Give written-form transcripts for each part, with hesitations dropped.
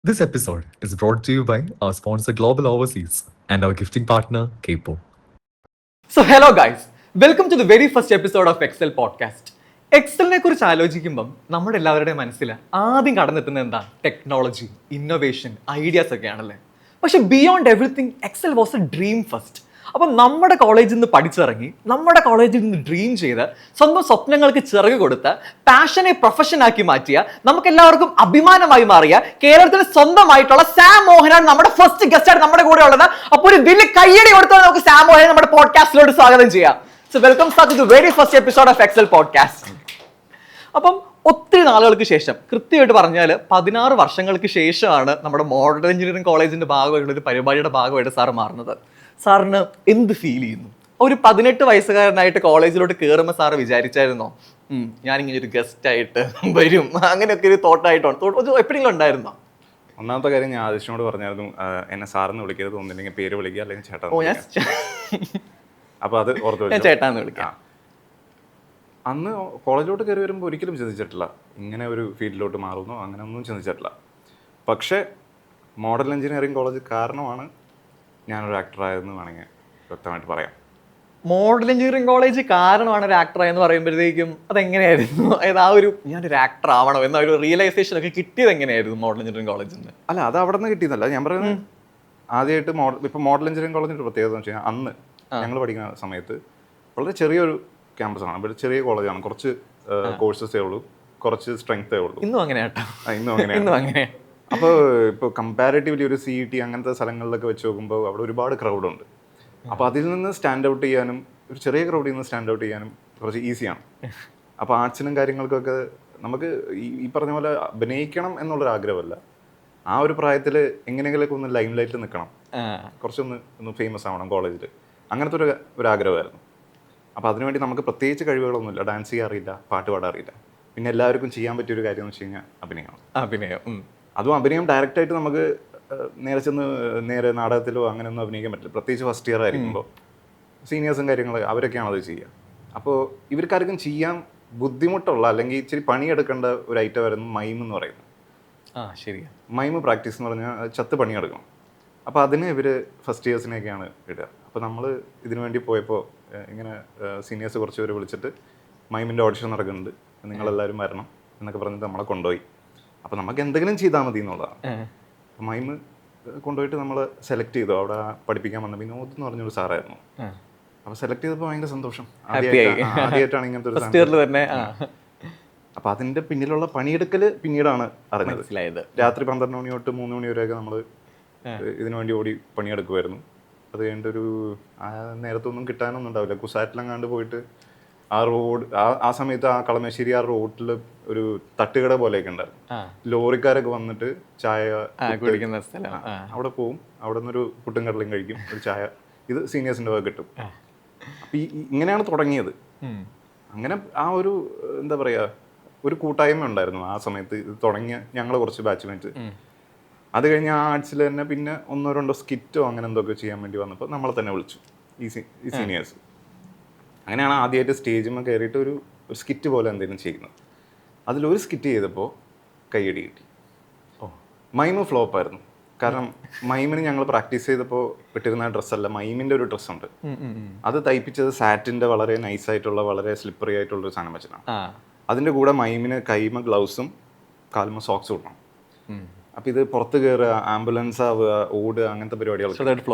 This episode is brought to you by our sponsor Global Overseas and our gifting partner Capo. So hello guys, welcome to the very first episode of Excel podcast. എക്സലിനെ കുറിച്ച് ആലോചിക്കുമ്പം നമ്മുടെ എല്ലാവരുടെയും മനസ്സിൽ ആദ്യം കടന്നെത്തുന്നത് എന്താണ്? Technology, innovation, ideas ഒക്കെ ആണല്ലേ. പക്ഷെ beyond everything Excel was a dream first. അപ്പം നമ്മുടെ കോളേജിൽ നിന്ന് പഠിച്ചിറങ്ങി, നമ്മുടെ കോളേജിൽ നിന്ന് ഡ്രീം ചെയ്ത്, സ്വന്തം സ്വപ്നങ്ങൾക്ക് ചിറക് കൊടുത്ത്, പാഷനെ പ്രൊഫഷനാക്കി മാറ്റിയ, നമുക്ക് എല്ലാവർക്കും അഭിമാനമായി മാറിയ കേരളത്തിന് സ്വന്തമായിട്ടുള്ള സാം മോഹനാണ് നമ്മുടെ ഫസ്റ്റ് ഗസ്റ്റായിട്ട് നമ്മുടെ കൂടെ ഉള്ളത്. അപ്പോൾ ഒരു വലിയ കയ്യടി കൊടുത്താൽ നമുക്ക് സാം മോഹനെ നമ്മുടെ പോഡ്കാസ്റ്റിലോട്ട് സ്വാഗതം ചെയ്യാം. So welcome to the very first episode of Excel podcast. അപ്പം ഒത്തിരി നാളുകൾക്ക് ശേഷം, കൃത്യമായിട്ട് പറഞ്ഞാൽ 16 വർഷങ്ങൾക്ക് ശേഷമാണ് നമ്മുടെ മോഡൽ എഞ്ചിനീയറിംഗ് കോളേജിന്റെ ഭാഗമായിട്ടുള്ള ഒരു പരിപാടിയുടെ ഭാഗമായിട്ട് സാറ് മാറുന്നത്. സാറിന് എന്ത് ഫീൽ ചെയ്യുന്നു? ഒരു 18 വയസ്സുകാരനായിട്ട് കോളേജിലോട്ട് കയറുമ്പോൾ സാറ് വിചാരിച്ചായിരുന്നോ ഞാനിങ്ങനെ ഒരു ഗസ്റ്റ് ആയിട്ട് വരും, അങ്ങനെയൊക്കെ ഒരു തോട്ടായിട്ടോ എപ്പോഴെങ്കിലും ഉണ്ടായിരുന്നോ? ഒന്നാമത്തെ കാര്യം ഞാൻ ആദിഷിനോട് പറഞ്ഞായിരുന്നു, എന്നെ സാറിന് വിളിക്കരുത്, ഒന്നില്ലെങ്കിൽ പേര് വിളിക്കുക അല്ലെങ്കിൽ ചേട്ടാ. അപ്പൊ അത് ഓർത്ത് ചേട്ടാന്ന് വിളിക്കാം. അന്ന് കോളേജിലോട്ട് കയറി വരുമ്പോൾ ഒരിക്കലും ചിന്തിച്ചിട്ടില്ല ഇങ്ങനെ ഒരു ഫീൽഡിലോട്ട് മാറുന്നു, അങ്ങനെ ഒന്നും ചിന്തിച്ചിട്ടില്ല. പക്ഷേ മോഡൽ എഞ്ചിനീയറിംഗ് കോളേജ് കാരണമാണ് ഞാനൊരു ആക്ടറായെന്ന് വേണമെങ്കിൽ വ്യക്തമായിട്ട് പറയാം. മോഡൽ എഞ്ചിനീയറിംഗ് കോളേജ് കാരണമാണ് ഒരു ആക്ടർ എന്ന് പറയുമ്പോഴത്തേക്കും അതെങ്ങനെയായിരുന്നു? അതായത് ആ ഒരു ഞാനൊരു ആക്ടർ ആവണം എന്ന ഒരു റിയലൈസേഷൻ ഒക്കെ കിട്ടിയത് എങ്ങനെയായിരുന്നു മോഡൽ എഞ്ചിനീയറിംഗ് കോളേജിൽ നിന്ന്? അല്ല, അത് അവിടെ നിന്ന് കിട്ടിയെന്നല്ല ഞാൻ പറയുന്നത്. ആദ്യമായിട്ട് മോഡൽ എഞ്ചിനീയറിംഗ് കോളേജിൻ്റെ പ്രത്യേകത എന്ന് വെച്ച് കഴിഞ്ഞാൽ, അന്ന് ഞങ്ങൾ പഠിക്കുന്ന സമയത്ത് വളരെ ചെറിയൊരു ക്യാമ്പസാണ്, ഇവിടെ ചെറിയ കോളേജാണ്, കുറച്ച് കോഴ്സസേ ഉള്ളൂ, കുറച്ച് സ്ട്രെങ്തേ ഉള്ളൂ. ഇന്നും അങ്ങനെയാട്ടോ, ഇന്നും അങ്ങനെ. അപ്പോൾ ഇപ്പോൾ കമ്പാരിറ്റീവ്ലി ഒരു CET അങ്ങനത്തെ സ്ഥലങ്ങളിലൊക്കെ വെച്ച് നോക്കുമ്പോൾ അവിടെ ഒരുപാട് ക്രൗഡുണ്ട്. അപ്പോൾ അതിൽ നിന്ന് സ്റ്റാൻഡ് ഔട്ട് ചെയ്യാനും, ഒരു ചെറിയ ക്രൗഡിൽ നിന്ന് സ്റ്റാൻഡ് ഔട്ട് ചെയ്യാനും കുറച്ച് ഈസിയാണ്. അപ്പോൾ ആർട്സിനും കാര്യങ്ങൾക്കൊക്കെ നമുക്ക് ഈ പറഞ്ഞ പോലെ അഭിനയിക്കണം എന്നുള്ളൊരു ആഗ്രഹമല്ല, ആ ഒരു പ്രായത്തിൽ എങ്ങനെയെങ്കിലൊക്കെ ഒന്ന് ലൈം ലൈറ്റിൽ നിൽക്കണം, കുറച്ചൊന്ന് ഫേമസ് ആവണം കോളേജിൽ, അങ്ങനത്തെ ഒരു ആഗ്രഹമായിരുന്നു. അപ്പോൾ അതിനുവേണ്ടി നമുക്ക് പ്രത്യേകിച്ച് കഴിവുകളൊന്നുമില്ല, ഡാൻസ് ചെയ്യാൻ അറിയില്ല, പാട്ട് പാടാൻ അറിയില്ല. പിന്നെ എല്ലാവർക്കും ചെയ്യാൻ പറ്റിയൊരു കാര്യം എന്ന് വെച്ച് കഴിഞ്ഞാൽ അഭിനയം. അതും അഭിനയം ഡയറക്റ്റായിട്ട് നമുക്ക് നേരെ നാടകത്തിലോ അങ്ങനെയൊന്നും അഭിനയിക്കാൻ പറ്റില്ല, പ്രത്യേകിച്ച് ഫസ്റ്റ് ഇയർ ആയിരിക്കുമ്പോൾ. സീനിയേഴ്സും കാര്യങ്ങൾ അവരൊക്കെയാണ് അത് ചെയ്യുക. അപ്പോൾ ഇവർക്കാർക്കും ചെയ്യാൻ ബുദ്ധിമുട്ടുള്ള അല്ലെങ്കിൽ ഇച്ചിരി പണിയെടുക്കേണ്ട ഒരു ഐറ്റം ആയിരുന്നു മൈം എന്ന് പറയുന്നത്. ശരിയാണ്. മൈം പ്രാക്ടീസ് എന്ന് പറഞ്ഞാൽ ചത്ത് പണിയെടുക്കണം. അപ്പോൾ അതിന് ഇവർ ഫസ്റ്റ് ഇയേഴ്സിനെയൊക്കെയാണ് ഇടുക. അപ്പോൾ നമ്മൾ ഇതിനു വേണ്ടി പോയപ്പോൾ ഇങ്ങനെ സീനിയേഴ്സ് കുറച്ച് പേര് വിളിച്ചിട്ട് മൈമിൻ്റെ ഓഡിഷൻ നടക്കുന്നുണ്ട്, നിങ്ങളെല്ലാവരും വരണം എന്നൊക്കെ പറഞ്ഞിട്ട് നമ്മളെ കൊണ്ടുപോയി. അപ്പോൾ നമുക്ക് എന്തെങ്കിലും ചെയ്താൽ മതി എന്നുള്ളതാണ്. അപ്പോൾ മൈം കൊണ്ടുപോയിട്ട് നമ്മൾ സെലക്ട് ചെയ്തു. അവിടെ പഠിപ്പിക്കാൻ വന്ന വിനോദ് എന്ന് പറഞ്ഞൊരു സാറായിരുന്നു. അപ്പോൾ സെലക്ട് ചെയ്തപ്പോൾ ഭയങ്കര സന്തോഷം, ആദ്യമായിട്ടാണ് ഇങ്ങനത്തെ ഒരു സാധനം. അപ്പോൾ അതിൻ്റെ പിന്നിലുള്ള പണിയെടുക്കൽ പിന്നീടാണ് അറിഞ്ഞത്. രാത്രി 12 മണി തൊട്ട് 3 മണി വരെയൊക്കെ നമ്മൾ ഇതിനു വേണ്ടി ഓടി പണിയെടുക്കുമായിരുന്നു. അത് കഴിഞ്ഞിട്ടൊരു നേരത്തൊന്നും കിട്ടാനൊന്നും ഉണ്ടാവില്ല, കുസാറ്റിലെങ്ങാണ്ട് പോയിട്ട് ആ റോഡ് ആ സമയത്ത് ആ കളമശ്ശേരി ആ റോഡിൽ ഒരു തട്ടുകട പോലെയൊക്കെ ഉണ്ടായിരുന്നു. ലോറിക്കാരൊക്കെ വന്നിട്ട് ചായ കുടിക്കുന്ന സ്ഥലം, അവിടെ പോവും, അവിടെ നിന്നൊരു പുട്ടും കടലയും കഴിക്കും, ഒരു ചായ, ഇത് സീനിയേഴ്സിൻ്റെ വക കിട്ടും. അപ്പം ഇങ്ങനെയാണ് തുടങ്ങിയത്. അങ്ങനെ ആ ഒരു എന്താ പറയുക, ഒരു കൂട്ടായ്മ ഉണ്ടായിരുന്നു ആ സമയത്ത്. ഇത് തുടങ്ങിയ ഞങ്ങൾ കുറച്ച് ബാച്ച്മേറ്റ്. അത് കഴിഞ്ഞ് ആ ആർട്സിൽ തന്നെ പിന്നെ 1-2 സ്കിറ്റോ അങ്ങനെ എന്തൊക്കെ ചെയ്യാൻ വേണ്ടി വന്നപ്പോൾ നമ്മളെ തന്നെ വിളിച്ചു ഈ സീനിയേഴ്സ്. അങ്ങനെയാണ് ആദ്യമായിട്ട് സ്റ്റേജിൽ കയറിയിട്ട് ഒരു സ്കിറ്റ് പോലെ എന്തെങ്കിലും ചെയ്യുന്നത്. അതിലൊരു സ്കിറ്റ് ചെയ്തപ്പോൾ കയ്യടി കിട്ടി. മൈമ് ഫ്ലോപ്പായിരുന്നു. കാരണം മൈമിന് ഞങ്ങൾ പ്രാക്ടീസ് ചെയ്തപ്പോൾ ഇട്ടിരുന്ന ഡ്രസ്സല്ല, മൈമിൻ്റെ ഒരു ഡ്രസ്സുണ്ട്, അത് തയ്പ്പിച്ചത് സാറ്റിൻ്റെ വളരെ നൈസായിട്ടുള്ള വളരെ സ്ലിപ്പറി ആയിട്ടുള്ളൊരു സാധനം വെച്ചിട്ടാണ്. അതിൻ്റെ കൂടെ മൈമിന് കൈമ ഗ്ലൗസും കാൽമ സോക്സും ഇടണം. അപ്പം ഇത് പുറത്ത് കയറുക, ആംബുലൻസ് ആവുക, ഓടുക, അങ്ങനത്തെ പരിപാടികൾ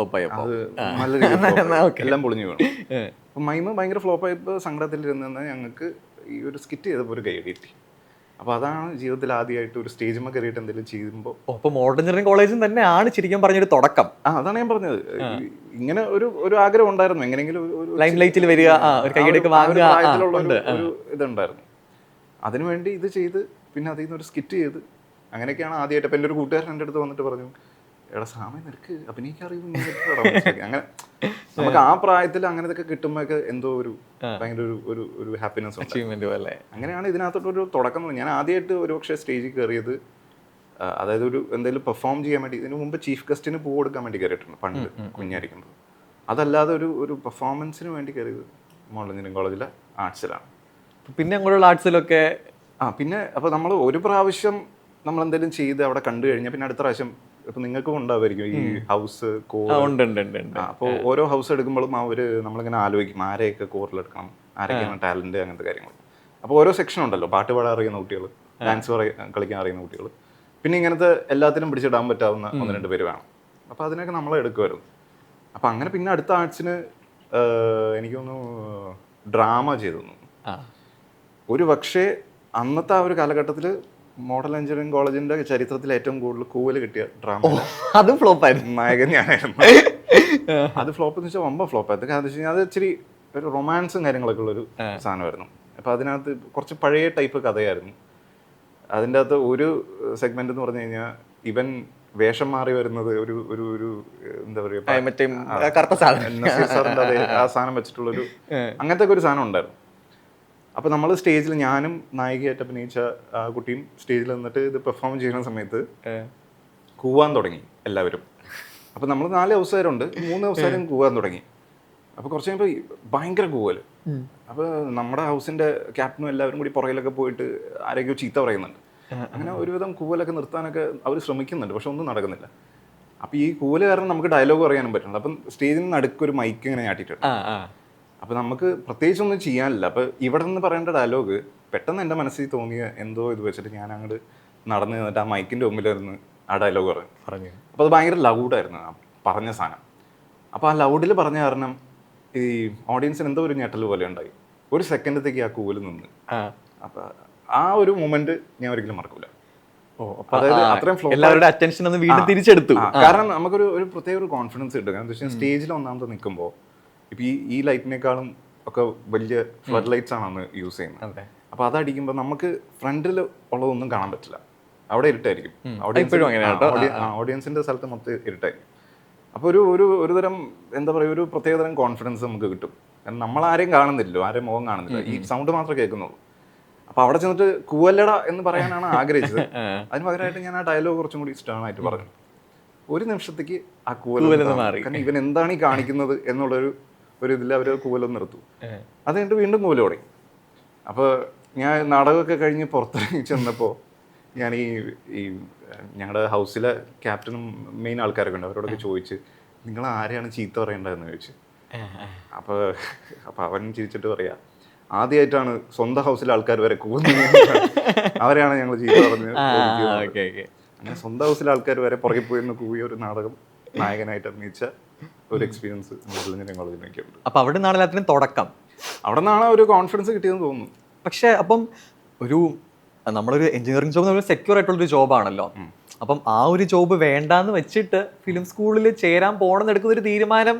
അത് നല്ല രീതിയിൽ എല്ലാം പൊളിഞ്ഞു വീണു. അപ്പം മൈമ് ഭയങ്കര ഫ്ലോപ്പായപ്പോൾ സങ്കടത്തിലിരുന്ന് ഞങ്ങൾക്ക് ഈ ഒരു സ്കിറ്റ് ചെയ്തപ്പോൾ ഒരു കൈയടി കിട്ടി. അപ്പോൾ അതാണ് ജീവിതത്തിൽ ആദ്യമായിട്ട് ഒരു സ്റ്റേജിൽ കയറിയിട്ട് എന്തെങ്കിലും ചെയ്യുമ്പോൾ. അപ്പോൾ മോഡൽ എഞ്ചിനീയറിംഗ് കോളേജിൽ തന്നെയാണ് ശരിക്കും പറഞ്ഞൊരു തുടക്കം. അതാണ് ഞാൻ പറഞ്ഞത്. ഇങ്ങനെ ഒരു ആഗ്രഹം ഉണ്ടായിരുന്നു, എങ്ങനെയെങ്കിലും ലൈം ലൈറ്റിൽ വരിക, പ്രായത്തിലുള്ള ഒരു ഇതുണ്ടായിരുന്നു. അതിനുവേണ്ടി ഇത് ചെയ്ത് പിന്നെ അതിൽ നിന്നൊരു സ്കിറ്റ് ചെയ്ത് അങ്ങനെയൊക്കെയാണ് ആദ്യമായിട്ട്. അപ്പം എൻ്റെ ഒരു കൂട്ടുകാരൻ എൻ്റെ അടുത്ത് വന്നിട്ട് പറഞ്ഞു, എടാ സാമേ നിനക്ക് അഭിനയിക്കാൻ അറിയുമെന്ന്. അങ്ങനെ നമുക്ക് ആ പ്രായത്തിൽ അങ്ങനത്തൊക്കെ കിട്ടുമ്പോഴൊക്കെ എന്തോ ഒരു ഭയങ്കര ഒരു ഹാപ്പിനെസ് ഉണ്ട്. അങ്ങനെയാണ് ഇതിനകത്തോട്ടൊരു തുടക്കം. ഞാൻ ആദ്യമായിട്ട് ഒരുപക്ഷെ സ്റ്റേജിൽ കയറിയത്, അതായത് എന്തെങ്കിലും പെർഫോം ചെയ്യാൻ വേണ്ടി. ഇതിനു മുമ്പ് ചീഫ് ഗസ്റ്റിന് പൂ കൊടുക്കാൻ വേണ്ടി കയറിയിട്ടുണ്ട് പണ്ട് കുഞ്ഞായിരിക്കുമ്പോൾ. അതല്ലാതെ ഒരു പെർഫോമൻസിന് വേണ്ടി കയറിയത് മോഡൽ എഞ്ചിനീയറിംഗ് കോളേജിലെ ആർട്സിലാണ്. പിന്നെ അങ്ങോട്ടുള്ള ആർട്സിലൊക്കെ പിന്നെ അപ്പോൾ നമ്മൾ ഒരു പ്രാവശ്യം നമ്മളെന്തെങ്കിലും ചെയ്ത് അവിടെ കണ്ടു കഴിഞ്ഞാൽ പിന്നെ അടുത്ത പ്രാവശ്യം ഇപ്പം നിങ്ങൾക്കും ഉണ്ടാവുമായിരിക്കും ഈ ഹൗസ് ഉണ്ട് ഉണ്ട് ഉണ്ട് ഉണ്ട്. അപ്പോൾ ഓരോ ഹൗസ് എടുക്കുമ്പോഴും നമ്മളിങ്ങനെ ആലോചിക്കും ആരെയൊക്കെ കോറിലെടുക്കണം, ആരൊക്കെയാണ് ടാലന്റ്, അങ്ങനത്തെ കാര്യങ്ങൾ. അപ്പോൾ ഓരോ സെക്ഷൻ ഉണ്ടല്ലോ, പാട്ട് പാടാൻ അറിയുന്ന കുട്ടികൾ, ഡാൻസ് കളിക്കാൻ അറിയുന്ന കുട്ടികൾ, പിന്നെ ഇങ്ങനത്തെ എല്ലാത്തിനും പിടിച്ചിടാൻ പറ്റാവുന്ന 1-2 പേര് വേണം. അപ്പോൾ അതിനൊക്കെ നമ്മൾ എടുക്കുമായിരുന്നു. അപ്പോൾ അങ്ങനെ പിന്നെ അടുത്ത ആർട്സിന് എനിക്ക് തോന്നുന്നു ഡ്രാമ ചെയ്തു. ഒരു പക്ഷേ അന്നത്തെ ആ ഒരു കാലഘട്ടത്തിൽ മോഡൽ എഞ്ചിനീയറിംഗ് കോളേജിന്റെ ചരിത്രത്തിൽ ഏറ്റവും കൂടുതൽ കൂവല് കിട്ടിയ ഡ്രാമ അതും ഫ്ലോപ്പായിരുന്നു. നായകൻ ഞാനായിരുന്നു. അത് ഫ്ലോപ്പ് എന്ന് വെച്ചാൽ വമ്പ ഫ്ലോപ്പായിരുന്നു. കാരണം എന്താ വെച്ച് കഴിഞ്ഞാൽ അത് ഇച്ചിരി ഒരു റൊമാൻസും കാര്യങ്ങളൊക്കെ ഉള്ളൊരു സാധനമായിരുന്നു. അപ്പോൾ അതിനകത്ത് കുറച്ച് പഴയ ടൈപ്പ് കഥയായിരുന്നു. അതിൻ്റെ അകത്ത് ഒരു സെഗ്മെന്റ് എന്ന് പറഞ്ഞു കഴിഞ്ഞാൽ ഇവൻ വേഷം മാറി വരുന്നത് ഒരു ഒരു ഒരു എന്താ പറയുക സാറിൻ്റെ അതേ ആ സാധനം വെച്ചിട്ടുള്ളൊരു അങ്ങനത്തെ ഒക്കെ ഒരു സാധനം ഉണ്ടായിരുന്നു. അപ്പോൾ നമ്മൾ സ്റ്റേജിൽ ഞാനും നായികയായിട്ട് അഭിനയിച്ച ആ കുട്ടിയും സ്റ്റേജിൽ നിന്നിട്ട് ഇത് പെർഫോം ചെയ്യുന്ന സമയത്ത് കൂവാൻ തുടങ്ങി എല്ലാവരും. അപ്പോൾ നമ്മൾ 4 ഹൗസുകാരുണ്ട്, 3 ഹൗസുകാരും കൂവാൻ തുടങ്ങി. അപ്പോൾ കുറച്ച് കഴിയുമ്പോൾ ഭയങ്കര കൂവല്. അപ്പോൾ നമ്മുടെ ഹൗസിൻ്റെ ക്യാപ്റ്റനും എല്ലാവരും കൂടി പുറകിലൊക്കെ പോയിട്ട് ആരെയൊക്കെയോ ചീത്ത പറയുന്നുണ്ട്. അങ്ങനെ ഒരുവിധം കൂവലൊക്കെ നിർത്താനൊക്കെ അവർ ശ്രമിക്കുന്നുണ്ട്, പക്ഷെ ഒന്നും നടക്കുന്നില്ല. അപ്പോൾ ഈ കൂവല് കാരണം നമുക്ക് ഡയലോഗ് പറയാനും പറ്റുന്നുണ്ട്. അപ്പം സ്റ്റേജിൽ നിന്ന് നടുക്കൊരു മൈക്ക് ഇങ്ങനെ ഞാട്ടിയിട്ടുണ്ട്. അപ്പോൾ നമുക്ക് പ്രത്യേകിച്ചൊന്നും ചെയ്യാനില്ല. അപ്പോൾ ഇവിടെ നിന്ന് പറയേണ്ട ഡയലോഗ് പെട്ടെന്ന് എൻ്റെ മനസ്സിൽ തോന്നിയ എന്തോ ഇത് വെച്ചിട്ട് ഞാൻ അങ്ങോട്ട് നടന്ന് നിന്നിട്ട് ആ മൈക്കിൻ്റെ മുമ്പിലിരുന്ന് ആ ഡയലോഗ് പറഞ്ഞു. അപ്പോൾ അത് ഭയങ്കര ലൗഡായിരുന്നു ആ പറഞ്ഞ സാധനം. അപ്പോൾ ആ ലൗഡിൽ പറഞ്ഞ കാരണം ഈ ഓഡിയൻസിന് എന്തോ ഒരു ഞെട്ടൽ പോലെ ഉണ്ടായി. ഒരു സെക്കൻഡത്തേക്ക് ആ കൂവൽ നിന്ന്. അപ്പോൾ ആ ഒരു മൊമെന്റ് ഞാൻ ഒരിക്കലും മറക്കൂല. അതായത് അത്രയും എല്ലാവരുടെ അറ്റൻഷൻ ഒന്ന് വീണ്ടും തിരിച്ചെടുത്തു. കാരണം നമുക്കൊരു ഒരു പ്രത്യേക ഒരു കോൺഫിഡൻസ് കിട്ടും. കാരണം എന്താ വെച്ചാൽ സ്റ്റേജിൽ ഒന്നാമത് നിൽക്കുമ്പോൾ ഇപ്പം ഈ ലൈറ്റിനേക്കാളും ഒക്കെ വലിയ ഫ്ലഡ് ലൈറ്റ്സ് ആണ് അന്ന് യൂസ് ചെയ്യുന്നത്. അപ്പോൾ അതടിക്കുമ്പോൾ നമുക്ക് ഫ്രണ്ടിൽ ഉള്ളതൊന്നും കാണാൻ പറ്റില്ല, അവിടെ ഇരുട്ടായിരിക്കും. ഓഡിയൻസിന്റെ സ്ഥലത്ത് മൊത്തം ഇരുട്ടായിരിക്കും. അപ്പോൾ ഒരു തരം എന്താ പറയുക, ഒരു പ്രത്യേകതരം കോൺഫിഡൻസ് നമുക്ക് കിട്ടും. കാരണം നമ്മളാരെയും കാണുന്നില്ലല്ലോ, ആരെയും മുഖം കാണുന്നില്ല, ഈ സൗണ്ട് മാത്രമേ കേൾക്കുന്നുള്ളൂ. അപ്പോൾ അവിടെ ചെന്നിട്ട് കൂവല്ലട എന്ന് പറയാനാണ് ആഗ്രഹിച്ചത്. അതിന് പകരമായിട്ട് ഞാൻ ആ ഡയലോഗ് കുറച്ചും കൂടി ഇഷ്ടമായിട്ട് പറഞ്ഞു. ഒരു നിമിഷത്തേക്ക് ആ കൂവൽ മാറി. കാരണം ഇവൻ എന്താണ് ഈ കാണിക്കുന്നത് എന്നുള്ളൊരു ഇതിൽ അവർ കൂവലൊന്നും നിർത്തും. അത് കഴിഞ്ഞിട്ട് വീണ്ടും കൂവൽ തുടങ്ങി. അപ്പോൾ ഞാൻ നാടകമൊക്കെ കഴിഞ്ഞ് പുറത്തിറങ്ങി ചെന്നപ്പോൾ ഞാൻ ഈ ഞങ്ങളുടെ ഹൗസിലെ ക്യാപ്റ്റനും മെയിൻ ആൾക്കാരൊക്കെ ഉണ്ട്, അവരോടൊക്കെ ചോദിച്ച് നിങ്ങൾ ആരെയാണ് ചീത്ത പറയേണ്ടതെന്ന് ചോദിച്ചു. അപ്പോൾ അവൻ ചിരിച്ചിട്ട് പറയാ, ആദ്യമായിട്ടാണ് സ്വന്തം ഹൗസിലെ ആൾക്കാർ വരെ കൂവുന്നത്, അവരെയാണ് ഞങ്ങൾ ചീത്ത പറഞ്ഞത്. അങ്ങനെ സ്വന്തം ഹൗസിലെ ആൾക്കാർ വരെ പുറകെ പോയി കൂവിയ ഒരു നാടകം നായകനായിട്ട് അഭിനയിച്ച ഒരു എക്സ്പീരിയൻസ് മോഡൽ എഞ്ചിനീയറിംഗ് കോളേജിലേക്ക് ഉണ്ട്. അപ്പോൾ അവിടെ നിന്നാണ് എല്ലാത്തിനും തുടക്കം. അവിടെ നിന്നാണ് ഒരു കോൺഫിഡൻസ് കിട്ടിയതെന്ന് തോന്നുന്നു. പക്ഷേ അപ്പം നമ്മളൊരു എഞ്ചിനീയറിംഗ് ജോബ് നമ്മൾ സെക്യൂർ ആയിട്ടുള്ളൊരു ജോബാണല്ലോ. അപ്പം ആ ഒരു ജോബ് വേണ്ടാന്ന് വെച്ചിട്ട് ഫിലിം സ്കൂളിൽ ചേരാൻ പോകണമെന്ന് എടുക്കുന്ന ഒരു തീരുമാനം,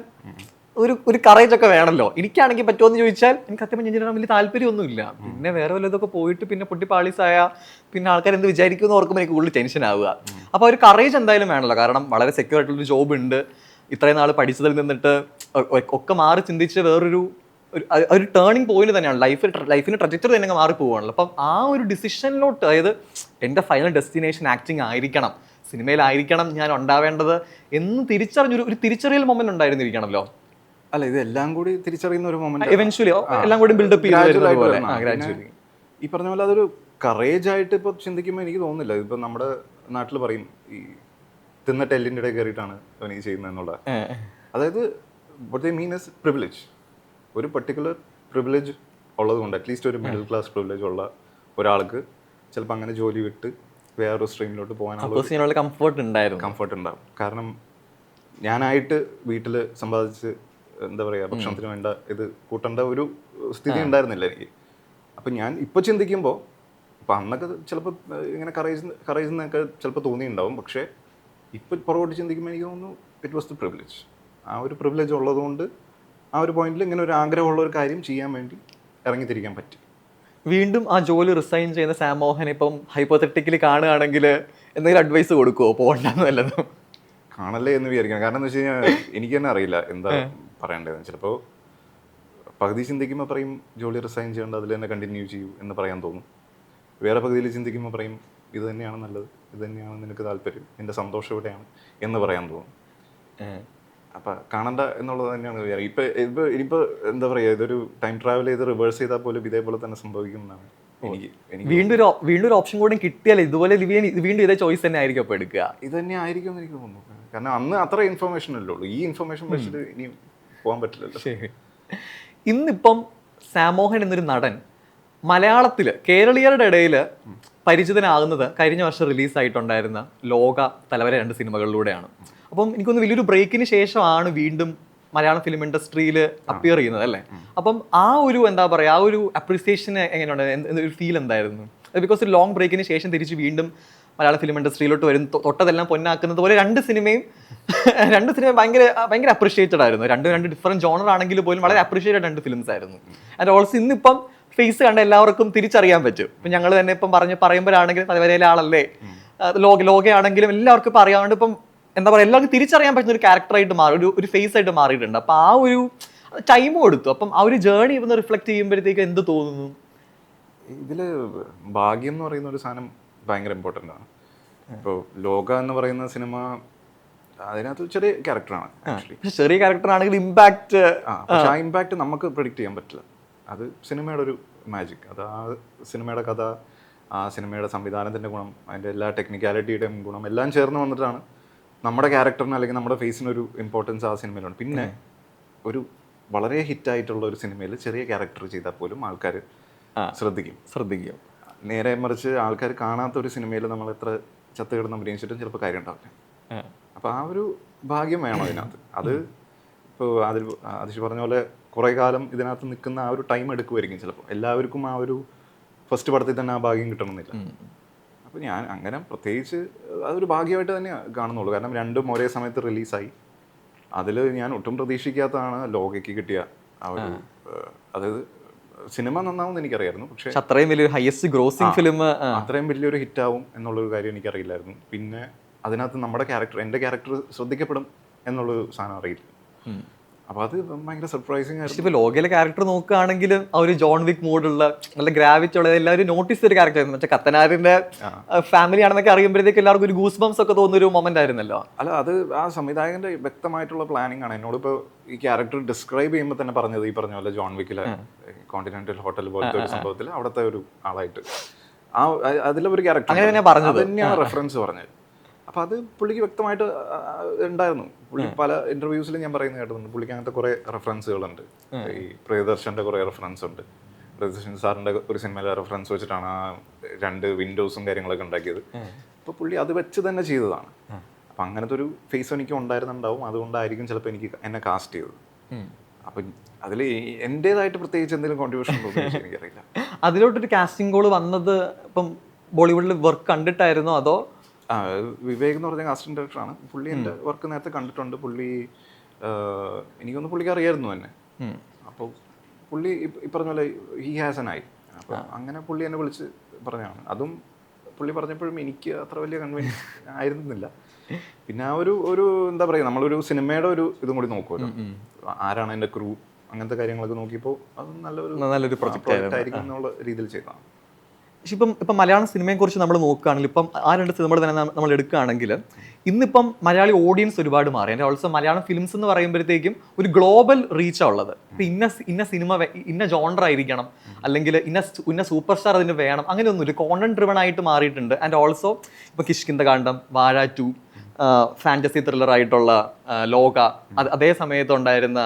ഒരു കറേജ് ഒക്കെ വേണമല്ലോ. എനിക്കാണെങ്കിൽ പറ്റുമെന്ന് ചോദിച്ചാൽ എനിക്ക് സത്യം എഞ്ചിനീയറിംഗ് വലിയ താല്പര്യമൊന്നുമില്ല. പിന്നെ വേറെ വല്ലതൊക്കെ പോയിട്ട് പിന്നെ പൊട്ടി പാളീസായ പിന്നെ ആൾക്കാർ എന്ത് വിചാരിക്കുമെന്ന് ഓർക്കുമ്പോൾ എനിക്ക് കൂടുതൽ ടെൻഷൻ ആവുക. അപ്പോൾ ഒരു കറേജ് എന്തായാലും വേണമല്ലോ. കാരണം വളരെ സെക്യൂർ ആയിട്ടുള്ളൊരു ജോബ് ഉണ്ട്, ഇത്രയും നാൾ പഠിച്ചതിൽ നിന്നിട്ട് ഒക്കെ മാറി ചിന്തിച്ച് വേറൊരു ഒരു ടേണിംഗ് പോയിന്റ് തന്നെയാണ്. ലൈഫിന് ട്രജക്ടറി തന്നെ മാറി പോവുകയാണല്ലോ. അപ്പം ആ ഒരു ഡിസിഷനിലോട്ട്, അതായത് എൻ്റെ ഫൈനൽ ഡെസ്റ്റിനേഷൻ ആക്ടിങ് ആയിരിക്കണം, സിനിമയിലായിരിക്കണം ഞാൻ ഉണ്ടാവേണ്ടത് എന്ന് തിരിച്ചറിഞ്ഞൊരു തിരിച്ചറിയൽ മൊമെന്റ് ഉണ്ടായിരുന്നിരിക്കണമല്ലോ. അല്ല, ഇതെല്ലാം കൂടി തിരിച്ചറിയുന്ന ഒരു മൊമെന്റ് ഇവൻച്വലി എല്ലാം കൂടി ബിൽഡപ്പ് ചെയ്ത് ഈ പറഞ്ഞ പോലെ അതൊരു കറേജ് ആയിട്ട് ഇപ്പോൾ ചിന്തിക്കുമ്പോൾ എനിക്ക് തോന്നുന്നില്ല. ഇപ്പം നമ്മുടെ നാട്ടിൽ പറയും ഈ തിന്നിട്ട് എല്ലിൻ്റെ ഇടയിൽ കയറിയിട്ടാണ് അവൻ ഈ ചെയ്യുന്നത് എന്നുള്ള. അതായത് what they mean is privilege. ഒരു പർട്ടിക്കുലർ പ്രിവിലേജ് ഉള്ളത് കൊണ്ട്, അറ്റ്ലീസ്റ്റ് ഒരു മിഡിൽ ക്ലാസ് പ്രിവിലേജ് ഉള്ള ഒരാൾക്ക് ചിലപ്പോൾ അങ്ങനെ ജോലി വിട്ട് വേറൊരു സ്ട്രീമിലോട്ട് പോകാനുള്ള കംഫർട്ട് ഉണ്ടാവും. കാരണം ഞാനായിട്ട് വീട്ടിൽ സമ്പാദിച്ച് എന്താ പറയുക, ഭക്ഷണത്തിന് വേണ്ട ഇത് കൂട്ടേണ്ട ഒരു സ്ഥിതി ഉണ്ടായിരുന്നില്ല എനിക്ക്. അപ്പം ഞാൻ ഇപ്പോൾ ചിന്തിക്കുമ്പോൾ, അപ്പം അന്നൊക്കെ ചിലപ്പോൾ ഇങ്ങനെ കറേജ് എന്നൊക്കെ ചിലപ്പോൾ തോന്നിയിട്ടുണ്ടാവും. പക്ഷേ ഇപ്പോൾ പുറകോട്ട് ചിന്തിക്കുമ്പോൾ എനിക്ക് തോന്നുന്നു ഇറ്റ് വാസ് ദ പ്രിവിലേജ്. ആ ഒരു പ്രിവിലേജ് ഉള്ളതുകൊണ്ട് ആ ഒരു പോയിന്റിൽ ഇങ്ങനെ ഒരു ആഗ്രഹമുള്ള ഒരു കാര്യം ചെയ്യാൻ വേണ്ടി ഇറങ്ങിത്തിരിക്കാൻ പറ്റി. വീണ്ടും ആ ജോലി റിസൈൻ ചെയ്യുന്ന സാം മോഹൻ ഇപ്പം ഹൈപ്പോത്തറ്റിക്കലി കാണുകയാണെങ്കിൽ എന്തെങ്കിലും അഡ്വൈസ് കൊടുക്കുമോ, പോകണ്ടെന്ന് വല്ലതും? കാണല്ലേ എന്ന് വിചാരിക്കണം. കാരണം എന്താ വെച്ച് കഴിഞ്ഞാൽ എനിക്ക് തന്നെ അറിയില്ല എന്താ പറയേണ്ടതെന്ന്. ചിലപ്പോൾ പകുതി ചിന്തിക്കുമ്പോൾ പറയും ജോലി റിസൈൻ ചെയ്യേണ്ട, അതിൽ തന്നെ കണ്ടിന്യൂ ചെയ്യൂ എന്ന് പറയാൻ തോന്നും. വേറെ പകുതിയിൽ ചിന്തിക്കുമ്പോൾ പറയും ഇത് തന്നെയാണ് നല്ലത്, ഇത് തന്നെയാണ് നിനക്ക് താല്പര്യം, നിൻ്റെ സന്തോഷം എവിടെയാണ് എന്ന് പറയാൻ തോന്നും. അപ്പം കാണണ്ട എന്നുള്ളത് തന്നെയാണ് വിചാരം. ഇനിയിപ്പോൾ എന്താ പറയുക, ഇതൊരു ടൈം ട്രാവൽ ചെയ്ത് റിവേഴ്സ് ചെയ്താൽ പോലും ഇതേപോലെ തന്നെ സംഭവിക്കും എന്നാണ് വീണ്ടും ഒരു ഓപ്ഷൻ കൂടി കിട്ടിയാൽ ഇതുപോലെ വീണ്ടും ഇതേ ചോയ്സ് തന്നെ ആയിരിക്കും അപ്പോൾ എടുക്കുക. ഇത് തന്നെ ആയിരിക്കും എന്ന് എനിക്ക് തോന്നുന്നു. കാരണം അന്ന് അത്ര ഇൻഫർമേഷൻ അല്ലേ ഉള്ളൂ. ഈ ഇൻഫർമേഷൻ വെച്ചിട്ട് ഇനി പോകാൻ പറ്റില്ലല്ലോ. ഇന്നിപ്പം സാമോഹൻ എന്നൊരു നടൻ മലയാളത്തിൽ കേരളീയരുടെ ഇടയിൽ പരിചിതനാകുന്നത് കഴിഞ്ഞ വർഷം റിലീസായിട്ടുണ്ടായിരുന്ന ലോക തലവര 2 സിനിമകളിലൂടെയാണ്. അപ്പം എനിക്കൊന്ന് വലിയൊരു ബ്രേക്കിന് ശേഷമാണ് വീണ്ടും മലയാളം ഫിലിം ഇൻഡസ്ട്രിയിൽ അപ്പിയർ ചെയ്യുന്നത് അല്ലേ. അപ്പം ആ ഒരു എന്താ പറയുക, ആ ഒരു അപ്രിസിയേഷൻ എങ്ങനെയുണ്ട്, ഒരു ഫീൽ എന്തായിരുന്നു? ബിക്കോസ് ഒരു ലോങ് ബ്രേക്കിന് ശേഷം തിരിച്ച് വീണ്ടും മലയാള ഫിലിം ഇൻഡസ്ട്രിയിലോട്ട് വരും, തൊട്ടതെല്ലാം പൊന്നാക്കുന്നത് പോലെ രണ്ട് സിനിമയും ഭയങ്കര അപ്രിഷിയേറ്റഡ് ആയിരുന്നു. രണ്ട് ഡിഫറെന്റ് ജോണർ ആണെങ്കിൽ പോലും വളരെ അപ്രിഷിയേറ്റഡ് 2 ഫിലിംസ് ആയിരുന്നു. ആൻഡ് ഓൾസോ ഇന്നിപ്പം ഫേസ് കണ്ട എല്ലാവർക്കും തിരിച്ചറിയാൻ പറ്റും. ഇപ്പം ഞങ്ങൾ തന്നെ ഇപ്പം പറയുമ്പോഴാണെങ്കിലും തലവരയിലെ ആളല്ലേ, ലോകയാണെങ്കിലും എല്ലാവർക്കും ഇപ്പം അറിയാവുന്നത്. ഇപ്പം എന്താ പറയുക, എല്ലാവർക്കും തിരിച്ചറിയാൻ പറ്റുന്ന ഒരു ക്യാരക്ടറായിട്ട് മാറി, ഒരു ഫേസ് ആയിട്ട് മാറിയിട്ടുണ്ട്. അപ്പം ആ ഒരു ടൈം കൊടുത്തു. അപ്പം ആ ഒരു ജേർണി ഒന്ന് റിഫ്ലക്ട് ചെയ്യുമ്പോഴത്തേക്ക് എന്ത് തോന്നുന്നു? ഇതിൽ ഭാഗ്യം എന്ന് പറയുന്ന ഒരു സാധനം ഭയങ്കര ഇമ്പോർട്ടൻ്റ് ആണ്. ഇപ്പോൾ ലോക എന്ന് പറയുന്ന സിനിമ അതിനകത്ത് ചെറിയ ക്യാരക്ടറാണ്. ചെറിയ ക്യാരക്ടർ ആണെങ്കിൽ ഇമ്പാക്ട്, പക്ഷെ ആ ഇമ്പാക്ട് നമുക്ക് പ്രെഡിക്റ്റ് ചെയ്യാൻ പറ്റില്ല. അത് സിനിമയുടെ ഒരു മാജിക്. അത് ആ സിനിമയുടെ കഥ, ആ സിനിമയുടെ സംവിധാനത്തിൻ്റെ ഗുണം, അതിൻ്റെ എല്ലാ ടെക്നിക്കാലിറ്റിയുടെയും ഗുണം എല്ലാം ചേർന്ന് വന്നിട്ടാണ് നമ്മുടെ ക്യാരക്ടറിന് അല്ലെങ്കിൽ നമ്മുടെ ഫേസിനൊരു ഇമ്പോർട്ടൻസ് ആ സിനിമയിലുണ്ട്. പിന്നെ ഒരു വളരെ ഹിറ്റായിട്ടുള്ള ഒരു സിനിമയിൽ ചെറിയ ക്യാരക്ടർ ചെയ്താൽ പോലും ആൾക്കാർ ശ്രദ്ധിക്കും. നേരെ മറിച്ച് ആൾക്കാർ കാണാത്ത ഒരു സിനിമയിൽ നമ്മൾ എത്ര ചത്ത് കിടന്ന് അഭിനയിച്ചിട്ടും ചിലപ്പോൾ കാര്യം ഉണ്ടാവില്ല. അപ്പോൾ ആ ഒരു ഭാഗ്യം വേണം അതിനകത്ത്. അത് ഇപ്പോൾ അതിശ് പറഞ്ഞ പോലെ കുറേ കാലം ഇതിനകത്ത് നിൽക്കുന്ന ആ ഒരു ടൈം എടുക്കുമായിരിക്കും ചിലപ്പോൾ. എല്ലാവർക്കും ആ ഒരു ഫസ്റ്റ് പടത്തിൽ തന്നെ ആ ഭാഗ്യം കിട്ടണമെന്നില്ല. അപ്പോൾ ഞാൻ അങ്ങനെ പ്രത്യേകിച്ച് അതൊരു ഭാഗ്യമായിട്ട് തന്നെ കാണുന്നുള്ളൂ. കാരണം രണ്ടും ഒരേ സമയത്ത് റിലീസായി. അതിൽ ഞാൻ ഒട്ടും പ്രതീക്ഷിക്കാത്തതാണ് ലോകയ്ക്ക് കിട്ടിയ ആ ഒരു, അതായത് സിനിമ നന്നാവുമെന്ന് എനിക്കറിയായിരുന്നു, പക്ഷേ അത്രയും വലിയൊരു ഹയസ്റ്റ് ഗ്രോസിംഗ് ഫിലിം അത്രയും വലിയൊരു ഹിറ്റാവും എന്നുള്ളൊരു കാര്യം എനിക്കറിയില്ലായിരുന്നു. പിന്നെ അതിനകത്ത് നമ്മുടെ ക്യാരക്ടർ, എൻ്റെ ക്യാരക്ടർ ശ്രദ്ധിക്കപ്പെടും എന്നുള്ളൊരു സാധനം അറിയില്ല. അപ്പോൾ അത് ഭയങ്കര സർപ്രൈസിങ് ആയിരുന്നു. ഇപ്പോൾ ലോകയിലെ ക്യാരക്ടർ നോക്കുകയാണെങ്കിലും ആ ഒരു ജോൺ വിക്ക് മൂഡുള്ള നല്ല ഗ്രാവിറ്റി ഉള്ള എല്ലാവരും നോട്ടീസ് ചെയ്തൊരു ക്യാരക്ടർ ആയിരുന്നു. മറ്റേ കത്തനാരിന്റെ ഫാമിലി ആണെന്നൊക്കെ അറിയുമ്പോഴത്തേക്ക് എല്ലാവർക്കും ഒരു ഗൂസ് ബംസ് ഒക്കെ തോന്നുന്ന ഒരു മൊമെന്റ് ആയിരുന്നല്ലോ. അല്ല, അത് ആ സംവിധായകന്റെ വ്യക്തമായിട്ടുള്ള പ്ലാനിങ് ആണ്. എന്നോടിപ്പോൾ ഈ ക്യാരക്ടർ ഡിസ്ക്രൈബ് ചെയ്യുമ്പോൾ തന്നെ പറഞ്ഞത് ഈ പറഞ്ഞ പോലെ ജോൺ വിക്കിലെ കോണ്ടിനെന്റൽ ഹോട്ടൽ പോലത്തെ ഒരു സംഭവത്തിൽ അവിടുത്തെ ഒരു ആളായിട്ട് ആ അതിലെ ഒരു ക്യാരക്ടർ തന്നെയാണ് റെഫറൻസ് പറഞ്ഞത്. അപ്പോൾ അത് പുള്ളിക്ക് വ്യക്തമായിട്ട് ഉണ്ടായിരുന്നു. പുള്ളി പല ഇൻ്റർവ്യൂസിലും ഞാൻ പറയുന്നത് കേട്ടിട്ടുണ്ട്. പുള്ളിക്ക് അങ്ങനത്തെ കുറേ റെഫറൻസുകളുണ്ട്. ഈ പ്രിയദർശൻ്റെ കുറേ റെഫറൻസ് ഉണ്ട്. പ്രിയദർശൻ സാറിൻ്റെ ഒരു സിനിമയിലെ റെഫറൻസ് വെച്ചിട്ടാണ് ആ 2 വിൻഡോസും കാര്യങ്ങളൊക്കെ ഉണ്ടാക്കിയത്. അപ്പോൾ പുള്ളി അത് വെച്ച് തന്നെ ചെയ്തതാണ്. അപ്പം അങ്ങനത്തെ ഒരു ഫേസ് എനിക്ക് ഉണ്ടായിരുന്നുണ്ടാവും. അതുകൊണ്ടായിരിക്കും ചിലപ്പോൾ എന്നെ കാസ്റ്റ് ചെയ്തത്. അപ്പം അതിൽ എൻ്റേതായിട്ട് പ്രത്യേകിച്ച് എന്തെങ്കിലും കോൺട്രിബ്യൂഷൻ ഉണ്ടോ എനിക്കറിയില്ല. അതിലോട്ടൊരു കാസ്റ്റിംഗ് കോൾ വന്നത് ഇപ്പം ബോളിവുഡിൽ വർക്ക് കണ്ടിട്ടായിരുന്നോ അതോ? വിവേക് എന്ന് പറഞ്ഞ കാസ്റ്റിംഗ് ഡയറക്ടറാണ്. പുള്ളി എൻ്റെ വർക്ക് നേരത്തെ കണ്ടിട്ടുണ്ട്. പുള്ളി എനിക്കൊന്ന് പുള്ളിക്ക് അറിയായിരുന്നു തന്നെ. അപ്പോൾ പുള്ളി ഈ പറഞ്ഞ പോലെ ഹി ഹാസ് എൻ ഐ. അപ്പോൾ അങ്ങനെ പുള്ളി എന്നെ വിളിച്ച് പറഞ്ഞതാണ്. അതും പുള്ളി പറഞ്ഞപ്പോഴും എനിക്ക് അത്ര വലിയ കൺവിൻസ് ആയിരുന്നില്ല. പിന്നെ ആ ഒരു എന്താ പറയുക, നമ്മളൊരു സിനിമയുടെ ഒരു ഇതും കൂടി നോക്കുമല്ലോ, ആരാണ് എൻ്റെ ക്രൂ, അങ്ങനത്തെ കാര്യങ്ങളൊക്കെ നോക്കിയപ്പോൾ അത് നല്ലൊരു പ്രൊജക്റ്റ് ആയിരിക്കും എന്നുള്ള രീതിയിൽ ചെയ്തതാണ്. പക്ഷെ ഇപ്പം മലയാളം സിനിമയെക്കുറിച്ച് നമ്മൾ നോക്കുകയാണെങ്കിൽ ഇപ്പം ആ 2 സിനിമകൾ തന്നെ നമ്മൾ എടുക്കുകയാണെങ്കിൽ ഇന്നിപ്പം മലയാളി ഓഡിയൻസ് ഒരുപാട് മാറി. അതിൻ്റെ ഓൾസോ മലയാളം ഫിലിംസ് എന്ന് പറയുമ്പോഴത്തേക്കും ഒരു ഗ്ലോബൽ റീച്ചാണ് ഉള്ളത്. ഇപ്പം ഇന്ന സിനിമ ഇന്ന ജോണർ ആയിരിക്കണം, അല്ലെങ്കിൽ ഇന്ന സൂപ്പർ സ്റ്റാർ അതിന് വേണം, അങ്ങനെയൊന്നുമില്ല. കോണ്ടന്റ് ഡ്രിവൺ ആയിട്ട് മാറിയിട്ടുണ്ട്. ആൻഡ് ഓൾസോ ഇപ്പം കിഷ്കിന്ധകാണ്ഡം, വാഴ 2, ഫാൻറ്റസി ത്രില്ലർ ആയിട്ടുള്ള ലോക, അതേ സമയത്തുണ്ടായിരുന്ന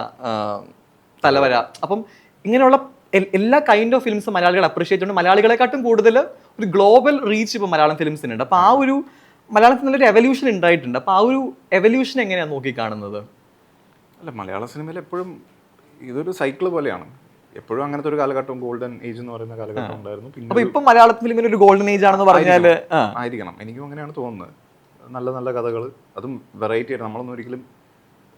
തലവര. അപ്പം ഇങ്ങനെയുള്ള എല്ലാ കൈൻഡ് ഓഫ് ഫിലിംസും മലയാളികൾ അപ്രീഷിയേറ്റ് ചെയ്യുന്നുണ്ട്. മലയാളികളെക്കാട്ടും കൂടുതൽ ഒരു ഗ്ലോബൽ റീച്ച് ഇപ്പോൾ മലയാളം ഫിലിംസിനുണ്ട്. അപ്പോൾ ആ ഒരു മലയാളത്തിൽ നല്ലൊരു എവല്യൂഷൻ ഉണ്ടായിട്ടുണ്ട്. അപ്പോൾ ആ ഒരു എവല്യൂഷൻ എങ്ങനെയാണ് നോക്കി കാണുന്നത്? അല്ല, മലയാള സിനിമയിൽ എപ്പോഴും ഇതൊരു സൈക്കിൾ പോലെയാണ്. എപ്പോഴും അങ്ങനത്തെ ഒരു കാലഘട്ടം, ഗോൾഡൻ ഏജ് എന്ന് പറയുന്ന കാലഘട്ടം ഉണ്ടായിരുന്നു. അപ്പോൾ ഇപ്പം മലയാള ഫിലിമിന് ഒരു ഗോൾഡൻ ഏജ് ആണെന്ന് പറഞ്ഞാൽ ആയിരിക്കണം. എനിക്കും അങ്ങനെയാണ് തോന്നുന്നത്. നല്ല നല്ല കഥകൾ, അതും വെറൈറ്റി ആയിട്ട് നമ്മളൊന്നും ഒരിക്കലും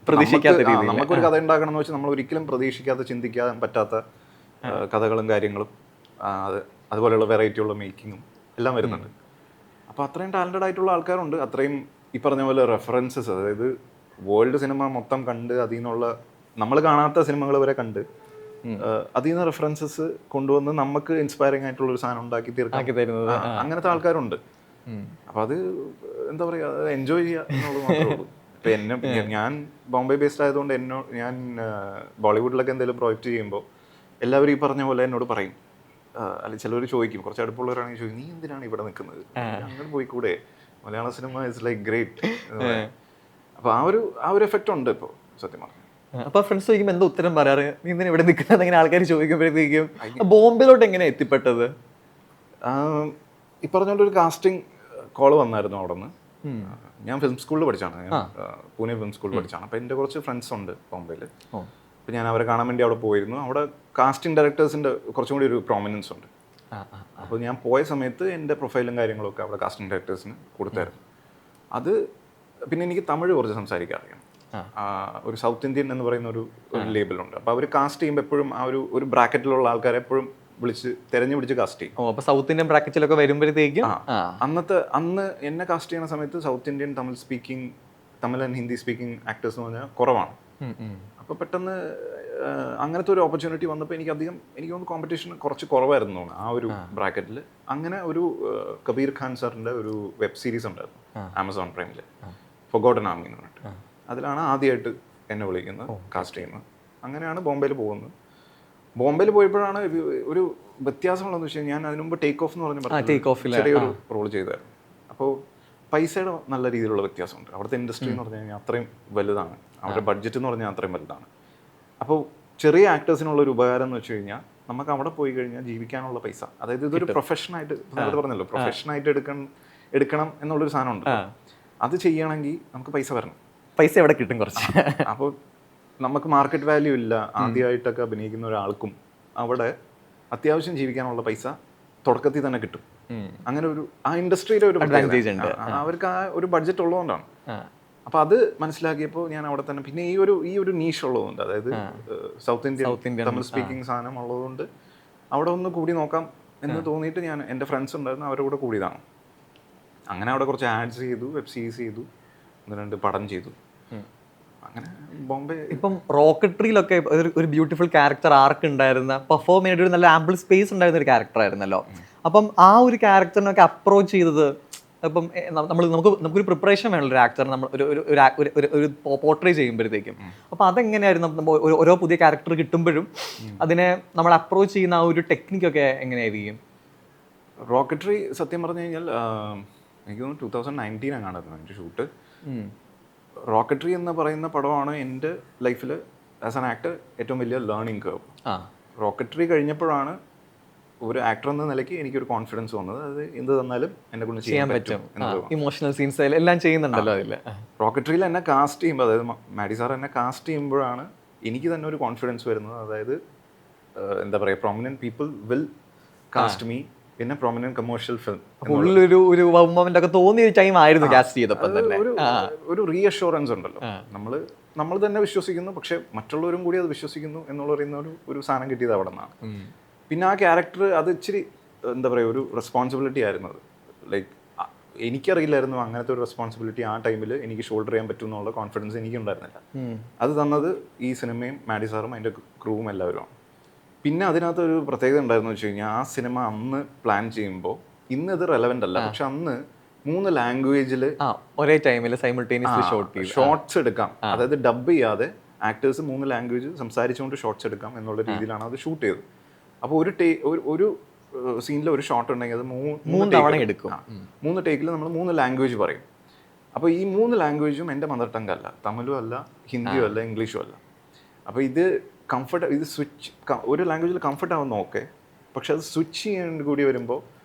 പ്രതീക്ഷിക്കാത്ത രീതിയിൽ നമുക്കൊരു കഥ ഉണ്ടാക്കണം എന്ന് വെച്ചാൽ നമ്മൾ ഒരിക്കലും പ്രതീക്ഷിക്കാത്ത, ചിന്തിക്കാൻ പറ്റാത്ത കഥകളും കാര്യങ്ങളും, അതുപോലെയുള്ള വെറൈറ്റിയുള്ള മേക്കിങ്ങും എല്ലാം വരുന്നുണ്ട്. അപ്പോൾ അത്രയും ടാലൻറ്റഡ് ആയിട്ടുള്ള ആൾക്കാരുണ്ട്. അത്രയും ഈ പറഞ്ഞ പോലെ റെഫറൻസസ്, അതായത് വേൾഡ് സിനിമ മൊത്തം കണ്ട് അതിൽ നിന്നുള്ള നമ്മൾ കാണാത്ത സിനിമകൾ വരെ കണ്ട് അതിൽ നിന്ന് റെഫറൻസസ് കൊണ്ടുവന്ന് നമുക്ക് ഇൻസ്പയറിംഗ് ആയിട്ടുള്ള ഒരു സാധനം ഉണ്ടാക്കി തീർക്കാൻ അങ്ങനത്തെ ആൾക്കാരുണ്ട്. അപ്പം അത് എന്താ പറയുക, എൻജോയ് ചെയ്യുക എന്നുള്ളത് മാത്രമേ ഉള്ളൂ. ഇപ്പം ഞാൻ ബോംബെ ബേസ്ഡ് ആയതുകൊണ്ട് ഞാൻ ബോളിവുഡിലൊക്കെ എന്തെങ്കിലും പ്രൊജക്റ്റ് ചെയ്യുമ്പോൾ എല്ലാവരും ഈ പറഞ്ഞ പോലെ എന്നോട് പറയും, അല്ല ചിലവർ ചോദിക്കും, കുറച്ച് അടുപ്പുള്ളവരാണെങ്കിൽ ചോദിക്കും, നീ എന്തിനാണ് ഇവിടെ നിൽക്കുന്നത്, അങ്ങനെ പോയിക്കൂടെ, മലയാള സിനിമ ഇസ് ലൈക്ക് ഗ്രേറ്റ്. അപ്പോൾ ആ ഒരു എഫക്റ്റ് ഉണ്ട് ഇപ്പോൾ സത്യം പറഞ്ഞു. അപ്പൊ ഫ്രണ്ട്സ് ചോദിക്കുമ്പോൾ എന്താ ഉത്തരം പറയാറ്, നീ എന്തിനാ ഇവിടെ നിൽക്കുന്നത് അങ്ങനെ ആൾക്കാർ ചോദിക്കുമ്പോഴത്തേക്കും? ബോംബെയിലോട്ട് എങ്ങനെയാ എത്തിപ്പെട്ടത്? ഈ പറഞ്ഞോണ്ട് ഒരു കാസ്റ്റിംഗ് കോള് വന്നായിരുന്നു അവിടെ നിന്ന്. ഞാൻ ഫിലിം സ്കൂളിൽ പഠിച്ചാണ്, ഞാൻ പൂനെ ഫിലിം സ്കൂളിൽ പഠിച്ചാണ്. അപ്പോൾ എൻ്റെ കുറച്ച് ഫ്രണ്ട്സ് ഉണ്ട് ബോംബെയിൽ. അപ്പോൾ ഞാൻ അവരെ കാണാൻ വേണ്ടി അവിടെ പോയിരുന്നു. അവിടെ കാസ്റ്റിംഗ് ഡയറക്ടേഴ്സിൻ്റെ കുറച്ചും കൂടി ഒരു പ്രോമിനൻസ് ഉണ്ട്. അപ്പോൾ ഞാൻ പോയ സമയത്ത് എൻ്റെ പ്രൊഫൈലും കാര്യങ്ങളൊക്കെ അവിടെ കാസ്റ്റിംഗ് ഡയറക്ടേഴ്സിന് കൊടുത്തായിരുന്നു. അത് പിന്നെ എനിക്ക് തമിഴ് കുറച്ച് സംസാരിക്കാൻ അറിയാം. ഒരു സൗത്ത് ഇന്ത്യൻ എന്ന് പറയുന്ന ഒരു ലേബലുണ്ട്. അപ്പോൾ അവർ കാസ്റ്റ് ചെയ്യുമ്പോൾ എപ്പോഴും ആ ഒരു ബ്രാക്കറ്റിലുള്ള ആൾക്കാരെ എപ്പോഴും തെരഞ്ഞു പിടിച്ച് കാസ്റ്റ് ചെയ്യും. അപ്പൊ സൗത്ത് ഇന്ത്യൻ ബ്രാക്കറ്റിലൊക്കെ വരുമ്പോഴത്തേക്കും അന്ന് എന്നെ കാസ്റ്റ് ചെയ്യുന്ന സമയത്ത് south Indian Tamil and Hindi speaking actors എന്ന് പറഞ്ഞാൽ കുറവാണ്. അപ്പോൾ പെട്ടെന്ന് അങ്ങനത്തെ ഒരു ഓപ്പർച്യൂണിറ്റി വന്നപ്പോൾ എനിക്ക് തോന്നുന്നു കോമ്പറ്റീഷൻ കുറച്ച് കുറവായിരുന്നു തോന്നുന്നു ആ ഒരു ബ്രാക്കറ്റിൽ. അങ്ങനെ ഒരു കബീർ ഖാൻ സാറിൻ്റെ ഒരു വെബ് സീരീസ് ഉണ്ടായിരുന്നു ആമസോൺ പ്രൈമിൽ, ഫൊഗോട്ടൻ ആർമി എന്ന് പറഞ്ഞിട്ട്. അതിലാണ് ആദ്യമായിട്ട് എന്നെ വിളിക്കുന്നത്, കാസ്റ്റ് ചെയ്യുന്നത്. അങ്ങനെയാണ് ബോംബെയിൽ പോകുന്നത്. ബോംബെയിൽ പോയപ്പോഴാണ് ഒരു വ്യത്യാസമുള്ളതെന്ന് വെച്ച് കഴിഞ്ഞാൽ ഞാൻ അതിന് മുമ്പ് ടേക്ക് ഓഫ് എന്ന് പറഞ്ഞ ചെറിയൊരു റോൾ ചെയ്തായിരുന്നു. അപ്പോൾ പൈസയുടെ നല്ല രീതിയിലുള്ള വ്യത്യാസമുണ്ട്. അവിടുത്തെ ഇൻഡസ്ട്രി എന്ന് പറഞ്ഞു കഴിഞ്ഞാൽ അത്രയും വലുതാണ്, അവരുടെ ബഡ്ജറ്റ് എന്ന് പറഞ്ഞാൽ അത്രയും വലുതാണ്. അപ്പോൾ ചെറിയ ആക്ടേഴ്സിനുള്ള ഒരു ഉപകാരം എന്ന് വെച്ച് കഴിഞ്ഞാൽ നമുക്ക് അവിടെ പോയി കഴിഞ്ഞാൽ ജീവിക്കാനുള്ള പൈസ, അതായത് ഇതൊരു പ്രൊഫഷനായിട്ട് നേരത്തെ പറഞ്ഞല്ലോ, പ്രൊഫഷനായിട്ട് എടുക്കണം എന്നുള്ളൊരു സാധനമുണ്ട്. അത് ചെയ്യണമെങ്കിൽ നമുക്ക് പൈസ വരണം. പൈസ എവിടെ കിട്ടും കുറച്ച്. അപ്പോൾ നമുക്ക് മാർക്കറ്റ് വാല്യൂ ഇല്ല. ആദ്യമായിട്ടൊക്കെ അഭിനയിക്കുന്ന ഒരാൾക്കും അവിടെ അത്യാവശ്യം ജീവിക്കാനുള്ള പൈസ തുടക്കത്തിൽ തന്നെ കിട്ടും. അങ്ങനെ ആ ഇൻഡസ്ട്രിയിലെ ഒരു അഡ്വാൻറ്റേജ് ഉണ്ട്. അവർക്ക് ആ ഒരു ബഡ്ജറ്റ് ഉള്ളതുകൊണ്ടാണ്. അപ്പോൾ അത് മനസ്സിലാക്കിയപ്പോൾ ഞാൻ അവിടെ തന്നെ, പിന്നെ ഈ ഒരു നീഷ് ഉള്ളതുകൊണ്ട്, അതായത് സൗത്ത് ഇന്ത്യൻ തമിഴ് സ്പീക്കിംഗ് സാധനം ഉള്ളതുകൊണ്ട് അവിടെ ഒന്ന് കൂടി നോക്കാം എന്ന് തോന്നിയിട്ട് ഞാൻ എൻ്റെ ഫ്രണ്ട്സ് ഉണ്ടായിരുന്നു, അവരുടെ കൂടെ കൂടിയതാണ്. അങ്ങനെ അവിടെ കുറച്ച് ആഡ്സ് ചെയ്തു, വെബ് സീരീസ് ചെയ്തു, 1-2 പടം ചെയ്തു. അങ്ങനെ ബോംബെ. ഇപ്പം റോക്കട്രിയിലൊക്കെ ഒരു ബ്യൂട്ടിഫുൾ ക്യാരക്ടർ ആർക്ക് ഉണ്ടായിരുന്ന, പെർഫോം ചെയ്യാൻ ഒരു നല്ല ആംബിൾ സ്പേസ് ഉണ്ടായിരുന്ന ഒരു ക്യാരക്ടർ ആയിരുന്നല്ലോ. അപ്പം ആ ഒരു ക്യാരക്ടറിനൊക്കെ അപ്രോച്ച് ചെയ്തത്, ഇപ്പം നമുക്കൊരു പ്രിപ്പറേഷൻ വേണമല്ലോ ഒരു ആക്ടർ നമ്മൾ ഒരു പോർട്രേ ചെയ്യുമ്പോഴത്തേക്കും. അപ്പോൾ അതെങ്ങനെയായിരുന്നു, ഓരോ പുതിയ ക്യാരക്ടർ കിട്ടുമ്പോഴും അതിനെ നമ്മൾ അപ്രോച്ച് ചെയ്യുന്ന ആ ഒരു ടെക്നിക്കൊക്കെ എങ്ങനെയായിരിക്കും? റോക്കട്രി സത്യം പറഞ്ഞു കഴിഞ്ഞാൽ എനിക്ക് തോന്നുന്നു 2019 കാണായിരുന്നു എൻ്റെ ഷൂട്ട്. റോക്കട്രി എന്ന് പറയുന്ന പടമാണ് എൻ്റെ ലൈഫിൽ ആസ് ആൻ ആക്ടർ ഏറ്റവും വലിയ ലേണിംഗ് കർവ്. റോക്കട്രി കഴിഞ്ഞപ്പോഴാണ് ഒരു ആക്ടർ എന്ന നിലയ്ക്ക് എനിക്കൊരു കോൺഫിഡൻസ് വന്നത്. അത് എന്ത് തന്നാലും എന്നെ കൊണ്ട് ചെയ്യാൻ പറ്റും. ഇമോഷണൽ സീൻസ് എല്ലാം ചെയ്യുന്നുണ്ടല്ലോ അതിൽ. റോക്കട്രിയിൽ എന്നെ കാസ്റ്റ് ചെയ്യുമ്പോൾ, അതായത് മാഡി സാർ എന്നെ കാസ്റ്റ് ചെയ്യുമ്പോഴാണ് എനിക്ക് തന്നെ ഒരു കോൺഫിഡൻസ് വരുന്നത്. അതായത് എന്താ പറയുക, prominent people will cast me in a prominent commercial film. ഒരു മൊമെന്റ് ഒക്കെ തോന്നിയ ടൈം ആയിരുന്നു കാസ്റ്റ് ചെയ്തപ്പോൾ തന്നെ. ഒരു റീഅഷ്യൂറൻസ് ഉണ്ടല്ലോ, നമ്മൾ തന്നെ വിശ്വസിക്കുന്നു, പക്ഷെ മറ്റുള്ളവരും കൂടി അത് വിശ്വസിക്കുന്നു എന്നുള്ള പറയുന്ന ഒരു സാധനം കിട്ടിയത് അവിടെ നിന്നാണ്. പിന്നെ ആ ക്യാരക്ടർ അത് ഇച്ചിരി എന്താ പറയുക, ഒരു റെസ്പോൺസിബിലിറ്റി ആയിരുന്നു. അത് ലൈക്ക് എനിക്കറിയില്ലായിരുന്നു അങ്ങനത്തെ ഒരു റെസ്പോൺസിബിലിറ്റി ആ ടൈമിൽ എനിക്ക് ഷോൾഡർ ചെയ്യാൻ പറ്റും എന്നുള്ള കോൺഫിഡൻസ് എനിക്കുണ്ടായിരുന്നില്ല. അത് തന്നത് ഈ സിനിമയും മാഡി സാറും അതിൻ്റെ ക്രൂവും എല്ലാവരുമാണ്. പിന്നെ അതിനകത്ത് ഒരു പ്രത്യേകത ഉണ്ടായിരുന്നു വെച്ച് കഴിഞ്ഞാൽ, ആ സിനിമ അന്ന് പ്ലാൻ ചെയ്യുമ്പോൾ, ഇന്ന് ഇത് റെലവെൻ്റ് അല്ല, പക്ഷെ അന്ന് 3 ലാംഗ്വേജിൽ ഒരേ ടൈമിൽ സൈമിൾട്ടേനിയസ്ലി ഷോർട്സ് എടുക്കാം. അതായത് ഡബ് ചെയ്യാതെ ആക്ടേഴ്സ് 3 ലാംഗ്വേജ് സംസാരിച്ചുകൊണ്ട് ഷോർട്സ് എടുക്കാം എന്നുള്ള രീതിയിലാണ് അത് ഷൂട്ട് ചെയ്തത്. അപ്പോൾ ഒരു സീനിൽ ഒരു ഷോട്ട് ഉണ്ടെങ്കിൽ അത് 3 തവണ എടുക്കും. 3 ടേക്കിൽ നമ്മൾ 3 ലാംഗ്വേജ് പറയും. അപ്പോൾ ഈ 3 ലാംഗ്വേജും എൻ്റെ മദർ ടങ് അല്ല, തമിഴും അല്ല, ഹിന്ദിയും അല്ല, ഇംഗ്ലീഷും അല്ല. അപ്പോൾ ഇത് സ്വിച്ച് ഒരു ലാംഗ്വേജിൽ കംഫർട്ട് ആവുന്ന ഓക്കെ, പക്ഷെ അത് സ്വിച്ച് ചെയ്യാൻ കൂടി വരുമ്പോൾ,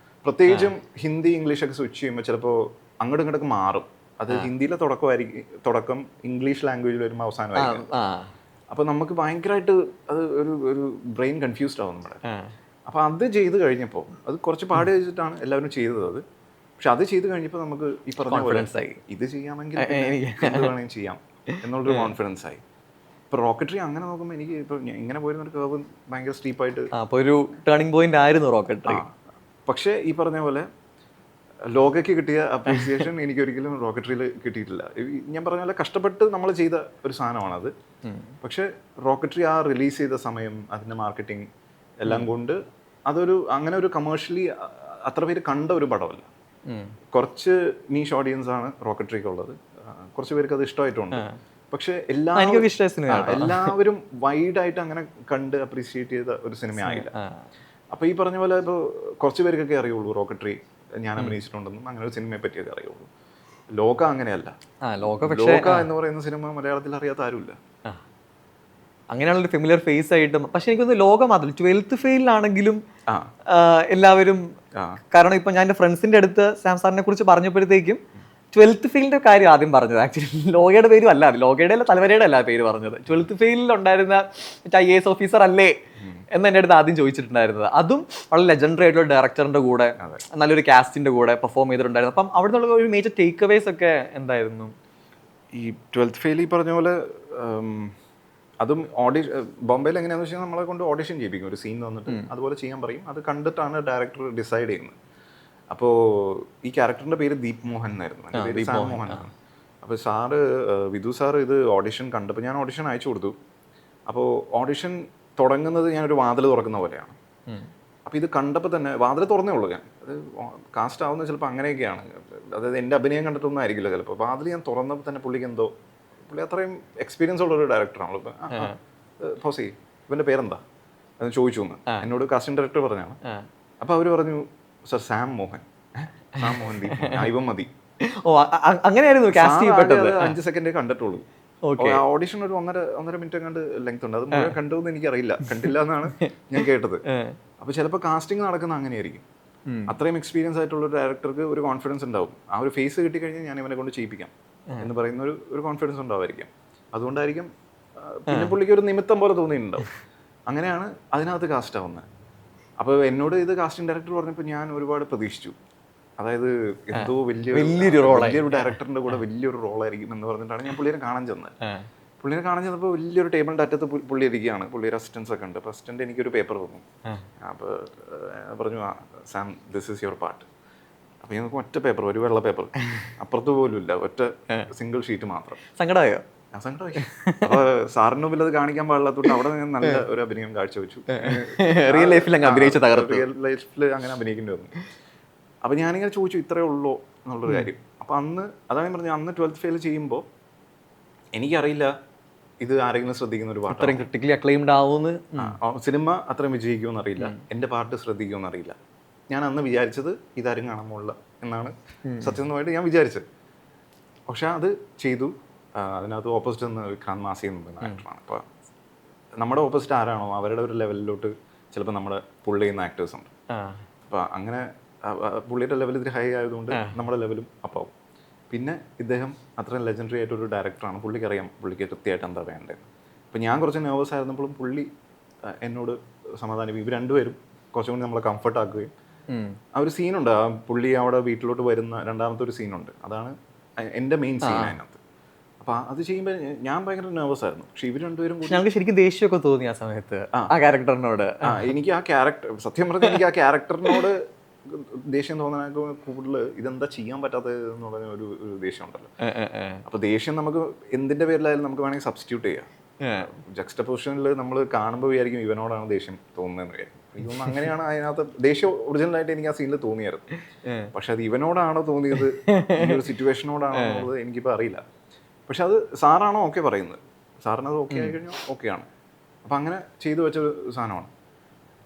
പ്രത്യേകിച്ചും ഹിന്ദി ഇംഗ്ലീഷൊക്കെ സ്വിച്ച് ചെയ്യുമ്പോൾ ചിലപ്പോൾ അങ്ങോട്ടും ഇങ്ങോട്ടൊക്കെ മാറും. അത് ഹിന്ദിയിലെ തുടക്കം ഇംഗ്ലീഷ് ലാംഗ്വേജിൽ വരുമ്പോൾ അവസാനമായിരിക്കും. അപ്പോൾ നമുക്ക് ഭയങ്കരമായിട്ട് അത് ഒരു ബ്രെയിൻ കൺഫ്യൂസ്ഡ് ആവും നമ്മുടെ. അപ്പോൾ അത് ചെയ്ത് കഴിഞ്ഞപ്പോൾ, അത് കുറച്ച് പാട് വെച്ചിട്ടാണ് എല്ലാവരും ചെയ്തത് അത്. പക്ഷെ അത് ചെയ്ത് കഴിഞ്ഞപ്പോൾ നമുക്ക് ഈ പറഞ്ഞ പോലെ ഇത് ചെയ്യാമെങ്കിൽ എന്ത് വേണമെങ്കിൽ ചെയ്യാം എന്നുള്ളൊരു കോൺഫിഡൻസ് ആയി. ഇപ്പോൾ റോക്കട്രി അങ്ങനെ നോക്കുമ്പോൾ എനിക്ക് ഇപ്പോൾ ഇങ്ങനെ പോയിരുന്ന ഒരു കർവ് ഭയങ്കര സ്റ്റീപ്പായിട്ട് ഒരു ടേണിംഗ് പോയിന്റ് ആയിരുന്നു റോക്കട്രി. പക്ഷേ ഈ പറഞ്ഞ പോലെ ലോകയ്ക്ക് കിട്ടിയ അപ്രീസിയേഷൻ എനിക്കൊരിക്കലും റോക്കട്രിയിൽ കിട്ടിയിട്ടില്ല. ഞാൻ പറഞ്ഞ പോലെ കഷ്ടപ്പെട്ട് നമ്മൾ ചെയ്ത ഒരു സാധനമാണത്. പക്ഷേ റോക്കട്രി ആ റിലീസ് ചെയ്ത സമയം, അതിൻ്റെ മാർക്കറ്റിംഗ് എല്ലാം കൊണ്ട് അങ്ങനെ ഒരു കമേഴ്ഷ്യലി അത്ര പേര് കണ്ട ഒരു പടമല്ല. കുറച്ച് നീഷ് ഓഡിയൻസ് ആണ് റോക്കട്രിക്ക് ഉള്ളത്. കുറച്ച് പേർക്ക് അത് ഇഷ്ടമായിട്ടുണ്ട്. പക്ഷെ എല്ലാവരും വൈഡായിട്ട് അങ്ങനെ കണ്ട് അപ്രീഷിയേറ്റ് ചെയ്ത ഒരു സിനിമ ആയില്ല. അപ്പോൾ ഈ പറഞ്ഞ പോലെ ഇപ്പോൾ കുറച്ച് പേർക്കൊക്കെ അറിയുള്ളൂ റോക്കട്രി ഞാൻ അഭിനയിച്ചിട്ടുണ്ടെന്നും അങ്ങനെ ഒരു സിനിമയെ പറ്റിയൊക്കെ അറിയുള്ളൂ. ലോക അങ്ങനെയല്ല. ലോക എന്ന് പറയുന്ന സിനിമ മലയാളത്തിൽ അറിയാത്ത ആരുമില്ല. അങ്ങനെയുള്ള ഒരു ഫെമിലിയർ ഫേസ് ആയിട്ടും. പക്ഷെ എനിക്കൊന്ന് ലോകം അതിൽ 12th ഫെയിലാണെങ്കിലും എല്ലാവരും, കാരണം ഇപ്പൊ ഞാൻ എൻ്റെ ഫ്രണ്ട്സിന്റെ അടുത്ത് സാം സാറിനെ കുറിച്ച് പറഞ്ഞപ്പോഴത്തേക്കും 12th ഫെയിലിന്റെ കാര്യം ആദ്യം പറഞ്ഞത്. ആക്ച്വലി ലോകയുടെ പേരും അല്ല, ലോകയുടെ അല്ല, തലവരയുടെ അല്ല പേര് പറഞ്ഞത്. 12th ഫെയിലിൽ ഉണ്ടായിരുന്ന IAS ഓഫീസർ അല്ലേ എന്ന് എൻ്റെ അടുത്ത് ആദ്യം ചോദിച്ചിട്ടുണ്ടായിരുന്നത്. അതും വളരെ ലെജൻഡറി ആയിട്ടുള്ള ഡയറക്ടറിന്റെ കൂടെ നല്ലൊരു കാസ്റ്റിന്റെ കൂടെ പെർഫോം ചെയ്തിട്ടുണ്ടായിരുന്നു. അപ്പം അവിടെ നിന്നുള്ള ഒരു മേജർ ടേക്ക് അവേസ് ഒക്കെ എന്തായിരുന്നു? ഈ 12th ഫെയിൽ ഈ പറഞ്ഞ പോലെ അതും ബോംബെയിൽ എങ്ങനെയാണെന്ന് വെച്ചാൽ നമ്മളെ കൊണ്ട് ഓഡിഷൻ ചെയ്യിപ്പിക്കും. ഒരു സീൻ വന്നിട്ട് അതുപോലെ ചെയ്യാൻ പറയും. അത് കണ്ടിട്ടാണ് ഡയറക്ടർ ഡിസൈഡ് ചെയ്യുന്നത്. അപ്പോൾ ഈ ക്യാരക്ടറിൻ്റെ പേര് ദീപ് മോഹൻ എന്നായിരുന്നു. എൻ്റെ പേര് സാം മോഹനാണ്. അപ്പോൾ സാറ് വിധു സാറ് ഇത് ഓഡിഷൻ കണ്ടപ്പോൾ ഞാൻ ഓഡിഷൻ അയച്ചു കൊടുത്തു. അപ്പോൾ ഓഡിഷൻ തുടങ്ങുന്നത് ഞാനൊരു വാതിൽ തുറക്കുന്ന പോലെയാണ്. അപ്പോൾ ഇത് കണ്ടപ്പോൾ തന്നെ വാതിൽ തുറന്നേ ഉള്ളൂ. ഞാൻ അത് കാസ്റ്റ് ആവുന്നത് ചിലപ്പോൾ അങ്ങനെയൊക്കെയാണ്. അതായത് എൻ്റെ അഭിനയം കണ്ടിട്ടൊന്നും ആയിരിക്കില്ല ചിലപ്പോൾ. വാതിൽ ഞാൻ തുറന്നപ്പോൾ തന്നെ പുള്ളിക്ക് എന്തോ, പുള്ളി അത്രയും എക്സ്പീരിയൻസ് ഉള്ളൊരു ഡയറക്ടറാണല്ലോ. ഇപ്പം ഫോസി ഇവൻ്റെ പേരെന്താ എന്ന് ചോദിച്ചു എന്ന് എന്നോട് കാസ്റ്റിംഗ് ഡയറക്ടർ പറഞ്ഞാണ്. അപ്പോൾ അവർ പറഞ്ഞു, സർ സാം മോഹൻ ഇവൻ മതി. അങ്ങനെയായിരുന്നു കാസ്റ്റ് ചെയ്യപ്പെട്ടത്. 5 സെക്കൻഡേ കണ്ടിട്ടുള്ളൂ. ഓഡിഷൻ ഒരു 1.5 മിനിറ്റ് കണ്ട് ലെങ്ത് ഉണ്ട്. അത് മുഴുവൻ കണ്ടു എനിക്കറിയില്ല, കണ്ടില്ല എന്നാണ് ഞാൻ കേട്ടത്. അപ്പോൾ ചിലപ്പോൾ കാസ്റ്റിംഗ് നടക്കുന്ന അങ്ങനെയായിരിക്കും. അത്രയും എക്സ്പീരിയൻസ് ആയിട്ടുള്ള ഒരു ഡയറക്ടർക്ക് ഒരു കോൺഫിഡൻസ് ഉണ്ടാവും. ആ ഒരു ഫേസ് കിട്ടിക്കഴിഞ്ഞാൽ ഞാൻ ഇവനെ കൊണ്ട് ചെയ്യിപ്പിക്കാം എന്ന് പറയുന്ന ഒരു കോൺഫിഡൻസ് ഉണ്ടാവായിരിക്കും. അതുകൊണ്ടായിരിക്കും പിന്നെ പുള്ളിക്ക് ഒരു നിമിത്തം പോലെ തോന്നിയിട്ടുണ്ടാവും. അങ്ങനെയാണ് അതിനകത്ത് കാസ്റ്റ് ആവുന്നത്. അപ്പോൾ എന്നോട് ഇത് കാസ്റ്റിംഗ് ഡയറക്ടർ പറഞ്ഞപ്പോൾ ഞാൻ ഒരുപാട് പ്രതീക്ഷിച്ചു. അതായത് എന്തോ വലിയൊരു ഡയറക്ടറിന്റെ കൂടെ വലിയൊരു റോളായിരിക്കും എന്ന് പറഞ്ഞിട്ടാണ് ഞാൻ പുള്ളിയെ കാണാൻ ചെന്നത്. പുള്ളിയെ കാണാൻ ചെന്നപ്പോൾ വലിയൊരു ടേബിളിൻ്റെ അറ്റത്ത് പുള്ളി ഇരിക്കുകയാണ്. പുള്ളിയുടെ അസിസ്റ്റൻസ് ഒക്കെ ഉണ്ട്. അപ്പോൾ അസിസ്റ്റന്റ് എനിക്കൊരു പേപ്പർ തന്നു. അപ്പോൾ പറഞ്ഞു, Sam this is your part. അപ്പോൾ ഞങ്ങൾക്ക് ഒറ്റ പേപ്പർ, ഒരു വെള്ള പേപ്പർ, അപ്പുറത്ത് പോലും ഇല്ല, ഒറ്റ സിംഗിൾ ഷീറ്റ് മാത്രം. സങ്കടമായോ? സങ്കടമായി. അപ്പോൾ സാറിന് മുമ്പിൽ അത് കാണിക്കാൻ പാടില്ലാത്തതുകൊണ്ട് അവിടെ ഞാൻ നല്ല ഒരു അഭിനയം കാഴ്ചവെച്ചു. റിയൽ ലൈഫിൽ റിയൽ ലൈഫിൽ അങ്ങനെ അഭിനയിക്കേണ്ടി വന്നു. അപ്പോൾ ഞാനിങ്ങനെ ചോദിച്ചു, ഇത്രയേ ഉള്ളൂ എന്നുള്ളൊരു കാര്യം. അപ്പോൾ അതാണ് ഞാൻ പറഞ്ഞത്, അന്ന് 12th ഫെയിൽ ചെയ്യുമ്പോൾ എനിക്കറിയില്ല ഇത് ആരെങ്കിലും ശ്രദ്ധിക്കുന്ന ഒരു പാട്ട്, ക്രിട്ടിക്കലി അക്ലെയിംഡ് ആവുമെന്ന്, സിനിമ അത്രയും വിജയിക്കുമെന്ന് അറിയില്ല, എൻ്റെ പാട്ട് ശ്രദ്ധിക്കുമെന്ന് അറിയില്ല. ഞാൻ അന്ന് വിചാരിച്ചത് ഇതാരും കാണാമുള്ള എന്നാണ് സത്യസന്ധമായിട്ട് ഞാൻ വിചാരിച്ചത്. പക്ഷെ അത് ചെയ്തു. അതിനകത്ത് ഓപ്പോസിറ്റ് നിന്ന് വിക്രാന്ത് മാസി എന്ന് പറയുന്ന ആക്ടറാണ്. അപ്പോൾ നമ്മുടെ ഓപ്പോസിറ്റ് ആരാണോ അവരുടെ ഒരു ലെവലിലോട്ട് ചിലപ്പോൾ നമ്മുടെ പുള്ളി ചെയ്യുന്ന ആക്ടേഴ്സ് ഉണ്ട്. അപ്പോൾ അങ്ങനെ പുള്ളിയുടെ ലെവൽ ഇത്തിരി ഹൈ ആയതുകൊണ്ട് നമ്മുടെ ലെവലും അപ്പാവും. പിന്നെ ഇദ്ദേഹം അത്രയും ലെജൻഡറി ആയിട്ടൊരു ഡയറക്ടറാണ്. പുള്ളിക്കറിയാം പുള്ളിക്ക് കൃത്യമായിട്ട് എന്താ വേണ്ടത്. അപ്പോൾ ഞാൻ കുറച്ച് നെർവസ് ആയിരുന്നപ്പോഴും പുള്ളി എന്നോട് സമാധാനം. ഇവർ രണ്ടുപേരും കുറച്ചും കൂടി നമ്മളെ കംഫർട്ട് ആക്കുകയും ആ ഒരു സീനുണ്ട്, ആ പുള്ളി അവിടെ വീട്ടിലോട്ട് വരുന്ന രണ്ടാമത്തെ ഒരു സീനുണ്ട്, അതാണ് എൻ്റെ മെയിൻ സീൻ അതിനകത്ത്. അപ്പോൾ അത് ചെയ്യുമ്പോൾ ഞാൻ ഭയങ്കര നെർവസ് ആയിരുന്നു. പക്ഷെ ഇവർ രണ്ടുപേരും ഞങ്ങൾക്ക് ശരിക്കും ദേഷ്യമൊക്കെ തോന്നി ആ സമയത്ത് ആ ക്യാരക്ടറിനോട്. എനിക്ക് ആ ക്യാരക്ടർ, സത്യം പറഞ്ഞാൽ എനിക്ക് ആ ക്യാരക്ടറിനോട് ദേഷ്യം തോന്നാൻ കൂടുതൽ ഇതെന്താ ചെയ്യാൻ പറ്റാത്തത് എന്നുള്ള ഒരു ദേഷ്യം ഉണ്ടല്ലോ. അപ്പോൾ ദേഷ്യം നമുക്ക് എന്തിൻ്റെ പേരിലായാലും നമുക്ക് വേണമെങ്കിൽ സബ്സ്റ്റിറ്റ്യൂട്ട് ചെയ്യാം. ജക്സ്റ്റപോസിഷനിൽ നമ്മൾ കാണുമ്പോൾ വിചാരിക്കും ഇവനോടാണ് ദേഷ്യം തോന്നുന്നതെന്ന് വിചാരിക്കും. ഇതൊന്നും അങ്ങനെയാണ് അതിനകത്ത് ദേഷ്യം ഒറിജിനലായിട്ട് എനിക്ക് ആ സീനിൽ തോന്നിയായിരുന്നു. പക്ഷെ അത് ഇവനോടാണോ തോന്നിയത്, ഈ ഒരു സിറ്റുവേഷനോടാണോ എന്നുള്ളത് എനിക്കിപ്പോൾ അറിയില്ല. പക്ഷെ അത് സാറാണോ ഓക്കെ പറയുന്നത്, സാറിനത് ഓക്കെ ആയി കഴിഞ്ഞാൽ ഓക്കെയാണ്. അപ്പം അങ്ങനെ ചെയ്തു വെച്ചൊരു സാധനമാണ്.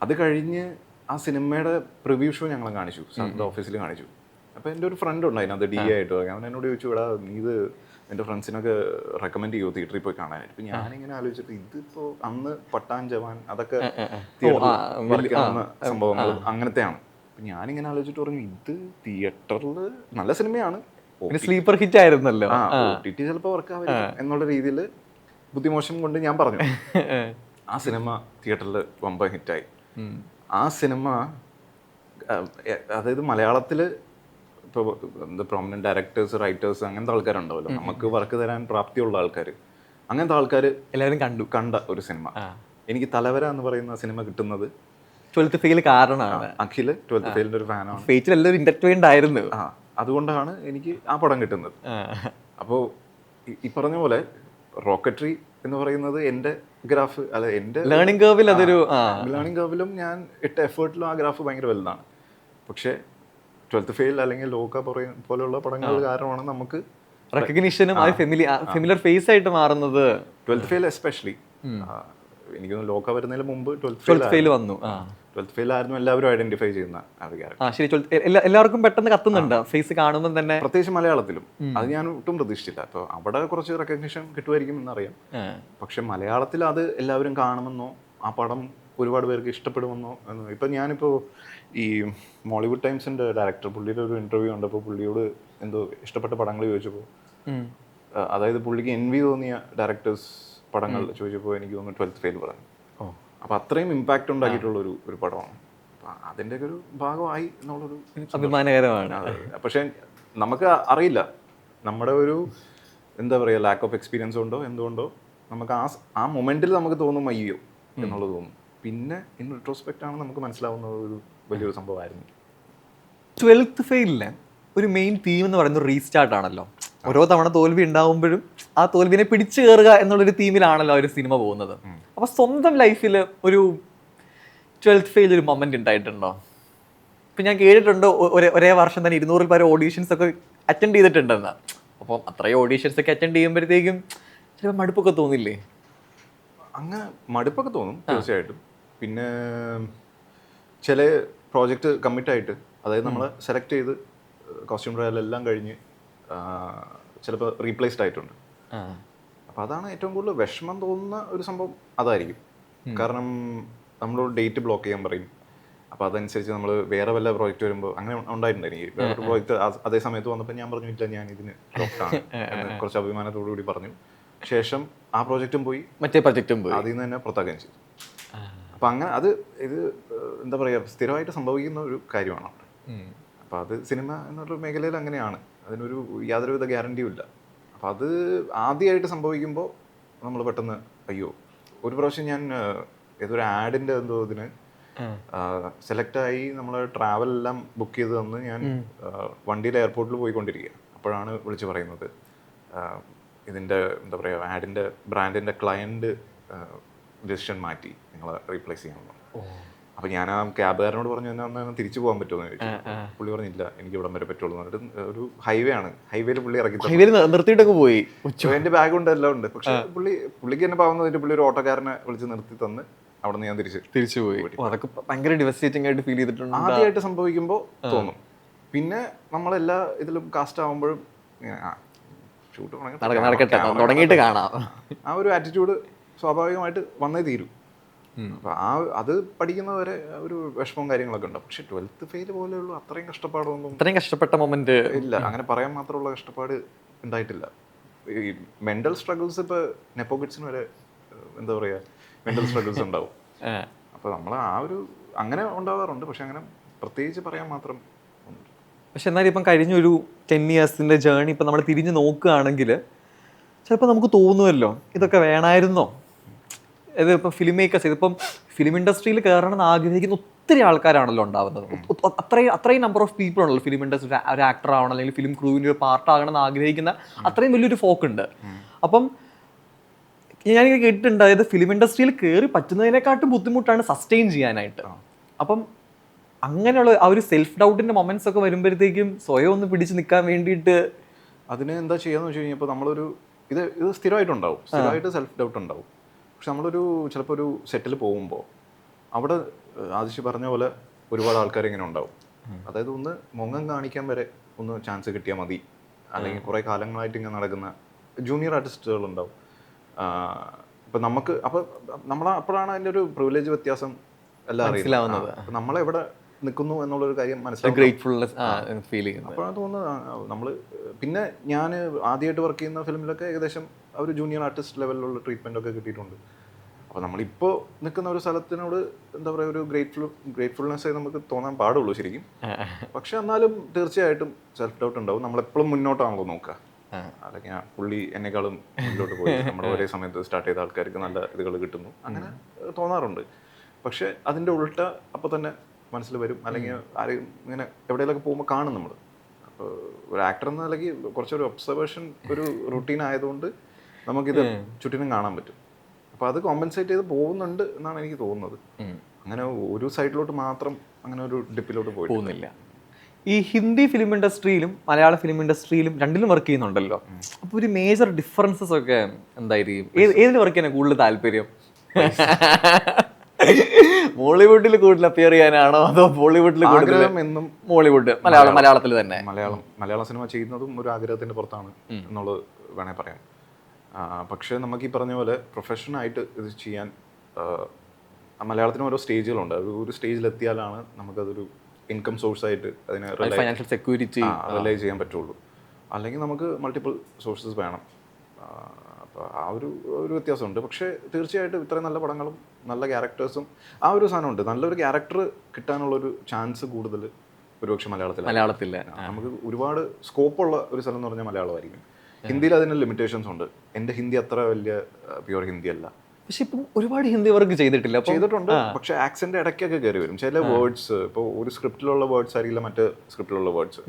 അത് കഴിഞ്ഞ് ആ സിനിമയുടെ പ്രിവ്യൂ ഷോ ഞങ്ങൾ കാണിച്ചു, സാറിൻ്റെ ഓഫീസിൽ കാണിച്ചു. അപ്പോൾ എൻ്റെ ഒരു ഫ്രണ്ട് ഉണ്ട് അതിനകത്ത് DA ആയിട്ട്. അവൻ എന്നോട് ചോദിച്ചു, എടാ നീ ഇത് എൻ്റെ ഫ്രണ്ട്സിനൊക്കെ റെക്കമെൻഡ് ചെയ്യുമോ തിയേറ്ററിൽ പോയി കാണാനായിട്ട്. ഇപ്പം ഞാനിങ്ങനെ ആലോചിച്ചിട്ട് ഇതിപ്പോൾ അന്ന് പട്ടാൻ ജവാൻ അതൊക്കെ തിയേറ്ററിൽ സംഭവങ്ങൾ അങ്ങനത്തെയാണ്. അപ്പം ഞാനിങ്ങനെ ആലോചിച്ചിട്ട് പറഞ്ഞു, ഇത് തിയേറ്ററിൽ നല്ല സിനിമയാണ്, സ്ലീപ്പർ ഹിറ്റ് ആയിരുന്നല്ലോ, OTT ചിലപ്പോൾ വർക്കാവില്ല എന്നുള്ള രീതിയിൽ ബുദ്ധിമോശം കൊണ്ട് ഞാൻ പറഞ്ഞു. ആ സിനിമ തിയേറ്ററിൽ വമ്പൻ ഹിറ്റായി. ആ സിനിമ അതായത് മലയാളത്തിൽ ഇപ്പോൾ എന്ത് പ്രോമിനൻറ്റ് ഡയറക്ടേഴ്സ്, റൈറ്റേഴ്സ് അങ്ങനത്തെ ആൾക്കാരുണ്ടാവല്ലോ, നമുക്ക് വർക്ക് തരാൻ പ്രാപ്തിയുള്ള ആൾക്കാർ, അങ്ങനത്തെ ആൾക്കാർ എല്ലാവരും കണ്ട ഒരു സിനിമ. എനിക്ക് തലവര എന്ന് പറയുന്ന സിനിമ കിട്ടുന്നത് 12th ഫെയിൽ കാരണമാണ്. അഖിൽ 12th ഫെയിലിൻ്റെ ഒരു ഫാനാണ്. ഫെയിറ്റിൽ എല്ലാവരും ഇന്റർട്വൈൻഡ് ആയിരുന്നു. അതുകൊണ്ടാണ് എനിക്ക് ആ പടം കിട്ടുന്നത്. അപ്പോൾ ഈ പറഞ്ഞ പോലെ റോക്കട്രി എന്ന് പറയുന്നത് എൻ്റെ ഗ്രാഫ് അല്ല, എൻ്റെ ലേണിംഗ് കർവിൽ അതൊരു ലേണിംഗ് കർവിലും ഞാൻ ഇട്ട എഫേർട്ടിലും ആ ഗ്രാഫ് ഭയങ്കര വലുതാണ്. പക്ഷേ 12th ഫെയിൽ അല്ലെങ്കിൽ ലോക പോലെയുള്ള പടങ്ങൾ കാരണമാണ് നമുക്ക് റെക്കഗ്നിഷനും ഫെമിലിയർ ഫേസ് ആയിട്ട് മാറുന്നത്. 12th ഫെയിൽ എസ്പെഷ്യലി എനിക്കൊന്ന് ലോക വരുന്നതിന് മുമ്പ് ട്വൽത്ത് ഫെയിൽ വന്നു. ട്വൽത്ത് ഫെയിൽ ആയിരുന്നു എല്ലാവരും ഐഡന്റിഫൈ ചെയ്യുന്ന ആ ഒരു ക്യാരക്ടർ. ശരി. എല്ലാവർക്കും പെട്ടെന്ന് കത്തുന്നുണ്ട് ഫേസ് കാണുമ്പോൾ തന്നെ, പ്രത്യേകിച്ച് മലയാളത്തിലും. അത് ഞാൻ ഒട്ടും പ്രതീക്ഷിച്ചില്ല. അപ്പോൾ അവിടെ കുറച്ച് റെക്കഗ്നിഷൻ കിട്ടുമായിരിക്കും എന്നറിയാം. പക്ഷെ മലയാളത്തിൽ അത് എല്ലാവരും കാണുമെന്നോ ആ പടം ഒരുപാട് പേർക്ക് ഇഷ്ടപ്പെടുമെന്നോ എന്ന്. ഇപ്പം ഞാനിപ്പോൾ ഈ മോളിവുഡ് ടൈംസിൻ്റെ ഡയറക്ടർ, പുള്ളിയുടെ ഒരു ഇൻ്റർവ്യൂ കണ്ടപ്പോൾ പുള്ളിയോട് എന്തോ ഇഷ്ടപ്പെട്ട പടങ്ങൾ ചോദിച്ചപ്പോൾ, അതായത് പുള്ളിക്ക് എൻവി തോന്നിയ ഡയറക്ടേഴ്സ് പടങ്ങൾ ചോദിച്ചപ്പോൾ എനിക്ക് തോന്നുന്നു ട്വൽത്ത് ഫെയിൽ പറഞ്ഞു. അപ്പോൾ അത്രയും ഇമ്പാക്റ്റ് ഉണ്ടാക്കിയിട്ടുള്ള ഒരു പടമാണ്. അപ്പം അതിൻ്റെയൊക്കെ ഒരു ഭാഗമായി എന്നുള്ളൊരു അഭിമാനകരമാണ്. പക്ഷേ നമുക്ക് അറിയില്ല, നമ്മുടെ ഒരു എന്താ പറയുക ലാക്ക് ഓഫ് എക്സ്പീരിയൻസ് കൊണ്ടോ എന്തുകൊണ്ടോ നമുക്ക് ആ മൊമെൻറ്റിൽ നമുക്ക് തോന്നും അയ്യോ എന്നുള്ളത് തോന്നും. പിന്നെ ഇൻ റിട്രോസ്പെക്റ്റ് ആണ് നമുക്ക് മനസ്സിലാവുന്ന ഒരു വലിയൊരു സംഭവമായിരുന്നു. ട്വൽത്ത് ഫെയിലിലെ ഒരു മെയിൻ തീം എന്ന് പറയുന്നത് റീസ്റ്റാർട്ട് ആണല്ലോ. ഓരോ തവണ തോൽവി ഉണ്ടാവുമ്പോഴും ആ തോൽവിനെ പിടിച്ചു കയറുക എന്നുള്ളൊരു തീമിലാണല്ലോ ഒരു സിനിമ പോകുന്നത്. അപ്പോൾ സ്വന്തം ലൈഫിൽ ഒരു ട്വൽത്ത് ഫെയിൽ ഒരു മൊമെന്റ് ഉണ്ടായിട്ടുണ്ടോ? ഇപ്പം ഞാൻ കേട്ടിട്ടുണ്ട് ഒരേ വർഷം തന്നെ 200 പേരെ ഓഡീഷൻസ് ഒക്കെ അറ്റൻഡ് ചെയ്തിട്ടുണ്ടെന്ന്. അപ്പോൾ അത്രയും ഓഡീഷൻസ് ഒക്കെ അറ്റൻഡ് ചെയ്യുമ്പോഴത്തേക്കും ചിലപ്പോൾ മടുപ്പൊക്കെ തോന്നില്ലേ? അങ്ങനെ മടുപ്പൊക്കെ തോന്നും തീർച്ചയായിട്ടും. പിന്നെ ചില പ്രോജക്റ്റ് കമ്മിറ്റായിട്ട്, അതായത് നമ്മൾ സെലക്ട് ചെയ്ത് കോസ്റ്റ്യൂം ട്രയൽ എല്ലാം കഴിഞ്ഞ് ചിലപ്പോൾ റീപ്ലേസ്ഡ് ആയിട്ടുണ്ട്. അപ്പോൾ അതാണ് ഏറ്റവും കൂടുതൽ വിഷമം തോന്നുന്ന ഒരു സംഭവം അതായിരിക്കും. കാരണം നമ്മൾ ഡേറ്റ് ബ്ലോക്ക് ചെയ്യാൻ പറയും. അപ്പോൾ അതനുസരിച്ച് നമ്മൾ വേറെ വല്ല പ്രോജക്റ്റ് വരുമ്പോൾ അങ്ങനെ ഉണ്ടായിട്ടുണ്ട്. എനിക്ക് വേറൊരു പ്രോജക്റ്റ് അതേ സമയത്ത് വന്നപ്പോൾ ഞാൻ പറഞ്ഞു ഇല്ല, ഞാൻ ഇതിന് ലോക്കാണ് എന്ന് കുറച്ച് അഭിമാനത്തോടു കൂടി പറഞ്ഞു. ശേഷം ആ പ്രോജക്റ്റും പോയി, മറ്റേ പ്രോജക്റ്റും പോയി, അതിൽ നിന്ന് തന്നെ പുറത്താക്കുകയും ചെയ്തു. അപ്പം അങ്ങനെ ഇത് എന്താ പറയുക സ്ഥിരമായിട്ട് സംഭവിക്കുന്ന ഒരു കാര്യമാണ് അവിടെ. അപ്പോൾ അത് സിനിമ എന്നുള്ള മേഖലയിൽ അങ്ങനെയാണ്, അതിനൊരു യാതൊരുവിധ ഗ്യാരണ്ടിയും ഇല്ല. അപ്പോൾ അത് ആദ്യമായിട്ട് സംഭവിക്കുമ്പോൾ നമ്മൾ പെട്ടെന്ന് അയ്യോ. ഒരു പ്രാവശ്യം ഞാൻ ഏതൊരു ആഡിൻ്റെ എന്തോ ഇതിന് സെലക്റ്റായി നമ്മൾ ട്രാവൽ എല്ലാം ബുക്ക് ചെയ്ത് തന്ന് ഞാൻ വണ്ടിയിൽ എയർപോർട്ടിൽ പോയിക്കൊണ്ടിരിക്കുക. അപ്പോഴാണ് വിളിച്ച് പറയുന്നത് ഇതിൻ്റെ എന്താ പറയുക ആഡിൻ്റെ ബ്രാൻഡിൻ്റെ ക്ലയൻറ്റ് ഡിസിഷൻ മാറ്റി, നിങ്ങളെ റീപ്ലേസ് ചെയ്യണമെന്ന്. അപ്പോൾ ഞാൻ ആ ക്യാബുകാരനോട് പറഞ്ഞു എന്നാൽ തിരിച്ചു പോകാൻ പറ്റുമോ എന്ന് ചോദിച്ചു. പുള്ളി പറഞ്ഞില്ല, എനിക്ക് ഇവിടം വരെ പറ്റുള്ളൂ എന്ന് പറഞ്ഞിട്ട് ഒരു ഹൈവേ ആണ്, ഹൈവേയിൽ പുള്ളി ഇറക്കി നിർത്തിയിട്ടൊക്കെ പോയി. എൻ്റെ ബാഗ് ഉണ്ട്, എല്ലാം ഉണ്ട്. പക്ഷേ പുള്ളിക്ക് എന്നെ പാവുന്നതിൻ്റെ പുള്ളി ഒരു ഓട്ടോക്കാരനെ വിളിച്ച് നിർത്തി തന്ന് അവിടെ നിന്ന് ഞാൻ തിരിച്ചു പോയി. അതൊക്കെ ഭയങ്കര ഡിവസ്റ്റേറ്റിംഗ് ആയിട്ട് ഫീൽ ചെയ്തിട്ടുണ്ട്. ആദ്യമായിട്ട് സംഭവിക്കുമ്പോൾ തോന്നും. പിന്നെ നമ്മളെല്ലാ ഇതിലും കാസ്റ്റ് ആവുമ്പോഴും ഷൂട്ട് തുടങ്ങിയിട്ട് കാണാം, ആ ഒരു ആറ്റിറ്റ്യൂഡ് സ്വാഭാവികമായിട്ട് വന്നേ തീരും. അപ്പോൾ അത് പഠിക്കുന്നവരെ ഒരു വിഷമവും കാര്യങ്ങളൊക്കെ ഉണ്ട്. പക്ഷെ ട്വൽത്ത് ഫെയിൽ പോലെയുള്ള അത്രയും കഷ്ടപ്പാടൊന്നും, അത്രയും കഷ്ടപ്പെട്ട മൊമെന്റ് ഇല്ല. അങ്ങനെ പറയാൻ മാത്രമുള്ള കഷ്ടപ്പാട് ഉണ്ടായിട്ടില്ല. ഈ മെന്റൽ സ്ട്രഗിൾസ് ഇപ്പോൾ നെപ്പോ കിഡ്സിന് വരെ എന്താ പറയുക മെന്റൽ സ്ട്രഗിൾസ് ഉണ്ടാവും. അപ്പോൾ നമ്മൾ ആ ഒരു അങ്ങനെ ഉണ്ടാവാറുണ്ട്. പക്ഷെ അങ്ങനെ പ്രത്യേകിച്ച് പറയാൻ മാത്രം ഒന്നുമില്ല. പക്ഷെ എന്നാലും ഇപ്പം കഴിഞ്ഞൊരു 10 ഇയേഴ്സിൻ്റെ ജേർണി ഇപ്പം നമ്മൾ തിരിഞ്ഞ് നോക്കുകയാണെങ്കിൽ ചിലപ്പോൾ നമുക്ക് തോന്നുമല്ലോ ഇതൊക്കെ വേണമായിരുന്നോ. ഇത് ഇപ്പം ഫിലിം മേക്കേഴ്സ്, ഇതിപ്പം ഫിലിം ഇൻഡസ്ട്രിയിൽ കയറണമെന്ന് ആഗ്രഹിക്കുന്ന ഒത്തിരി ആൾക്കാരാണല്ലോ ഉണ്ടാവുന്നത്. അത്രയും നമ്പർ ഓഫ് പീപ്പിൾ ഉണ്ടല്ലോ ഫിലിം ഇൻഡസ്ട്രി. ഒരു ആക്ടർ ആവണം അല്ലെങ്കിൽ ഫിലിം ക്രൂവിൻ്റെ ഒരു പാർട്ടാകണമെന്ന് ആഗ്രഹിക്കുന്ന അത്രയും വലിയൊരു ഫോക്കുണ്ട്. അപ്പം ഞാനിങ്ങനെ കേട്ടിട്ടുണ്ട്, അതായത് ഫിലിം ഇൻഡസ്ട്രിയിൽ കയറി പറ്റുന്നതിനെക്കാട്ടും ബുദ്ധിമുട്ടാണ് സസ്റ്റെയിൻ ചെയ്യാനായിട്ട്. അപ്പം അങ്ങനെയുള്ള ആ ഒരു സെൽഫ് ഡൗട്ടിൻ്റെ മൊമെന്റ്സ് ഒക്കെ വരുമ്പോഴത്തേക്കും സ്വയം ഒന്ന് പിടിച്ച് നിൽക്കാൻ വേണ്ടിയിട്ട് അതിന് എന്താ ചെയ്യാന്ന് വെച്ച് കഴിഞ്ഞപ്പോൾ നമ്മളൊരു ഇത് സ്ഥിരമായിട്ടുണ്ടാവും, സ്ഥിരമായിട്ട് സെൽഫ് ഡൗട്ട് ഉണ്ടാവും. പക്ഷെ നമ്മളൊരു ചിലപ്പോൾ ഒരു സെറ്റിൽ പോകുമ്പോൾ അവിടെ ആദിശ് പറഞ്ഞ പോലെ ഒരുപാട് ആൾക്കാർ ഇങ്ങനെ ഉണ്ടാവും. അതായത് ഒന്ന് മുഖം കാണിക്കാൻ വരെ ഒന്ന് ചാൻസ് കിട്ടിയാൽ മതി, അല്ലെങ്കിൽ കുറേ കാലങ്ങളായിട്ട് ഇങ്ങനെ നടക്കുന്ന ജൂനിയർ ആർട്ടിസ്റ്റുകളുണ്ടാവും. ഇപ്പം നമുക്ക് അപ്പോഴാണ് അതിൻ്റെ ഒരു പ്രിവിലേജ് വ്യത്യാസം എല്ലാം അറിയുന്നത്. അപ്പം നമ്മളെവിടെ നിൽക്കുന്നു എന്നുള്ളൊരു കാര്യം മനസ്സിലാവും, ഗ്രേറ്റ്ഫുൾനെസ് ഫീൽ ചെയ്യുന്നത്. അപ്പോഴാണ് തോന്നുന്നത് നമ്മൾ. പിന്നെ ഞാൻ ആദ്യമായിട്ട് വർക്ക് ചെയ്യുന്ന ഫിലിമിലൊക്കെ ഏകദേശം ഒരു ജൂനിയർ ആർട്ടിസ്റ്റ് ലെവലിലുള്ള ട്രീറ്റ്മെൻ്റ് ഒക്കെ കിട്ടിയിട്ടുണ്ട്. അപ്പോൾ നമ്മളിപ്പോൾ നിൽക്കുന്ന ഒരു സ്ഥലത്തിനോട് എന്താ പറയുക ഒരു ഗ്രേറ്റ്ഫുൾനെസ് നമുക്ക് തോന്നാൻ പാടുള്ളൂ ശരിക്കും. പക്ഷെ എന്നാലും തീർച്ചയായിട്ടും സെൽഫ് ഡൗട്ട് ഉണ്ടാവും. നമ്മളെപ്പോഴും മുന്നോട്ടാണല്ലോ നോക്കുക. അല്ലെങ്കിൽ പുള്ളി എന്നെക്കാളും മുന്നോട്ട് പോയി നമ്മുടെ ഒരേ സമയത്ത് സ്റ്റാർട്ട് ചെയ്ത ആൾക്കാർക്ക് നല്ല ഇതുകൾ കിട്ടുന്നു, അങ്ങനെ തോന്നാറുണ്ട്. പക്ഷെ അതിൻ്റെ ഉൾട്ട അപ്പോൾ തന്നെ മനസ്സിൽ വരും, അല്ലെങ്കിൽ ആരെയും ഇങ്ങനെ എവിടെയെങ്കിലൊക്കെ പോകുമ്പോൾ കാണും നമ്മൾ. അപ്പോൾ ഒരു ആക്ടർ എന്ന നിലയ്ക്ക് കുറച്ചൊരു ഒബ്സർവേഷൻ ഒരു റുട്ടീൻ ആയതുകൊണ്ട് നമുക്കിത് ചുറ്റിനും കാണാൻ പറ്റും. അപ്പോൾ അത് കോമ്പൻസേറ്റ് ചെയ്ത് പോകുന്നുണ്ട് എന്നാണ് എനിക്ക് തോന്നുന്നത്. അങ്ങനെ ഒരു സൈഡിലോട്ട് മാത്രം അങ്ങനെ ഒരു ഡിപ്പിലോട്ട് പോകുന്നില്ല. ഈ ഹിന്ദി ഫിലിം ഇൻഡസ്ട്രിയിലും മലയാള ഫിലിം ഇൻഡസ്ട്രിയിലും രണ്ടിലും വർക്ക് ചെയ്യുന്നുണ്ടല്ലോ. അപ്പോൾ ഒരു മേജർ ഡിഫറൻസസ് ഒക്കെ എന്തായിരിക്കും? ഏതിൽ വർക്ക് ചെയ്യാൻ കൂടുതൽ താല്പര്യം? മോളിവുഡിൽ കൂടുതൽ അപ്പിയർ ചെയ്യാനാണോ അതോ ബോളിവുഡിൽ കൂടുതൽ? ആഗ്രഹം എന്നും മോളിവുഡ്, മലയാളത്തിൽ തന്നെ. മലയാള സിനിമ ചെയ്യുന്നതും ഒരു ആഗ്രഹത്തിന്റെ പുറത്താണ് എന്നുള്ളത് വേണേ പറയാം. പക്ഷേ നമുക്ക് ഈ പറഞ്ഞ പോലെ പ്രൊഫഷനായിട്ട് ഇത് ചെയ്യാൻ മലയാളത്തിന് ഓരോ സ്റ്റേജുകളുണ്ട്. അത് ഒരു സ്റ്റേജിലെത്തിയാലാണ് നമുക്കതൊരു ഇൻകം സോഴ്സ് ആയിട്ട് അതിനെ ഫൈനാൻഷ്യൽ സെക്യൂരിറ്റി റിലൈ ചെയ്യാൻ പറ്റുള്ളൂ. അല്ലെങ്കിൽ നമുക്ക് മൾട്ടിപ്പിൾ സോഴ്സസ് വേണം. അപ്പോൾ ആ ഒരു വ്യത്യാസമുണ്ട്. പക്ഷേ തീർച്ചയായിട്ടും ഇത്രയും നല്ല പടങ്ങളും നല്ല ക്യാരക്ടേഴ്സും ആ ഒരു സാധനമുണ്ട്. നല്ലൊരു ക്യാരക്ടർ കിട്ടാനുള്ളൊരു ചാൻസ് കൂടുതൽ ഒരുപക്ഷെ മലയാളത്തിൽ. നമുക്ക് ഒരുപാട് സ്കോപ്പുള്ള ഒരു സ്ഥലം എന്ന് പറഞ്ഞാൽ മലയാളമായിരിക്കും. ഹിന്ദിയിൽ അതിന് ലിമിറ്റേഷൻസ് ഉണ്ട്. എൻ്റെ ഹിന്ദി അത്ര വലിയ പ്യുവർ ഹിന്ദി അല്ല. പക്ഷെ ഇപ്പം ഒരുപാട് ഹിന്ദി വർക്ക് ചെയ്തിട്ടുണ്ട്. പക്ഷെ ആക്സെന്റ് ഇടയ്ക്കൊക്കെ കയറി വരും. ചില വേർഡ്സ് ഇപ്പോൾ ഒരു സ്ക്രിപ്റ്റിലുള്ള വേർഡ്സ് ആയിരിക്കില്ല മറ്റ് സ്ക്രിപ്റ്റിലുള്ള വേർഡ്സ്.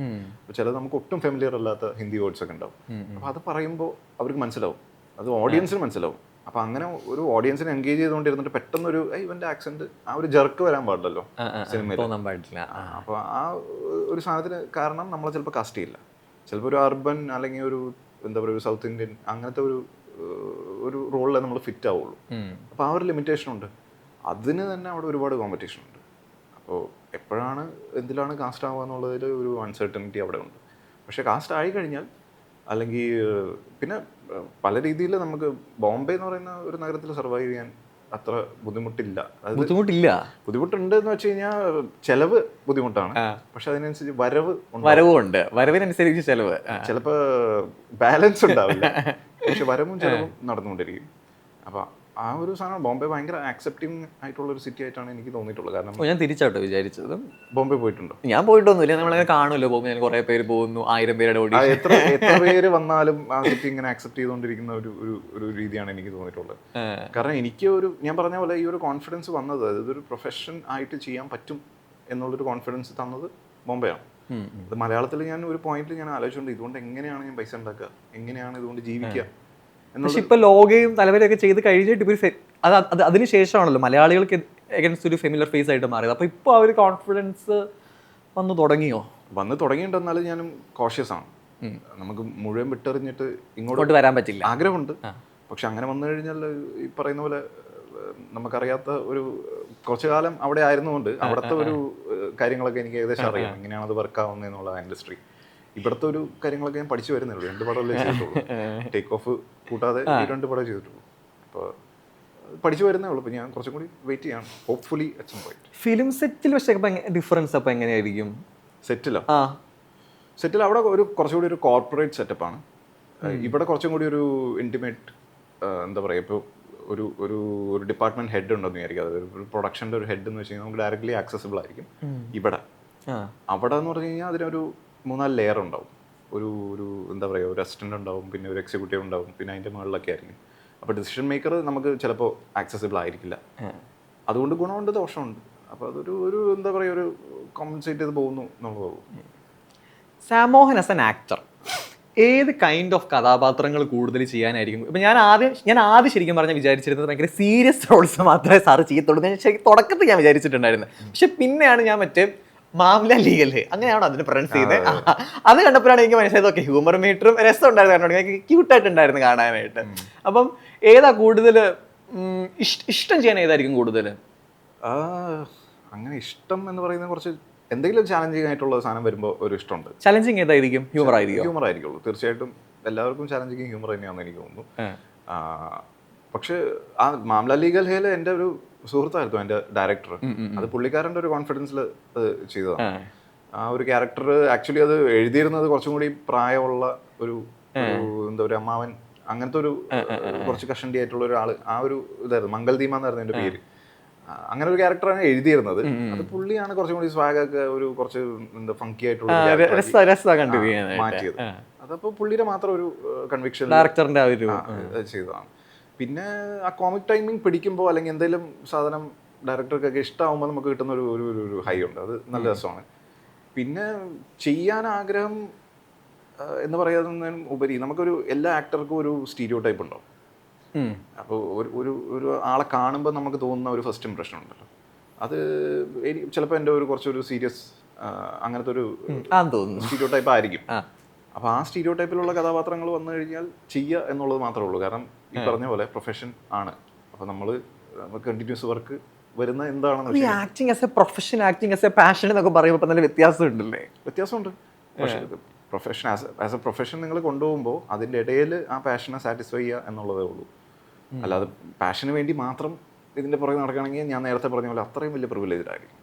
ചിലത് നമുക്ക് ഒട്ടും ഫെമിലിയർ അല്ലാത്ത ഹിന്ദി വേർഡ്സ് ഒക്കെ ഉണ്ടാവും. അപ്പോൾ അത് പറയുമ്പോൾ അവർക്ക് മനസ്സിലാവും, അത് ഓഡിയൻസിന് മനസ്സിലാവും. അപ്പോൾ അങ്ങനെ ഒരു ഓഡിയൻസിനെ എൻഗേജ് ചെയ്തുകൊണ്ടിരുന്നിട്ട് പെട്ടെന്നൊരു ഇവന്റെ ആക്സെന്റ് ആ ഒരു ജർക്ക് വരാൻ പാടില്ലല്ലോ സിനിമയിൽ. അപ്പോൾ ആ ഒരു സാധനത്തിന് കാരണം നമ്മളെ ചിലപ്പോൾ കാസ്റ്റ് ചെയ്യില്ല. ചിലപ്പോൾ ഒരു അർബൻ അല്ലെങ്കിൽ ഒരു എന്താ പറയുക ഒരു സൗത്ത് ഇന്ത്യൻ അങ്ങനത്തെ ഒരു റോളിൽ നമ്മൾ ഫിറ്റ് ആവുള്ളൂ. അപ്പോൾ ആ ഒരു ലിമിറ്റേഷൻ ഉണ്ട്. അതിന് തന്നെ അവിടെ ഒരുപാട് കോമ്പറ്റീഷൻ ഉണ്ട്. അപ്പോൾ എപ്പോഴാണ് എന്തിലാണ് കാസ്റ്റ് ആവുക എന്നുള്ളതിൽ ഒരു അൺസർട്ടനിറ്റി അവിടെ ഉണ്ട്. പക്ഷേ കാസ്റ്റ് ആയി കഴിഞ്ഞാൽ അല്ലെങ്കിൽ പിന്നെ പല രീതിയിൽ നമുക്ക് ബോംബെ എന്ന് പറയുന്ന ഒരു നഗരത്തിൽ സർവൈവ് ചെയ്യാൻ അത്ര ബുദ്ധിമുട്ടുണ്ട് എന്ന് വെച്ച് കഴിഞ്ഞാൽ ചെലവ് ബുദ്ധിമുട്ടാണ്. പക്ഷെ അതിനനുസരിച്ച് വരവുണ്ട്. വരവിനനുസരിച്ച് ചെലവ് ചിലപ്പോൾ ബാലൻസ് ഉണ്ടാവില്ല. പക്ഷെ വരവും ചെലവും നടന്നുകൊണ്ടിരിക്കും. അപ്പൊ ആ ഒരു സാധനം ബോംബെ ഭയങ്കര ആക്സെപ്റ്റിംഗ് ആയിട്ടുള്ള ഒരു സിറ്റി ആയിട്ടാണ് എനിക്ക് തോന്നിയിട്ടുള്ളത്. കാരണം ഞാൻ തിരിച്ചാട്ടോ വിചാരിച്ചത്. ബോംബെ പോയിട്ടുണ്ടോ? ഞാൻ പോയിട്ടൊന്നുമില്ല. നമ്മളങ്ങനെ കാണുമല്ലോ ബോംബെ, കുറെ പേര് പോകുന്നു, 1000 പേരുടെ ഓടി. എത്ര പേര് വന്നാലും ആ സിറ്റി ഇങ്ങനെ ആക്സെപ്റ്റ് ചെയ്തുകൊണ്ടിരിക്കുന്ന ഒരു രീതിയാണ് എനിക്ക് തോന്നിയിട്ടുള്ളത്. കാരണം എനിക്ക് ഞാൻ പറഞ്ഞ പോലെ ഈ ഒരു കോൺഫിഡൻസ് വന്നത് ഇതൊരു പ്രൊഫഷൻ ആയിട്ട് ചെയ്യാൻ പറ്റും എന്നുള്ളൊരു കോൺഫിഡൻസ് തന്നത് ബോംബെയാണ്. അത് മലയാളത്തിൽ ഞാൻ ഒരു പോയിന്റിൽ ഞാൻ ആലോചിച്ചുകൊണ്ട് ഇതുകൊണ്ട് എങ്ങനെയാണ് ഞാൻ പൈസ ഉണ്ടാക്കുക, എങ്ങനെയാണ് ഇതുകൊണ്ട് ജീവിക്കുക. പക്ഷെ ഇപ്പൊ ലോകയും തലവരെയൊക്കെ ചെയ്ത് കഴിഞ്ഞിട്ട് ഇപ്പൊ അതിന് ശേഷമാണല്ലോ മലയാളികൾക്ക് എഗൻസ്റ്റ് ഒരു ഫെമിലർ ഫേസ് ആയിട്ട് മാറിയത്. അപ്പൊ ഇപ്പൊ ആ ഒരു കോൺഫിഡൻസ് വന്നു തുടങ്ങിയിട്ടുണ്ടെന്നാലും ഞാനും കോഷ്യസ് ആണ്. നമുക്ക് മുഴുവൻ വിട്ടെറിഞ്ഞിട്ട് ഇങ്ങോട്ട് വരാൻ പറ്റില്ല. ആഗ്രഹമുണ്ട്. പക്ഷെ അങ്ങനെ വന്നു കഴിഞ്ഞാൽ ഈ പറയുന്ന പോലെ നമുക്കറിയാത്ത ഒരു കുറച്ചു കാലം അവിടെ ആയിരുന്നുകൊണ്ട് അവിടുത്തെ ഒരു കാര്യങ്ങളൊക്കെ എനിക്ക് ഏകദേശം അറിയാം, എങ്ങനെയാണ് അത് വർക്ക് ആവുന്നത് എന്നുള്ള ഇൻഡസ്ട്രി. ഇവിടുത്തെ ഒരു കാര്യങ്ങളൊക്കെ ഞാൻ പഠിച്ചു വരുന്നുള്ളൂ. 2 പടമല്ലേ ചെയ്തിട്ടുള്ളൂ. ടേക്ക് ഓഫ് കൂട്ടാതെ 2 പടമേ ചെയ്തിട്ടുള്ളൂ. അപ്പോൾ പഠിച്ചു വരുന്നേ ഉള്ളൂ. അപ്പോൾ ഞാൻ കുറച്ചും കൂടി വെയിറ്റ് ചെയ്യണം. Hopefully at some point. Film സെറ്റിൽ പക്ഷേ ഡിഫറൻസ് അപ്പോൾ എങ്ങനെയായിരിക്കും? സെറ്റിൽ അവിടെ കുറച്ചുകൂടി ഒരു കോർപ്പറേറ്റ് സെറ്റപ്പാണ്. ഇവിടെ കുറച്ചും കൂടി ഒരു ഇൻറ്റിമേറ്റ് എന്താ പറയുക, ഇപ്പോൾ ഒരു ഡിപ്പാർട്ട്മെന്റ് ഹെഡ് ഉണ്ടെന്ന് വിചാരിക്കുക. ഒരു പ്രൊഡക്ഷൻ്റെ ഒരു ഹെഡ് എന്ന് വെച്ച് കഴിഞ്ഞാൽ നമുക്ക് ഡയറക്റ്റ്ലി ആക്സസിബിൾ ആയിരിക്കും. അവിടെ എന്ന് പറഞ്ഞു കഴിഞ്ഞാൽ അതിനൊരു 3-4 ലെയർ ഉണ്ടാവും. ഒരു എന്താ പറയുക, ഒരു അസിസ്റ്റന്റ് ഉണ്ടാവും, പിന്നെ ഒരു എക്സിക്യൂട്ടീവ് ഉണ്ടാവും, പിന്നെ അതിൻ്റെ മുകളിലൊക്കെ ആയിരിക്കും. അപ്പോൾ ഡിസിഷൻ മേക്കർ നമുക്ക് ചിലപ്പോൾ ആക്സസിബിൾ ആയിരിക്കില്ല. അതുകൊണ്ട് ഗുണമുണ്ട് ദോഷമുണ്ട്. അപ്പോൾ ഒരു എന്താ പറയുക, ഒരു കോമ്പൻസേറ്റ് ചെയ്ത് പോകുന്നു എന്നുള്ളത്. സാമോഹൻ ആസ് ആൻ ആക്ടർ ഏത് കൈൻഡ് ഓഫ് കഥാപാത്രങ്ങൾ കൂടുതൽ ചെയ്യാനായിരിക്കും? ഇപ്പം ഞാൻ ആദ്യം ശരിക്കും പറഞ്ഞാൽ വിചാരിച്ചിരുന്നത് ഭയങ്കര സീരിയസ് റോൾസ് മാത്രമേ സാറ് ചെയ്യത്തുള്ളൂ. ശരിക്കും തുടക്കത്തിൽ ഞാൻ വിചാരിച്ചിട്ടുണ്ടായിരുന്നു. പക്ഷെ പിന്നെയാണ് ഞാൻ മാംല ലീഗല് അങ്ങനെയാണോ അതിന് പ്രൊനൗൺസ് ചെയ്യുന്നത്, അത് കണ്ടപ്പോഴാണ് എനിക്ക് മനസ്സിലായത് ഓക്കെ ഹ്യൂമർ മീറ്ററും രസം ഉണ്ടായിരുന്നു, ക്യൂട്ടായിട്ടുണ്ടായിരുന്നു കാണാനായിട്ട്. അപ്പം ഏതാ കൂടുതൽ ഇഷ്ടം ചെയ്യാൻ ഏതായിരിക്കും കൂടുതൽ? അങ്ങനെ ഇഷ്ടം എന്ന് പറയുന്നത് കുറച്ച് എന്തെങ്കിലും ചാലഞ്ചിങ് ആയിട്ടുള്ള സാധനം വരുമ്പോൾ ഒരു ഇഷ്ടമുണ്ട്. ചാലഞ്ചിങ് ഏതായിരിക്കും? ഹ്യൂമർ ആയിരിക്കുള്ളൂ. തീർച്ചയായിട്ടും എല്ലാവർക്കും ചാലഞ്ചിങ് ഹ്യൂമർ തന്നെയാണെന്ന് എനിക്ക് തോന്നുന്നു. പക്ഷേ ആ മാംല ലീഗൽ ഹേല് എൻ്റെ ഒരു സുഹൃത്തായിരുന്നു എൻ്റെ ഡയറക്ടർ. അത് പുള്ളിക്കാരൻ്റെ ഒരു കോൺഫിഡൻസിൽ ചെയ്തതാണ്. ആ ഒരു ക്യാരക്ടർ ആക്ച്വലി അത് എഴുതിയിരുന്നത് കുറച്ചും കൂടി പ്രായമുള്ള ഒരു എന്താ പറയുക അമ്മാവൻ, അങ്ങനത്തെ ഒരു കുറച്ച് കഷണ്ടി ആയിട്ടുള്ള ഒരാൾ. ആ ഒരു ഇതായിരുന്നു, മംഗൾദീമ എന്നായിരുന്നു എൻ്റെ പേര്. അങ്ങനെ ഒരു ക്യാരക്ടറാണ് എഴുതിയിരുന്നത്. അത് പുള്ളിയാണ് കുറച്ചും കൂടി സ്വാഗൊക്കെ ഒരു കുറച്ച് എന്താ ഫങ്കി ആയിട്ടുള്ള മാറ്റിയത്. അതപ്പോൾ പുള്ളിയുടെ മാത്രം ഒരു കൺവിക്ഷൻ ഡയറക്ടറിന്റെ ചെയ്തതാണ്. പിന്നെ ആ കോമിക് ടൈമിംഗ് പിടിക്കുമ്പോൾ അല്ലെങ്കിൽ എന്തെങ്കിലും സാധനം ഡയറക്ടർക്കൊക്കെ ഇഷ്ടമാകുമ്പോൾ നമുക്ക് കിട്ടുന്ന ഒരു ഹൈ ഉണ്ട്. അത് നല്ല രസമാണ്. പിന്നെ ചെയ്യാൻ ആഗ്രഹം എന്ന് പറയുന്നതിനും ഉപരി നമുക്കൊരു എല്ലാ ആക്ടർക്കും ഒരു സ്റ്റീരിയോ ടൈപ്പ് ഉണ്ടാവും. അപ്പോൾ ഒരു ആളെ കാണുമ്പോൾ നമുക്ക് തോന്നുന്ന ഒരു ഫസ്റ്റ് ഇംപ്രഷൻ ഉണ്ടല്ലോ, അത് ചിലപ്പോൾ എൻ്റെ കുറച്ചൊരു സീരിയസ് അങ്ങനത്തെ ഒരു സ്റ്റീരിയോ ടൈപ്പ് ആയിരിക്കും. അപ്പോൾ ആ സ്റ്റീരിയോ ടൈപ്പിലുള്ള കഥാപാത്രങ്ങൾ വന്നു കഴിഞ്ഞാൽ ചെയ്യുക എന്നുള്ളത് മാത്രമേ ഉള്ളൂ. കാരണം ഈ പറഞ്ഞ പോലെ പ്രൊഫഷൻ ആണ്. അപ്പോൾ നമ്മൾ കണ്ടിന്യൂസ് വർക്ക് വരുന്ന എന്താണെന്ന് ഈ വെച്ചാൽ acting as A profession, acting as A passion എന്നൊക്കെ പറയുമ്പോൾ ഇപ്പം നല്ല വ്യത്യാസം ഉണ്ടല്ലേ? വ്യത്യാസമുണ്ട്. പക്ഷേ പ്രൊഫഷൻ ആസ് എ പ്രൊഫഷൻ നിങ്ങൾ കൊണ്ടുപോകുമ്പോൾ അതിൻ്റെ ഇടയിൽ ആ പാഷനെ സാറ്റിസ്ഫൈ ചെയ്യുക എന്നുള്ളതേ ഉള്ളൂ. അല്ലാതെ പാഷന് വേണ്ടി മാത്രം ഇതിൻ്റെ പുറകെ നടക്കുകയാണെങ്കിൽ ഞാൻ നേരത്തെ പറഞ്ഞ പോലെ അത്രയും വലിയ പ്രിവിലേജ് ആയിരിക്കും,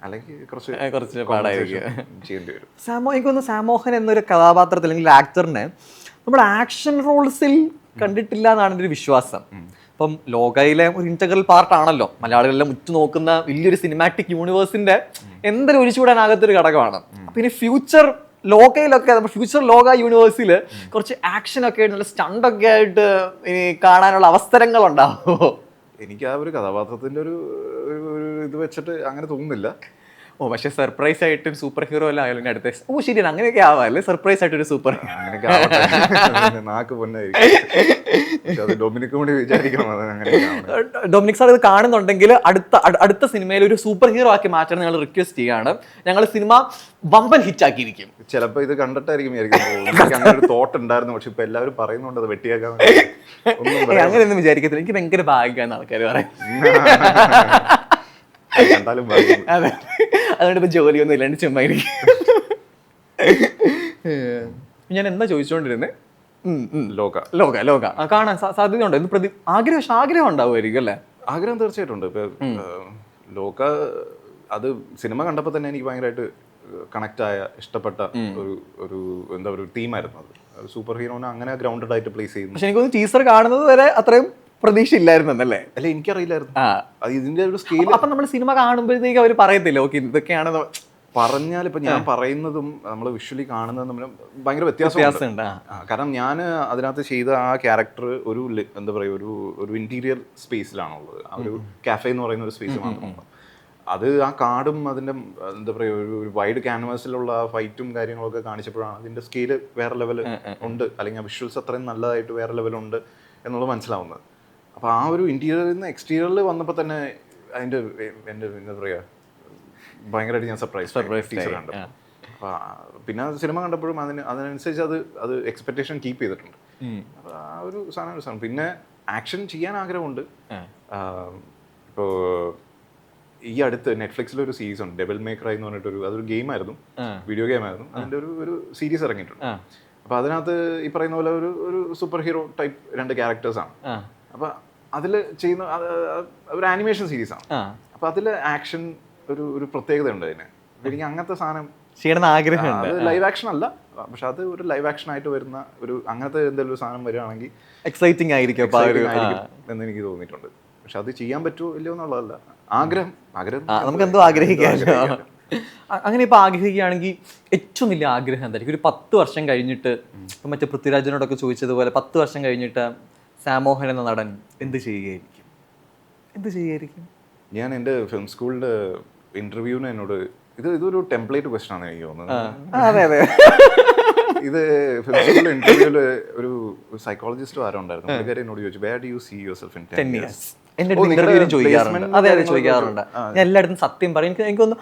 അല്ലെങ്കിൽ കുറച്ച് പാടായിരിക്കും ചെയ്യേണ്ടി വരും. എനിക്ക് തോന്നുന്നു സാമോഹൻ എന്നൊരു കഥാപാത്രത്തിൽ അല്ലെങ്കിൽ ആക്ടറിനെ നമ്മൾ ആക്ഷൻ റോൾസിൽ കണ്ടിട്ടില്ല എന്നാണ് എൻ്റെ ഒരു വിശ്വാസം. ഇപ്പം ലോകയിലെ ഒരു ഇന്റഗ്രൽ പാർട്ടാണല്ലോ, മലയാളികളെല്ലാം ഉറ്റുനോക്കുന്ന വലിയൊരു സിനിമാറ്റിക് യൂണിവേഴ്സിന്റെ എന്തൊരു ഒഴിച്ചുകൂടാനാകാത്തൊരു ഘടകമാണ്. അപ്പൊ ഇനി ഫ്യൂച്ചർ ലോകയിലൊക്കെ ഫ്യൂച്ചർ ലോക യൂണിവേഴ്സിൽ കുറച്ച് ആക്ഷൻ ഒക്കെ ആയിട്ട് നല്ല സ്റ്റണ്ടൊക്കെ ആയിട്ട് ഇനി കാണാനുള്ള അവസരങ്ങൾ ഉണ്ടാവുമോ? എനിക്ക് ആ ഒരു കഥാപാത്രത്തിൻ്റെ ഒരു ഇത് വെച്ചിട്ട് അങ്ങനെ തോന്നുന്നില്ല. പക്ഷെ സർപ്രൈസ് ആയിട്ട് ഒരു സൂപ്പർ ഹീറോ എല്ലാം ആയാലും അടുത്ത ശരിയാണ്, അങ്ങനെയൊക്കെ ആവാല്ലേ? സർപ്രൈസ് ആയിട്ട് ഒരു സൂപ്പർ അങ്ങനെയൊക്കെ ആവട്ടെ. നാക്ക് പൊന്നായിരിക്കും. ഡൊമിനിക് കൂടി വിചാരിക്കണം അങ്ങനെ. ഡൊമിനിക് സാർ ഇത് കാണുന്നുണ്ടെങ്കിൽ അടുത്ത സിനിമയിൽ ഒരു സൂപ്പർ ഹീറോ ആക്കി മാറ്റാൻ ഞങ്ങൾ റിക്വസ്റ്റ് ചെയ്യാണ്. ഞങ്ങൾ സിനിമ വമ്പൻ ഹിറ്റ് ആക്കിയിരിക്കും. ചിലപ്പോൾ ഇത് കണ്ടിട്ടായിരിക്കും എനിക്ക് അങ്ങനെ ഒരു തോട്ട് ഉണ്ടായിരുന്നു, പക്ഷെ ഇപ്പൊ എല്ലാവരും പറയുന്നുണ്ട് അത് വെട്ടിയാക്കാൻ. അങ്ങനെയൊന്നും വിചാരിക്കത്തില്ല, എനിക്ക് ഭയങ്കര ഭാഗ്യമാണെന്ന് ആൾക്കാർ പറയും. അതെ, അതുകൊണ്ട് ഇപ്പൊ ജോലിയൊന്നും ഇല്ലാണ്ട് ചുമ്മായിരിക്കും. ഞാൻ എന്താ ചോദിച്ചോണ്ടിരുന്നേ? ലോക കാണാൻ സാധ്യതയുണ്ട് എന്ന് ആഗ്രഹം ഉണ്ടാവുമായിരിക്കും അല്ലേ? ആഗ്രഹം തീർച്ചയായിട്ടും. ഇപ്പൊ ലോക അത് സിനിമ കണ്ടപ്പോൾ തന്നെ എനിക്ക് ഭയങ്കരമായിട്ട് കണക്റ്റായ ഇഷ്ടപ്പെട്ട ഒരു എന്താ പറയുക തീമായിരുന്നു അത്. സൂപ്പർ ഹീറോനെ അങ്ങനെ ഗ്രൗണ്ടഡ് ആയിട്ട് പ്ലേസ് ചെയ്യുന്നു. പക്ഷെ എനിക്കൊന്ന് ടീസർ കാണുന്നത് വരെ അത്രയും പ്രതീക്ഷ ഇല്ലായിരുന്നല്ലേ? അല്ല, എനിക്കറിയില്ലായിരുന്നു ഇതിന്റെ ഒരു സ്കെയിൽ. അപ്പൊ നമ്മൾ സിനിമ കാണുമ്പോഴത്തേക്ക് അവർ പറയത്തില്ല ഓക്കെ ഇതൊക്കെയാണെന്ന് പറഞ്ഞാൽ. ഇപ്പൊ ഞാൻ പറയുന്നതും നമ്മൾ വിഷ്വലി കാണുന്നതും തമ്മിൽ ഭയങ്കര വ്യത്യാസമുണ്ട്. കാരണം ഞാൻ അതിനകത്ത് ചെയ്ത ആ ക്യാരക്ടർ ഒരു എന്താ പറയുക ഒരു ഇന്റീരിയർ സ്പേസിലാണുള്ളത്. ആ ഒരു കാഫേ എന്ന് പറയുന്ന ഒരു സ്പേസ് മാത്രമാണ്. അത് ആ കാടും അതിൻ്റെ എന്താ പറയുക ഒരു വൈഡ് ക്യാൻവാസിലുള്ള ഫൈറ്റും കാര്യങ്ങളൊക്കെ കാണിച്ചപ്പോഴാണ് അതിൻ്റെ സ്കെയില് വേറെ ലെവൽ ഉണ്ട്, അല്ലെങ്കിൽ ആ വിഷ്വൽസ് അത്രയും നല്ലതായിട്ട് വേറെ ലെവലുണ്ട് എന്നുള്ളത് മനസ്സിലാവുന്നത്. അപ്പോൾ ആ ഒരു ഇൻറ്റീരിയറിൽ നിന്ന് എക്സ്റ്റീരിയറിൽ വന്നപ്പോൾ തന്നെ അതിൻ്റെ എൻ്റെ എന്താ പറയുക ഭയങ്കരമായിട്ട് ഞാൻ സർപ്രൈസ് ടീച്ചർ കണ്ടു. അപ്പോൾ പിന്നെ സിനിമ കണ്ടപ്പോഴും അതിനനുസരിച്ച് അത് എക്സ്പെക്ടേഷൻ കീപ്പ് ചെയ്തിട്ടുണ്ട്. അപ്പോൾ ആ ഒരു സാധനം. പിന്നെ ആക്ഷൻ ചെയ്യാൻ ആഗ്രഹമുണ്ട്. ഇപ്പോൾ ഈ അടുത്ത് നെറ്റ്ഫ്ലിക്സിലൊരു സീരീസ് ഉണ്ട്, ഡെവിൾ മേ ക്രൈ എന്ന് പറഞ്ഞിട്ടൊരു അതൊരു ഗെയിമായിരുന്നു, വീഡിയോ ഗെയിമായിരുന്നു. അതിൻ്റെ ഒരു സീരീസ് ഇറങ്ങിയിട്ടുണ്ട്. അപ്പോൾ അതിനകത്ത് ഈ പറയുന്ന പോലെ ഒരു സൂപ്പർ ഹീറോ ടൈപ്പ് 2 ക്യാരക്ടേഴ്സാണ്. അപ്പോൾ അതിൽ ചെയ്യുന്ന ഒരു ആനിമേഷൻ സീരീസാണ്. അപ്പോൾ അതിൽ ആക്ഷൻ ഒരു പ്രത്യേകത ഉണ്ട് അതിന്. എനിക്ക് അങ്ങനത്തെ സാധനം ചെയ്യണമെന്ന് ആഗ്രഹമുണ്ട്. അത് ലൈവ് ആക്ഷൻ അല്ല, പക്ഷെ അത് ഒരു ലൈവ് ആക്ഷൻ ആയിട്ട് വരുന്ന ഒരു അങ്ങനത്തെ എന്തെങ്കിലും ഒരു സാധനം വരികയാണെങ്കിൽ എക്സൈറ്റിംഗ് ആയിരിക്കും എന്ന് എനിക്ക് തോന്നിയിട്ടുണ്ട്. പക്ഷെ അത് ചെയ്യാൻ പറ്റുമോ ഇല്ലയോ എന്നുള്ളതല്ല, ആഗ്രഹം നമുക്ക് എന്തോ ആഗ്രഹിക്കാമല്ലോ. അങ്ങനെ ഇപ്പൊ ആഗ്രഹിക്കുകയാണെങ്കിൽ ഏറ്റവും വലിയ ആഗ്രഹം എന്തായിരിക്കും? ഒരു 10 വർഷം കഴിഞ്ഞിട്ട് ഇപ്പൊ മറ്റേ പൃഥ്വിരാജിനോടൊക്കെ ചോദിച്ചതുപോലെ 10 വർഷം കഴിഞ്ഞിട്ട് സാമോഹൻ എന്ന നടൻ എന്ത് ചെയ്യുകയായിരിക്കും? ഞാൻ എൻ്റെ ഫിലിം സ്കൂളിൻ്റെ ഇന്റർവ്യൂവിന് എന്നോട് ഇതൊരു ടെംപ്ലേറ്റ് ക്വസ്റ്റൻ ആണ് എനിക്ക് തോന്നുന്നത്. അതെ ഇത് ഫിലിം സ്കൂളിലെ ഇന്റർവ്യൂവിൽ ഒരു സൈക്കോളജിസ്റ്റ് ആരോ ഉണ്ടായിരുന്നു. പുള്ളിക്കാരി എന്നോട് ചോദിച്ചു, where do you see yourself in 10 years? ചോദിക്കാറുണ്ട്. അതെ ചോദിക്കാറുണ്ട്. ഞാൻ എല്ലായിടത്തും സത്യം പറയും. എനിക്കൊന്ന്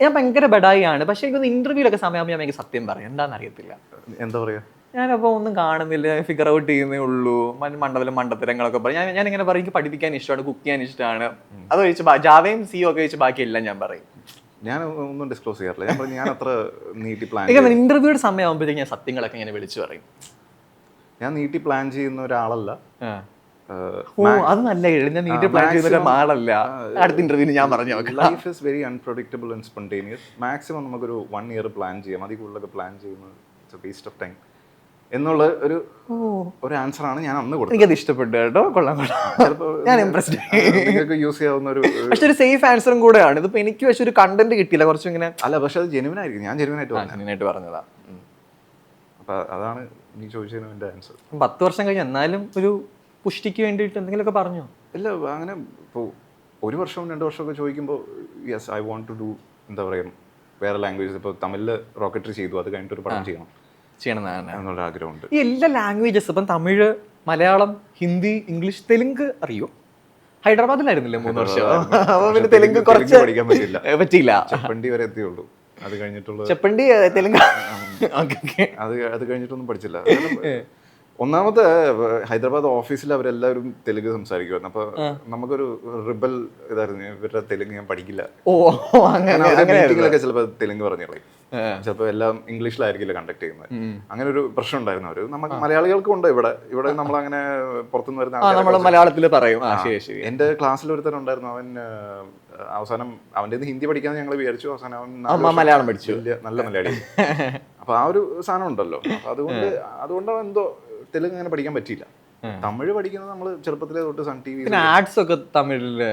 ഞാൻ ഭയങ്കര ബഡായിയാണ്, പക്ഷെ എനിക്കൊന്ന് ഇന്റർവ്യൂലൊക്കെ സമയമാകുമ്പോൾ ഞാൻ ഭയങ്കര സത്യം പറയും. എന്താണെന്ന് അറിയത്തില്ല, എന്താ പറയാ, ഞാനപ്പോൾ ഒന്നും കാണുന്നില്ല, ഫിഗർ ഔട്ട് ചെയ്യുന്നേ ഉള്ളൂ, മണ്ടത്തരങ്ങളൊക്കെ പറയും. ഞാൻ ഇങ്ങനെ പറയും, എനിക്ക് പഠിപ്പിക്കാൻ ഇഷ്ടമാണ്, കുക്ക് ചെയ്യാൻ ഇഷ്ടമാണ്, അത് കഴിച്ച് ജാവയും സിയും ഒക്കെ കഴിച്ച് ബാക്കിയെല്ലാം ഞാൻ പറയും. ഞാൻ ഒന്നും ഡിസ്ക്ലോസ് ചെയ്യാറില്ല. ഞാൻ അത്ര നീട്ടി പ്ലാൻ ഇന്റർവ്യൂയുടെ സമയമാകുമ്പോഴത്തേക്ക് ഞാൻ സത്യങ്ങളൊക്കെ ഇങ്ങനെ വിളിച്ചു പറയും. ഞാൻ നീട്ടി പ്ലാൻ ചെയ്യുന്ന ഒരാളല്ല. അത് നല്ല ഞാൻ നീട്ടി പ്ലാൻ ചെയ്യുന്ന ആളല്ല. അടുത്ത ഇന്റർവ്യൂവിന് ഞാൻ പറഞ്ഞു, life is very unpredictable and spontaneous. Maximum നമുക്കൊരു 1 year പ്ലാൻ ചെയ്യാം, അതിൽ കൂടുതലൊക്കെ പ്ലാൻ ചെയ്യുന്നത് it's A waste of time എന്നുള്ള ഒരു ആൻസർ ആണ് ഞാൻ അന്ന് കൊടുത്തത്. എനിക്കത് ഇഷ്ടപ്പെട്ടു കേട്ടോ, കൊള്ളാം. ഞാൻ ഇംപ്രസ്ഡ്. നിങ്ങൾക്ക് യൂസ് ചെയ്യാവുന്ന പക്ഷെ ഒരു സേഫ് ആൻസറും കൂടെയാണ് ഇതിപ്പോ. എനിക്ക് പക്ഷെ ഒരു കണ്ടന്റ് കിട്ടിയില്ല, കുറച്ച് ഇങ്ങനെ. അല്ല, പക്ഷെ അത് ജെനുവിൻ ആയിരിക്കും. ഞാൻ ജെനുവിനായിട്ട് പറഞ്ഞതാ. അപ്പൊ അതാണ് നീ ചോദിച്ചതിന് എൻ്റെ ആൻസർ. 10 വർഷം കഴിഞ്ഞ് എന്നാലും ഒരു പുഷ്ടിക്ക് വേണ്ടിയിട്ട് എന്തെങ്കിലുമൊക്കെ പറഞ്ഞോ? ഇല്ല, അങ്ങനെ ഇപ്പോൾ 1 വർഷവും 2 വർഷമൊക്കെ ചോദിക്കുമ്പോൾ yes I want to do എന്താ പറയുക വേറെ ലാംഗ്വേജസ്. ഇപ്പോൾ തമിഴിൽ റോക്കറ്ററി ചെയ്തു, അത് കഴിഞ്ഞിട്ട് ഒരു പടം ചെയ്യണം എന്നുള്ള ആഗ്രഹമുണ്ട്. ഈ എല്ലാ ലാംഗ്വേജസ് ഇപ്പം തമിഴ്, മലയാളം, ഹിന്ദി, ഇംഗ്ലീഷ്, തെലുങ്ക് അറിയോ? ഹൈദരാബാദിലായിരുന്നില്ലേ 3 വർഷം? അപ്പൊ പിന്നെ തെലുങ്ക് കുറച്ച് പഠിക്കാൻ പറ്റിയില്ല. ചെപ്പണ്ടി വരെ എത്തിയുള്ളൂ. അത് കഴിഞ്ഞിട്ടുള്ള ചെപ്പണ്ടി തെലുങ്ക് അത് കഴിഞ്ഞിട്ടൊന്നും പഠിച്ചില്ല. ഒന്നാമത്തെ ഹൈദരാബാദ് ഓഫീസിൽ അവരെല്ലാവരും തെലുങ്ക് സംസാരിക്കുമായിരുന്നു. അപ്പൊ നമുക്കൊരു റിബൽ ഇതായിരുന്നു, ഇവരുടെ തെലുങ്ക് ഞാൻ പഠിക്കില്ല. മീറ്റിങ്ങിലൊക്കെ ചിലപ്പോൾ തെലുങ്ക് പറഞ്ഞോളൂ, ചിലപ്പോൾ എല്ലാം ഇംഗ്ലീഷിലായിരിക്കില്ല കണ്ടക്ട് ചെയ്യുന്നത്. അങ്ങനെ ഒരു പ്രശ്നം ഉണ്ടായിരുന്നു. അവർ നമുക്ക് മലയാളികൾക്കും ഉണ്ട് ഇവിടെ നമ്മൾ അങ്ങനെ പുറത്തുനിന്ന് വരുന്ന മലയാളത്തിൽ പറയും. എന്റെ ക്ലാസ്സിൽ ഒരുത്തനുണ്ടായിരുന്നു, അവൻ അവസാനം അവൻ്റെ ഹിന്ദി പഠിക്കാന്ന് ഞങ്ങൾ വിചാരിച്ചു. അവസാനം അവൻ മലയാളം പഠിച്ചു, നല്ല മലയാളി. അപ്പൊ ആ ഒരു സാധനം ഉണ്ടല്ലോ. അപ്പൊ അതുകൊണ്ട് എന്തോ തെലുങ്ക് അങ്ങനെ പഠിക്കാൻ പറ്റിയില്ല. തമിഴ് പഠിക്കുന്നത് നമ്മൾ ചെറുപ്പത്തിലെ തൊട്ട് സൺ ടി വി ആഡ്സ് ഒക്കെ തമിഴില്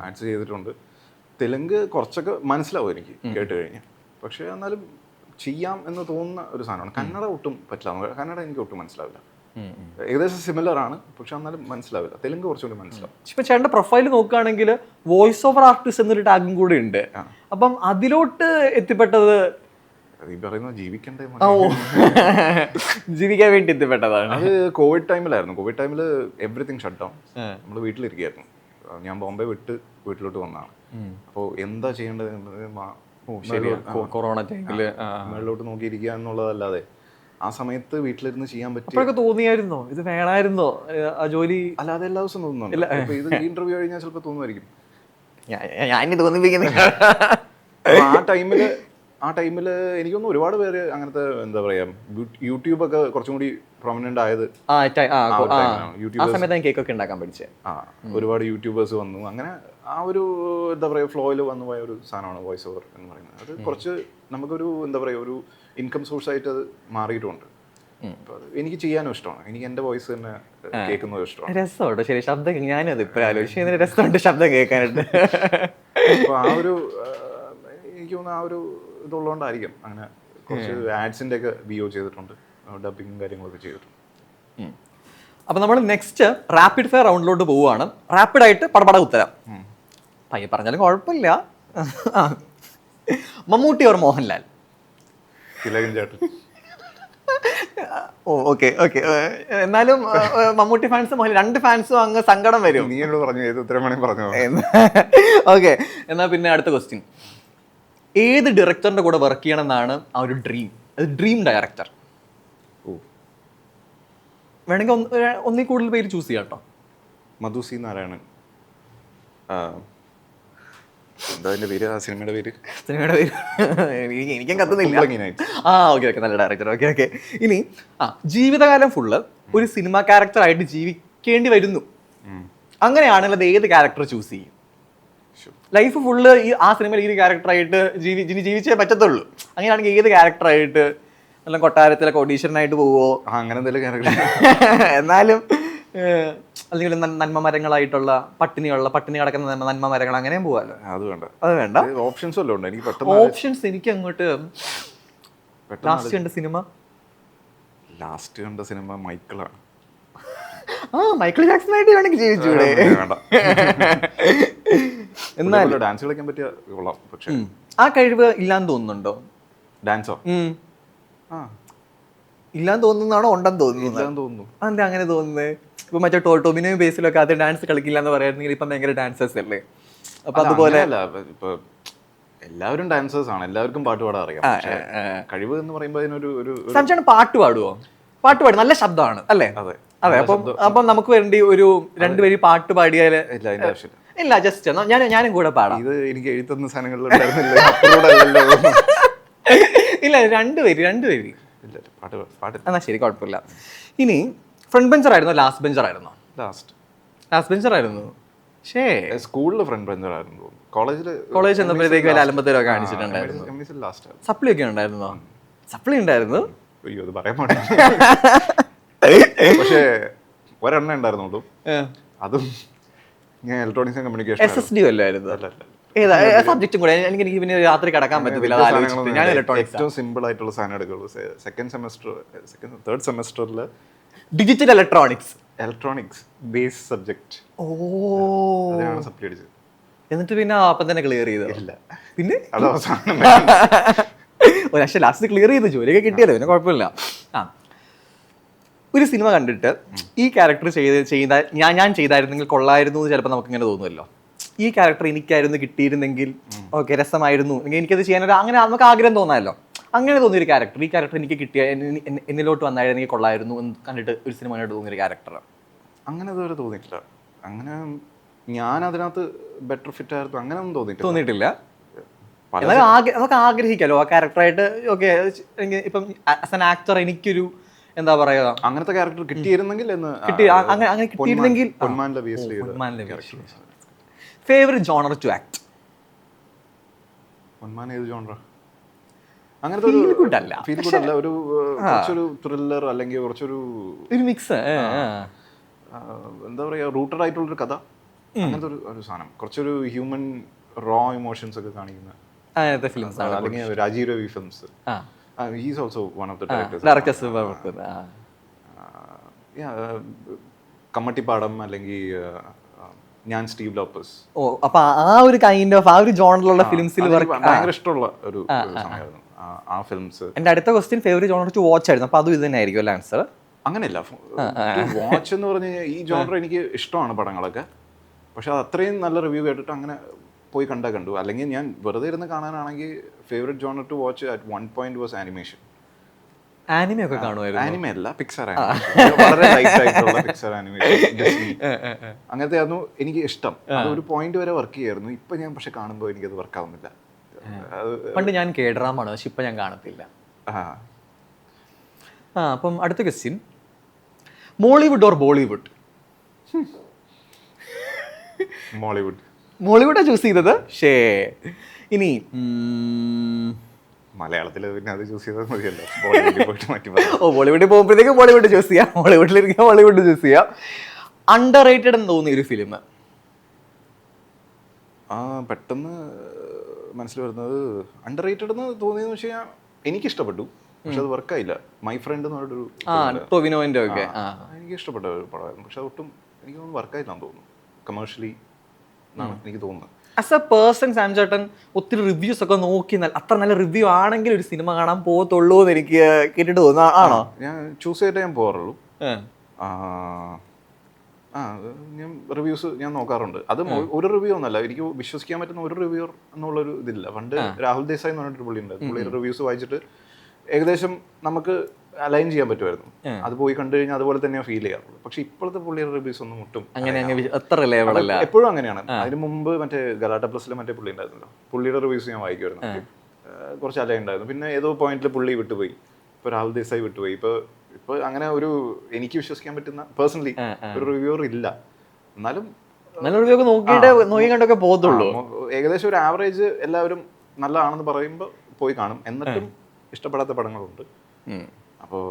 ആഡ്സ് ചെയ്തിട്ടുണ്ട്. തെലുങ്ക് കുറച്ചൊക്കെ മനസ്സിലാവും എനിക്ക് കേട്ട് കഴിഞ്ഞ്. പക്ഷെ എന്നാലും ചെയ്യാം എന്ന് തോന്നുന്ന ഒരു സാധനമാണ്. കന്നഡ ഒട്ടും പറ്റില്ല. കന്നഡ എനിക്ക് ഒട്ടും മനസ്സിലാവില്ല. ഏകദേശം സിമിലർ ആണ്, പക്ഷെ എന്നാലും മനസ്സിലാവില്ല. തെലുങ്ക് കുറച്ചുകൂടി മനസ്സിലാവും. ഇപ്പൊ ചേട്ടന്റെ പ്രൊഫൈൽ നോക്കുകയാണെങ്കിൽ വോയിസ് ഓവർ ആർട്ടിസ്റ്റ് എന്നൊരു ടാഗും കൂടി ഉണ്ട്. അപ്പം അതിലോട്ട് എത്തിപ്പെട്ടത് ജീവിക്കണ്ടേ, ജീവിക്കാൻ വേണ്ടി എത്തിപ്പെട്ടതാണ്. അത് കോവിഡ് ടൈമിലായിരുന്നു. കോവിഡ് ടൈമിൽ എവറിത്തിങ് ഷട്ട് ഡൗൺ. നമ്മൾ വീട്ടിലിരിക്കുകയായിരുന്നു. ഞാൻ ബോംബെ വിട്ട് വീട്ടിലോട്ട് വന്നതാണ്. അപ്പോൾ എന്താ ചെയ്യേണ്ടത്, കൊറോണ ടൈമില് മേളിലോട്ട് നോക്കിയിരിക്കുക എന്നുള്ളതല്ലാതെ ആ സമയത്ത് വീട്ടിലിരുന്ന് ചെയ്യാൻ പറ്റും. തോന്നിയായിരുന്നോ ഇത് വേണമായിരുന്നോ ആ ജോലി? അല്ലാതെ എല്ലാ ദിവസവും തോന്നുന്നുണ്ട്. ഇത് ഇന്റർവ്യൂ കഴിഞ്ഞാൽ ചിലപ്പോൾ തോന്നുമായിരിക്കും. ഞാൻ തോന്നിപ്പിക്കുന്നില്ല. ആ ടൈമിൽ എനിക്കൊന്നും ഒരുപാട് പേര് അങ്ങനത്തെ എന്താ പറയാ യൂട്യൂബൊക്കെ കുറച്ചും കൂടി പ്രൊമിനന്റ് ആയത് കേക്കൊക്കെ ഉണ്ടാക്കാൻ പഠിച്ചേ. ഒരുപാട് യൂട്യൂബേഴ്സ് വന്നു. അങ്ങനെ ആ ഒരു എന്താ പറയുക ഫ്ലോയിൽ വന്നു പോയ ഒരു സാധനമാണ് വോയിസ് ഓവർ എന്ന് പറയുന്നത്. അത് കുറച്ച് നമുക്കൊരു എന്താ പറയുക ഒരു ഇൻകം സോഴ്സ് ആയിട്ട് അത് മാറിയിട്ടുമുണ്ട്. എനിക്ക് ചെയ്യാനും ഇഷ്ടമാണ്. എനിക്ക് എന്റെ വോയിസ് തന്നെ കേൾക്കുന്നത് ഇഷ്ടമാണ്. രസമുണ്ട്. ശരി, ശബ്ദം ഞാനത് ഇപ്പോഴും ആലോചിച്ചു. രസമുണ്ട് ശബ്ദം കേൾക്കാനായിട്ട്. അപ്പൊ ആ ഒരു എനിക്ക് തോന്നുന്നു ആ ഒരു ഇതുള്ളതുകൊണ്ടായിരിക്കും അങ്ങനെ കുറച്ച് ആഡ്സിന്റെ ഒക്കെ വിയോ ചെയ്തിട്ടുണ്ട്, ഡബിങ്ങും കാര്യങ്ങളൊക്കെ ചെയ്തിട്ടുണ്ട്. അപ്പൊ നമ്മൾ നെക്സ്റ്റ് റാപ്പിഡ് ഫയർ റൗണ്ടിലോട്ട് പോവുകയാണ്. റാപ്പിഡ് ആയിട്ട് പടപട ഉത്തരം. പയ്യെ പറഞ്ഞാലും കുഴപ്പമില്ല. മമ്മൂട്ടി ഓർ മോഹൻലാൽ? തിലകൻ ചേട്ടൻ. ഓക്കെ. എന്നാലും മമ്മൂട്ടി ഫാൻസും രണ്ട് ഫാൻസും അങ്ങ് സങ്കടം വരും. നീ എന്നോട് പറഞ്ഞു ഏത് ഉത്തരം വേണേ പറഞ്ഞു. ഓക്കെ, എന്നാ പിന്നെ അടുത്ത ക്വസ്റ്റ്യൻ. ഏത് ഡയറക്ടറിന്റെ കൂടെ വർക്ക് ചെയ്യണം എന്നാണ് ആ ഒരു ഡ്രീം ഡയറക്ടർ? വേണമെങ്കിൽ ഒന്നിൽ കൂടുതൽ പേര് ചൂസ് ചെയ്യാം കേട്ടോ. മധു സി നാരായണൻ. എന്താ അതിന്റെ പേര്, ആ സിനിമയുടെ പേര് എനിക്കും കത്തുന്നില്ല. ഓക്കെ, നല്ല ഡയറക്ടർ. ഓക്കെ. ഇനി ജീവിതകാലം ഫുള്ള് ഒരു സിനിമ ക്യാരക്ടറായിട്ട് ജീവിക്കേണ്ടി വരുന്നു. അങ്ങനെയാണെങ്കിൽ അത് ഏത് ക്യാരക്ടർ ചൂസ് ചെയ്യും? ലൈഫ് ഫുള്ള് ആ സിനിമയിൽ ഈ ക്യാരക്ടറായിട്ട് ജീവിച്ചേ പറ്റത്തുള്ളൂ. അങ്ങനെയാണെങ്കിൽ ഏത് ക്യാരക്ടറായിട്ട്? നല്ല കൊട്ടാരത്തിലൊക്കെ ഓഡീഷനായിട്ട് പോവോ? അങ്ങനെ എന്തെങ്കിലും ക്യാരക്ടർ എന്നാലും അല്ലെങ്കിൽ നന്മ മരങ്ങളായിട്ടുള്ള പട്ടിണി കിടക്കുന്ന നന്മ മരങ്ങൾ അങ്ങനെയും പോവാലോ. അത് വേണ്ട. ഓപ്ഷൻസ് വല്ലതും ഉണ്ടോ? എനിക്ക് പെട്ടെന്ന് ഓപ്ഷൻസ് എനിക്ക് അങ്ങോട്ട്. ലാസ്റ്റ് കണ്ട സിനിമ മൈക്കിളാണ്. മൈക്കിൾ ജാക്സൺ ആയിട്ട് വേണമെങ്കിൽ ജീവിച്ചൂടെ? എന്നാലും ഡാൻസ് കളിക്കാൻ പറ്റിയ കൊള്ളാം. പക്ഷെ ആ കഴിവ് ഇല്ലാന്ന് തോന്നുന്നുണ്ടോ? ഡാൻസോ? ഇല്ലാന്ന് തോന്നുന്നതാണോ ഉണ്ടെന്ന് തോന്നുന്നു? അതെന്താ അങ്ങനെ തോന്നുന്നത്? ഇപ്പൊ മറ്റേ ടോമിനോയും ബേസിലൊക്കെ അത് ഡാൻസ് കളിക്കില്ല എന്ന് പറയായിരുന്നെങ്കിൽ ഇപ്പം ഭയങ്കര ഡാൻസേഴ്സ് അല്ലേ? അപ്പൊ അതുപോലെ എല്ലാവരും ഡാൻസേഴ്സ് ആണ്, എല്ലാവർക്കും പാട്ട് പാടാൻ അറിയാം. കഴിവ് എന്ന് പറയുമ്പോൾ അതിനൊരു പാട്ട് പാടുവോ? പാട്ട് പാടും, നല്ല ശബ്ദമാണ് അല്ലേ? അതെ. അപ്പം നമുക്ക് വേണ്ടി ഒരു രണ്ടുപേര് പാട്ട് പാടിയാല് ഇല്ല, ജസ്റ്റ് ഞാനും കൂടെ പാടാം. ഇത് എനിക്ക് എഴുതുന്ന സാധനങ്ങളിൽ ഇല്ല, രണ്ടുപേര് എന്നാ ശരി, കുഴപ്പമില്ല. ഇനി ഫ്രണ്ട് ബെഞ്ചർ ആയിരുന്നോ ലാസ്റ്റ് ബെഞ്ചർ ആയിരുന്നോ? ലാസ്റ്റ് ബെഞ്ചർ ആയിരുന്നു. സ്കൂളിൽ ഫ്രണ്ട് ബെഞ്ചർ ആയിരുന്നു. കോളേജ് എന്നപ്പോഴത്തേക്ക് വല്ല അലമ്പത്തിലൊക്കെ കാണിച്ചിട്ടുണ്ടായിരുന്നു. സപ്ലി ഒക്കെ ഉണ്ടായിരുന്നോ? സപ്ലി ഉണ്ടായിരുന്നു. അയ്യോ, അത് പറയാൻ പാടില്ല. പക്ഷേ ഒരെണ്ണം ഉണ്ടായിരുന്നുള്ളൂ. അതും ഞാൻ ഇലക്ട്രോണിക്സ് ആൻഡ് കമ്മ്യൂണിക്കേഷൻ. SSD അല്ലായിരുന്നു? ഏതാ സബ്ജക്റ്റും കൂടെ? എനിക്ക് പിന്നെ രാത്രി കിടക്കാൻ പറ്റത്തില്ല. ഞാൻ ഇലക്ട്രോണിക്സ് ഏറ്റവും സിമ്പിൾ ആയിട്ടുള്ള സാധനം എടുക്കുള്ളൂ. തേർഡ് സെമസ്റ്ററിൽ ഡിജിറ്റൽ ഇലക്ട്രോണിക്സ് ബേസ് സബ്ജക്ട്. അതാണ് സപ്ലി അടിച്ചത്. എന്നിട്ട് പിന്നെ അപ്പം തന്നെ ക്ലിയർ ചെയ്തോ? ഇല്ല, പിന്നെ അത് അവസാനം പക്ഷെ ലാസ്റ്റ് ക്ലിയർ ചെയ്ത് ജോലിയൊക്കെ കിട്ടിയല്ലോ, പിന്നെ കുഴപ്പമില്ല. ഒരു സിനിമ കണ്ടിട്ട് ഈ ക്യാരക്ടർ ചെയ്താൽ ഞാൻ ചെയ്തായിരുന്നെങ്കിൽ കൊള്ളായിരുന്നു എന്ന് ചിലപ്പോൾ നമുക്ക് ഇങ്ങനെ തോന്നുമല്ലോ. ഈ ക്യാരക്ടർ എനിക്കായിരുന്നു കിട്ടിയിരുന്നെങ്കിൽ ഓക്കെ രസമായിരുന്നു, എനിക്കത് ചെയ്യാനൊരു അങ്ങനെ നമുക്ക് ആഗ്രഹം തോന്നാമല്ലോ. അങ്ങനെ തോന്നിയൊരു ക്യാരക്ടർ, ഈ ക്യാരക്ടർ എനിക്ക് കിട്ടിയ എന്നിലോട്ട് വന്നായിരുന്നു എനിക്ക് കൊള്ളായിരുന്നു എന്ന് കണ്ടിട്ട് ഒരു സിനിമയായിട്ട് തോന്നിയൊരു ക്യാരക്ടർ? അങ്ങനെ ഇതുവരെ തോന്നിയിട്ടില്ല. അങ്ങനെ ഞാൻ അതിനകത്ത് ബെറ്റർ ഫിറ്റ് ആയിരുന്നു അങ്ങനെ ഒന്നും തോന്നിയിട്ടില്ല. പല നമുക്ക് ആഗ്രഹിക്കാലോ ആ ക്യാരക്ടറായിട്ട്. ഓക്കെ, ഇപ്പം ആസ് ആൻ ആക്ടർ എനിക്കൊരു എന്താ പറയാ അങ്ങനത്തെ ക്യാരക്ടർ കിട്ടിയിരുന്നെങ്കിൽ എന്ന് അങ്ങനെ കിട്ടിയിരുന്നെങ്കിൽ. പൊന്മാനിലെ best favourite genre to act? Ponman ഏത് ജോണറ? അങ്ങനത്തെ ഒരു ഫീൽ ഗുഡ് അല്ല, ഒരു കുറച്ചൊരു ത്രില്ലർ അല്ലെങ്കിൽ കുറച്ചൊരു മിക്സ്, എന്താ പറയാ, റൂട്ടഡ് ആയിട്ടുള്ളൊരു കഥ, അങ്ങനത്തെ ഒരു സാധനം, കുറച്ചൊരു ഹ്യൂമൻ റോ ഇമോഷൻസ് ഒക്കെ കാണിക്കുന്ന അങ്ങനത്തെ ഫിലിംസ് ആണ്. അല്ലെങ്കിൽ Rajeev Ravi films, he's also one of the directors. Kammattipaadam അല്ലെങ്കിൽ ഞാൻ സ്റ്റീവ് ലോപ്പസ്. ഓ, അപ്പൊ ആ ഒരു കൈൻഡ് ഓഫ് ആ ഒരു ജോണറിലുള്ള ഫിലിംസിൽ ഭയങ്കര ഇഷ്ടമുള്ള ഒരു സമയമായിരുന്നു ആ ഫിലിംസ്. എന്റെ അടുത്ത question favourite genre to watch ആയിരുന്നു. അപ്പൊ അതും ഇത് തന്നെ ആയിരിക്കും അല്ലേ ആൻസർ? അങ്ങനെയല്ല, വാച്ച് എന്ന് പറഞ്ഞു കഴിഞ്ഞാൽ ഈ ജോണർ എനിക്ക് ഇഷ്ടമാണ് പടങ്ങളൊക്കെ, പക്ഷെ അത് അത്രയും നല്ല റിവ്യൂ കേട്ടിട്ട് അങ്ങനെ പോയി കണ്ടു. അല്ലെങ്കിൽ ഞാൻ വെറുതെ ഇരുന്ന് കാണാനാണെങ്കിൽ favourite genre to watch at one point was animation. Anime ഒക്കെ കാണുമായിരുന്നു? ആനിമ അല്ല, പിക്സർ ആനിമേഷൻ, വളരെ ലൈറ്റ് ആയിട്ടുള്ള പിക്സർ ആനിമേഷൻ, ഡിസ്നി, അങ്ങനത്തെ ആയിരുന്നു എനിക്ക് ഇഷ്ടം. അത് ഒരു പോയിന്റ് വരെ വർക്ക് ചെയ്യായിരുന്നു. ഇപ്പൊ ഞാൻ പക്ഷെ കാണുമ്പോൾ എനിക്കത് വർക്ക് ആവുന്നില്ല. പണ്ട് ഞാൻ കേഡ്രാമാണ്, പക്ഷെ ഇപ്പൊ ഞാൻ കാണത്തില്ല. അപ്പം അടുത്ത question, Mollywood or Bollywood? Mollywood. മോളിവുഡാ ചൂസ് ചെയ്തത്? ഷേ, ഇനി മലയാളത്തിൽ പിന്നെ അത് ചൂസ് ചെയ്താൽ മതിയല്ലോ. ബോളിവുഡിൽ പോയിട്ട് മാറ്റി ഓ, ബോളിവുഡിൽ പോകുമ്പോഴത്തേക്ക് ബോളിവുഡ് ചൂസ് ചെയ്യാം, ബോളിവുഡിലിരിക്കുക ബോളിവുഡ് ചൂസ് ചെയ്യാം. അണ്ടർ റേറ്റഡ് എന്ന് തോന്നിയ ഒരു ഫിലിം? പെട്ടെന്ന് മനസ്സിൽ വരുന്നത് അണ്ടർ റേറ്റഡ് എന്ന് തോന്നിയെന്ന് വെച്ച് കഴിഞ്ഞാൽ എനിക്ക് ഇഷ്ടപ്പെട്ടു, പക്ഷെ അത് വർക്കായില്ല. മൈ ഫ്രണ്ട് എന്ന് പറഞ്ഞൊരു ടൊവിനോന്റെ ഒക്കെ എനിക്ക് ഇഷ്ടപ്പെട്ട ഒരു പടമായിരുന്നു, പക്ഷെ ഒട്ടും എനിക്കൊന്നും വർക്കായില്ലാന്ന് തോന്നുന്നു, കമേഴ്ഷ്യലി എന്നാണ് എനിക്ക് തോന്നുന്നത്. ആസ് എ പേഴ്സൺ സാം ചേട്ടൻ ഒത്തിരി റിവ്യൂസ് ഒക്കെ നോക്കി അത്ര നല്ല റിവ്യൂ ആണെങ്കിൽ ഒരു സിനിമ കാണാൻ പോകത്തുള്ളൂ എന്ന് എനിക്ക് കേട്ടിട്ട് തോന്നുന്നു. ആണോ? ഞാൻ ചൂസ് ചെയ്തിട്ടേ ഞാൻ പോകാറുള്ളൂ. ഞാൻ റിവ്യൂസ് ഞാൻ നോക്കാറുണ്ട്. അത് ഒരു റിവ്യൂ ഒന്നല്ല, എനിക്ക് വിശ്വസിക്കാൻ പറ്റുന്ന ഒരു റിവ്യൂർ എന്നുള്ളൊരു ഇതില്ല. പണ്ട് രാഹുൽ ദേശായി എന്ന് പറഞ്ഞിട്ടൊരു പുള്ളി ഉണ്ട്, പുള്ളിയുടെ റിവ്യൂസ് വായിച്ചിട്ട് ഏകദേശം നമുക്ക് അലൈൻ ചെയ്യാൻ പറ്റുമായിരുന്നു. അത് പോയി കണ്ടു കഴിഞ്ഞാൽ അതുപോലെ തന്നെയാണ് ഫീൽ ചെയ്യാറുള്ളൂ. പക്ഷെ ഇപ്പോഴത്തെ പുള്ളിയുടെ റിവ്യൂസ് ഒന്നും മുട്ടും എപ്പോഴും അങ്ങനെയാണ്. അതിന് മുമ്പ് മറ്റേ ഗലാട്ട പ്ലസിലെ മറ്റേ പുള്ളി ഉണ്ടായിരുന്നല്ലോ, പുള്ളിയുടെ റിവ്യൂസ് ഞാൻ വായിക്കുമായിരുന്നു. കുറച്ച് അലൈൻ ഉണ്ടായിരുന്നു. പിന്നെ ഏതോ പോയിന്റിൽ പുള്ളി വിട്ടുപോയി, ഇപ്പൊ രാഹുൽ ദേശായി വിട്ടുപോയി. ഇപ്പൊ അങ്ങനെ ഒരു എനിക്ക് വിശ്വസിക്കാൻ പറ്റുന്ന പേഴ്സണലി ഒരു റിവ്യൂർ ഇല്ല. എന്നാലും ഏകദേശം ഒരു ആവറേജ് എല്ലാവരും നല്ലതാണെന്ന് പറയുമ്പോൾ പോയി കാണും. എന്നിട്ടും ഇഷ്ടപ്പെടാത്ത പടങ്ങളുണ്ട്. അപ്പോൾ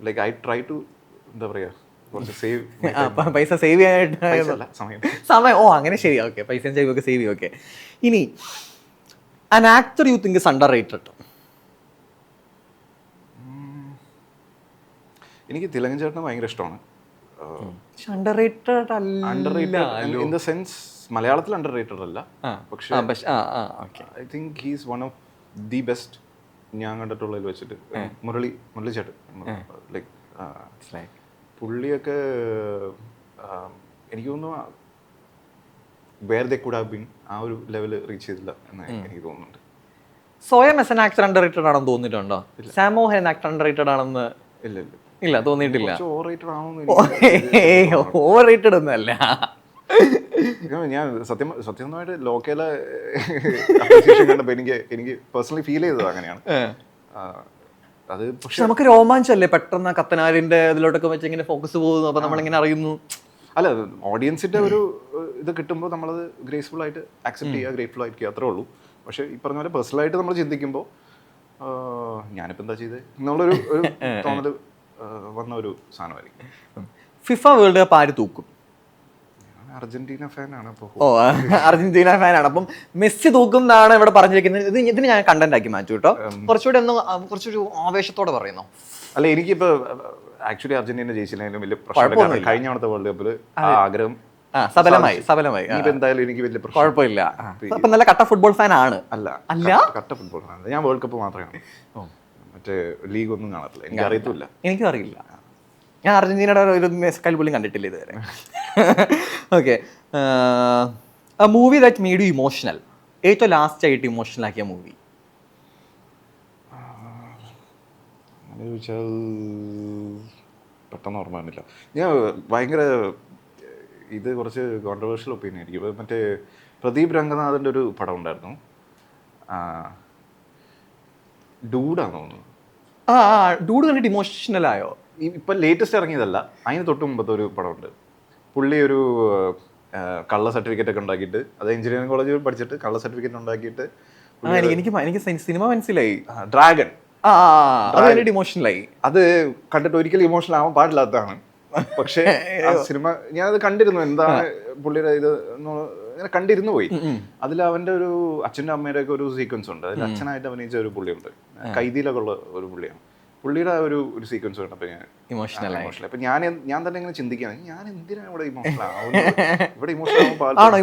ലൈക്ക് ഐ ട്രൈ ടു എന്താ പറയാ, കുറച്ച് പൈസ സേവ് ചെയ്യാനായിട്ട് സമയം. ഓ, അങ്ങനെ ശരി, ഓക്കെ, പൈസ സേവ് ചെയ്യും. ഓക്കെ, ഇനി an actor you think is underrated? എനിക്ക് തിലകൻ ചേട്ടനെ ഭയങ്കര ഇഷ്ടമാണ്. ഇൻ ദ സെൻസ് മലയാളത്തിൽ അണ്ടർ റേറ്റഡ് അല്ല, പക്ഷേ I think he's one of the best ഞാൻ കണ്ടിട്ടുള്ളതിൽ വെച്ചിട്ട്. മുരളി ചേട്ടൻ, ലൈക്ക് പുള്ളിയൊക്കെ എനിക്ക് തോന്നുന്നു where they could have been ആ ഒരു ലെവൽ റീച്ച് ചെയ്തില്ല എന്ന് എനിക്ക് തോന്നുന്നുണ്ട്. സ്വയം as an actor underrated ആണെന്ന് തോന്നിയിട്ടുണ്ടോ? സാമോഹൻ ആക്ടർ അണ്ടർ റേറ്റഡ് ആണെന്ന് ഇല്ല തോന്നിയിട്ടില്ല. ഓവർ റേറ്റഡ് ഒന്നുമല്ല. ഞാൻ സത്യമായിട്ട് ലോക്കല അപ്രീസിയേഷൻ കണ്ടപ്പോൾ എനിക്ക് പേഴ്സണലി ഫീൽ ചെയ്തത് അങ്ങനെയാണ്. അത് പക്ഷെ നമുക്ക് രോമാഞ്ചല്ലേ, പെട്ടെന്ന് കത്തനാരിന്റെ ഇതിലോട്ടൊക്കെ വെച്ച് ഇങ്ങനെ ഫോക്കസ് പോകുന്നു, അപ്പൊ നമ്മളിങ്ങനെ അറിയുന്നു. അല്ല, ഓഡിയൻസിന്റെ ഒരു ഇത് കിട്ടുമ്പോൾ നമ്മളത് ഗ്രേസ്ഫുൾ ആയിട്ട് ആക്സെപ്റ്റ് ചെയ്യുക, ഗ്രേറ്റ്ഫുൾ ആയിരിക്കുക, അത്രേ ഉള്ളൂ. പക്ഷെ ഈ പറഞ്ഞ പോലെ പേഴ്സണലായിട്ട് നമ്മൾ ചിന്തിക്കുമ്പോൾ ഞാനിപ്പോൾ എന്താ ചെയ്തത് എന്നുള്ളൊരു തോന്നൽ വന്ന ഒരു സാധനമായിരിക്കും. ഫിഫ വേൾഡ് കപ്പ് ആര് തൂക്കും? അർജന്റീന ഫാനാണ്. ഓ, അർജന്റീന ഫാനാണ്. അപ്പം മെസ്സി തൂക്കും എന്നാണ് ഇവിടെ പറഞ്ഞിരിക്കുന്നത്. ഇതിന് ഞാൻ കണ്ടന്റ് ആക്കി മാറ്റും കേട്ടോ, കുറച്ചൊരു ആവേശത്തോടെ പറയുന്നു. അല്ല, എനിക്കിപ്പോ ആക്ച്വലി അർജന്റീന ജയിച്ചില്ലെങ്കിലും വലിയ പ്രശ്നമില്ല. കഴിഞ്ഞ തവണത്തെ വേൾഡ് കപ്പില് ആഗ്രഹം സബലമായി. എന്തായാലും എനിക്ക് വലിയ പ്രശ്നം കുഴപ്പമില്ല. അപ്പൊ നല്ല കട്ട ഫുട്ബോൾ ഫാൻ ആണ്? അല്ല, കട്ട ഫുട്ബോൾ ഫാൻ. ഞാൻ വേൾഡ് കപ്പ് മാത്രമേ കാണൂ, മറ്റേ ലീഗ് ഒന്നും കാണത്തില്ല. എനിക്ക് അറിയത്തില്ല. എനിക്കും അറിയില്ല. ഞാൻ അർജന്റീനയുടെ ഒരു കൽ പോലും കണ്ടിട്ടില്ല ഇതുവരെ. Okay, movie that made U emotional? ഏറ്റവും ലാസ്റ്റ് ആയിട്ട് ഇമോഷണൽ ആക്കിയ മൂവി? അങ്ങനെ ചോദിച്ചാൽ പെട്ടെന്ന് ഓർമ്മ വരുന്നില്ല. ഞാൻ ഭയങ്കര ഇത് കുറച്ച് കോൺട്രവേഴ്ഷ്യൽ ഒപ്പീനിയൻ ആയിരിക്കും. ഇപ്പം മറ്റേ പ്രദീപ് രംഗനാഥൻ്റെ ഒരു പടം ഉണ്ടായിരുന്നു, ഡൂഡാന്ന് തോന്നുന്നു. ഡൂഡ് കണ്ടിട്ട് ഇമോഷണൽ ആയോ? ഇപ്പം ലേറ്റസ്റ്റ് ഇറങ്ങിയതല്ല, അതിന് തൊട്ട് മുമ്പത്തെ ഒരു പടമുണ്ട്. പുള്ളി ഒരു കള്ള സർട്ടിഫിക്കറ്റ് ഒക്കെ ഉണ്ടാക്കിയിട്ട്, അത് എഞ്ചിനീയറിംഗ് കോളേജിൽ പഠിച്ചിട്ട് കള്ള സർട്ടിഫിക്കറ്റ് ഉണ്ടാക്കിയിട്ട് എനിക്ക് സിനിമ മനസ്സിലായി. ഡ്രാഗൺ. ഇമോഷണലായി. അത് കണ്ടിട്ട് ഒരിക്കലും ഇമോഷണൽ ആവാൻ പാടില്ലാത്തതാണ്. പക്ഷേ ആ സിനിമ ഞാനത് കണ്ടിരുന്നു, എന്താണ് പുള്ളിയുടെ ഇത് ഇങ്ങനെ കണ്ടിരുന്നു പോയി. അതിൽ അവന്റെ ഒരു അച്ഛൻ്റെ അമ്മയുടെ ഒക്കെ ഒരു സീക്വൻസ് ഉണ്ട്. അതിൽ അച്ഛനായിട്ട് അഭിനയിച്ച ഒരു പുള്ളിയുണ്ട്, കൈദിയിലൊക്കെ ഉള്ള ഒരു പുള്ളിയാണ്. പുള്ളിയുടെ ഒരു സീക്വൻസ് കണ്ടപ്പോൾ ഞാൻ ഇമോഷണൽ. അപ്പൊ ഞാൻ തന്നെ ഇങ്ങനെ ചിന്തിക്കുകയാണ്, ഞാൻ എന്തിനാണ് ഇവിടെ ഇമോഷണൽ ആവുന്നത്? ഇവിടെ